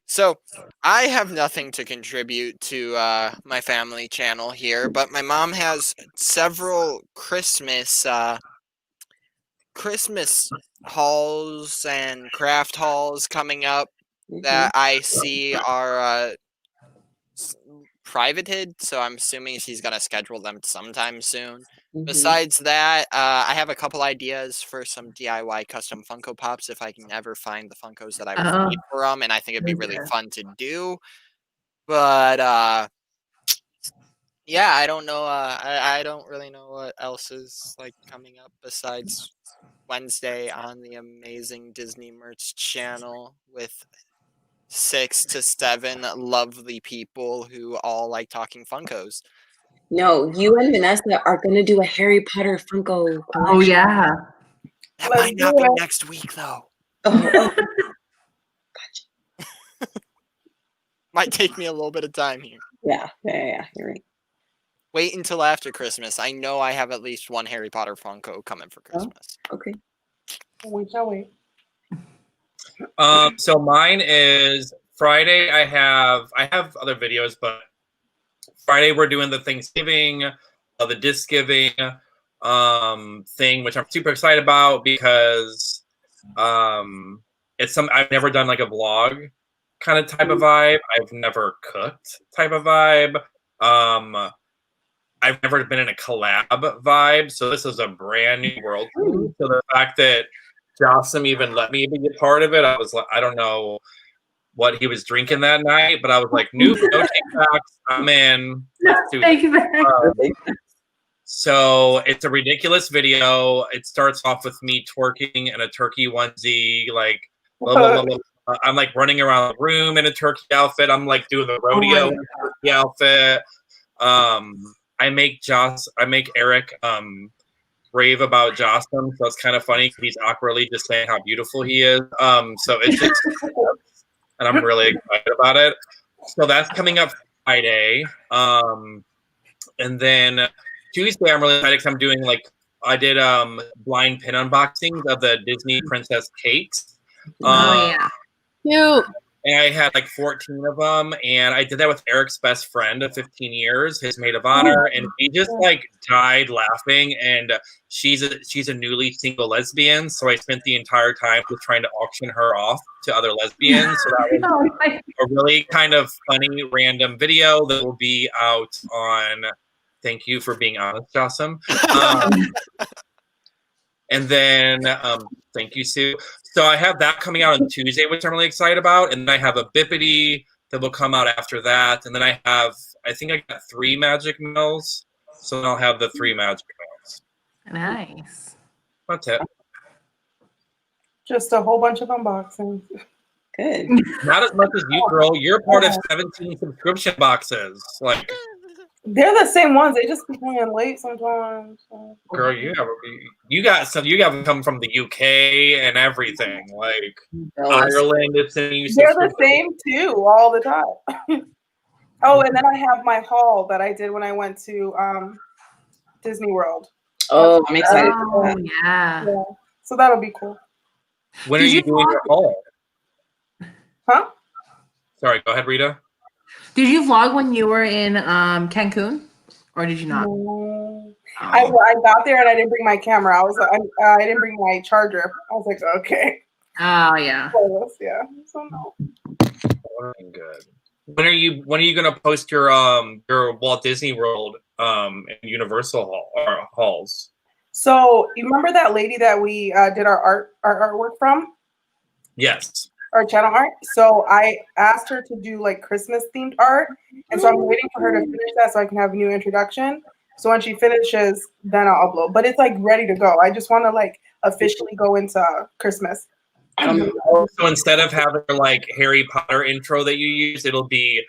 So I have nothing to contribute to my family channel here, but my mom has several Christmas hauls and craft hauls coming up that I see are privated, so I'm assuming she's gonna schedule them sometime soon. Besides that, I have a couple ideas for some DIY custom Funko Pops if I can ever find the Funkos that I would need for them, and I think it'd be really fun to do. But yeah, I don't know. I don't really know what else is like coming up besides Wednesday on the amazing Disney Merch channel with 6 to 7 lovely people who all like talking Funkos. No, you and Vanessa are going to do a Harry Potter Funko collection. Oh yeah. That Let's might not do be it. next week though. Oh, Might take me a little bit of time here. yeah, you're right. Wait until after Christmas. I know I have at least one Harry Potter Funko coming for Christmas. Okay. We shall wait. So mine is Friday. I have other videos, but Friday we're doing the Thanksgiving, the disc giving thing, which I'm super excited about because it's I've never done like a vlog kind of type of vibe. I've never cooked type of vibe. I've never been in a collab vibe, so this is a brand new world to me. So the fact that Jocelyn even let me be a part of it, I was like, I don't know what he was drinking that night, but I was like, nope, no take-backs. I'm in. Let's do Thank this. you. So it's a ridiculous video. It starts off with me twerking in a turkey onesie, like blah, blah, blah, blah. I'm like running around the room in a turkey outfit. I'm like doing the rodeo in a turkey outfit. I make Eric rave about Jocelyn, so it's kind of funny. He's awkwardly just saying how beautiful he is. So it's just, and I'm really excited about it. So that's coming up Friday. And then Tuesday, I'm really excited because I'm doing I did blind pin unboxings of the Disney Princess cakes. Oh yeah. Cute. And I had 14 of them, and I did that with Eric's best friend of 15 years, his maid of honor, and he just died laughing. And she's a newly single lesbian, so I spent the entire time just trying to auction her off to other lesbians. So that was a really kind of funny random video that will be out on. Thank you for being honest, Jocelyn. And then thank you, Sue. So I have that coming out on Tuesday, which I'm really excited about. And then I have a Bippity that will come out after that. And then I think I got 3 Magic Mills. So then I'll have the 3 Magic Mills. Nice. That's it. Just a whole bunch of unboxings. Good. Not as much as you, girl. You're part of 17 subscription boxes. They're the same ones. They just be playing late sometimes. So. Girl, you got some. You got them come from the UK and everything. Ireland, it's in you. They're the same too, all the time. Oh, and then I have my haul that I did when I went to Disney World. Oh, I'm excited. Oh yeah. So that'll be cool. When are you doing your haul? Huh? Sorry, go ahead, Rita. Did you vlog when you were in Cancun, or did you not? No. I got there and I didn't bring my camera. I didn't bring my charger. I was like, okay. Oh yeah. Yeah. So no. Good. When are you gonna post your Walt Disney World and Universal hauls? So you remember that lady that we did our artwork from? Yes. Our channel art. So I asked her to do Christmas themed art, and so I'm waiting for her to finish that so I can have a new introduction. So when she finishes, then I'll upload. But it's ready to go. I just want to officially go into Christmas. So instead of having Harry Potter intro that you use, it'll be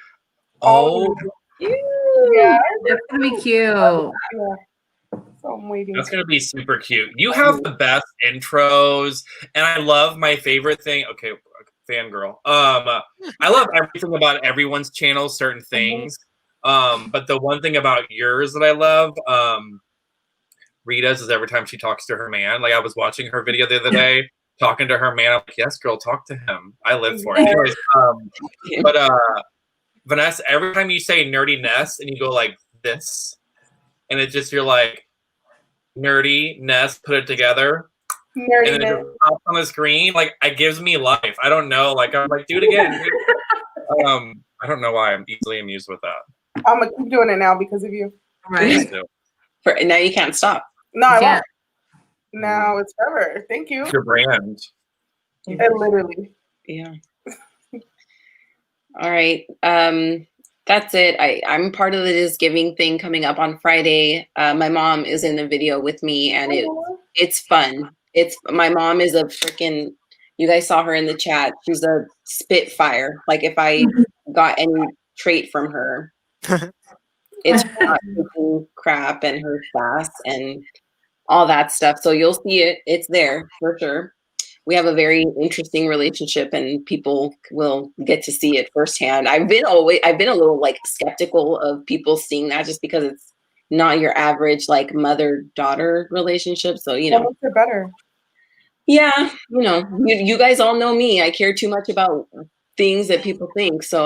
yeah, that's gonna be cute. Yeah. So I'm waiting. That's gonna be super cute. You have the best intros, and I love my favorite thing. Okay, fangirl. I love everything about everyone's channel, certain things. But the one thing about yours that I love, Rita's, is every time she talks to her man. I was watching her video the other day, talking to her man. I'm like, yes, girl, talk to him. I live for it. Anyways, but Vanessa, every time you say nerdy nest and you go like this, and it's just you're like nerdy nest, put it together. Nerdy and then it pops on the screen, it gives me life. I don't know, I'm like, do it again. I don't know why I'm easily amused with that. I'm gonna keep doing it now because of you. Right. Now you can't stop. No, I won't. Now it's forever. Thank you. It's your brand. Literally. Yeah. All right. That's it. I'm part of the Is Giving thing coming up on Friday. My mom is in the video with me, and it's fun. My mom is a freaking, you guys saw her in the chat. She's a spitfire. If I got any trait from her, it's not taking crap and her sass and all that stuff. So you'll see it. It's there for sure. We have a very interesting relationship, and people will get to see it firsthand. I've been a little skeptical of people seeing that, just because it's not your average mother-daughter relationship. So what makes it better? Yeah, you guys all know me. I care too much about things that people think. So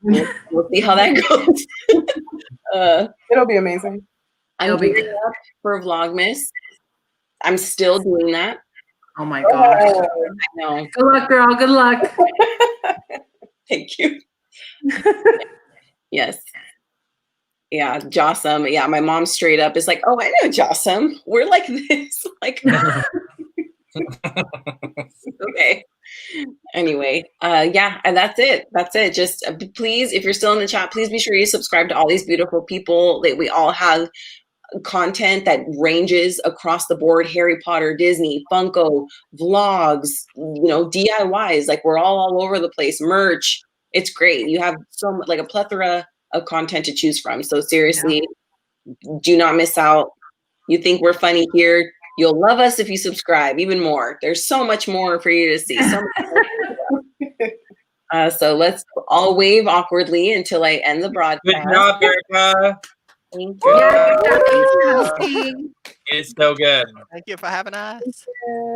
we'll see how that goes. It'll be amazing. I'm gearing up for Vlogmas. I'm still doing that. Oh my gosh. I know. Good luck, girl. Good luck. Thank you. Yes. Yeah, Jossum. Yeah, my mom straight up is like, oh, I know Jossum. We're like this. Okay. Anyway, yeah, and that's it. That's it. Just please, if you're still in the chat, please be sure you subscribe to all these beautiful people. That we all have content that ranges across the board: Harry Potter, Disney, Funko, vlogs, DIYs. Like we're all over the place. Merch. It's great. You have like a plethora of content to choose from. So seriously, do not miss out. You think we're funny here? You'll love us if you subscribe even more. There's so much more for you to see. So so let's all wave awkwardly until I end the broadcast. Good job, Erica. Thank Good you. job. Yeah, thanks for hosting. It's so good. Thank you for having us.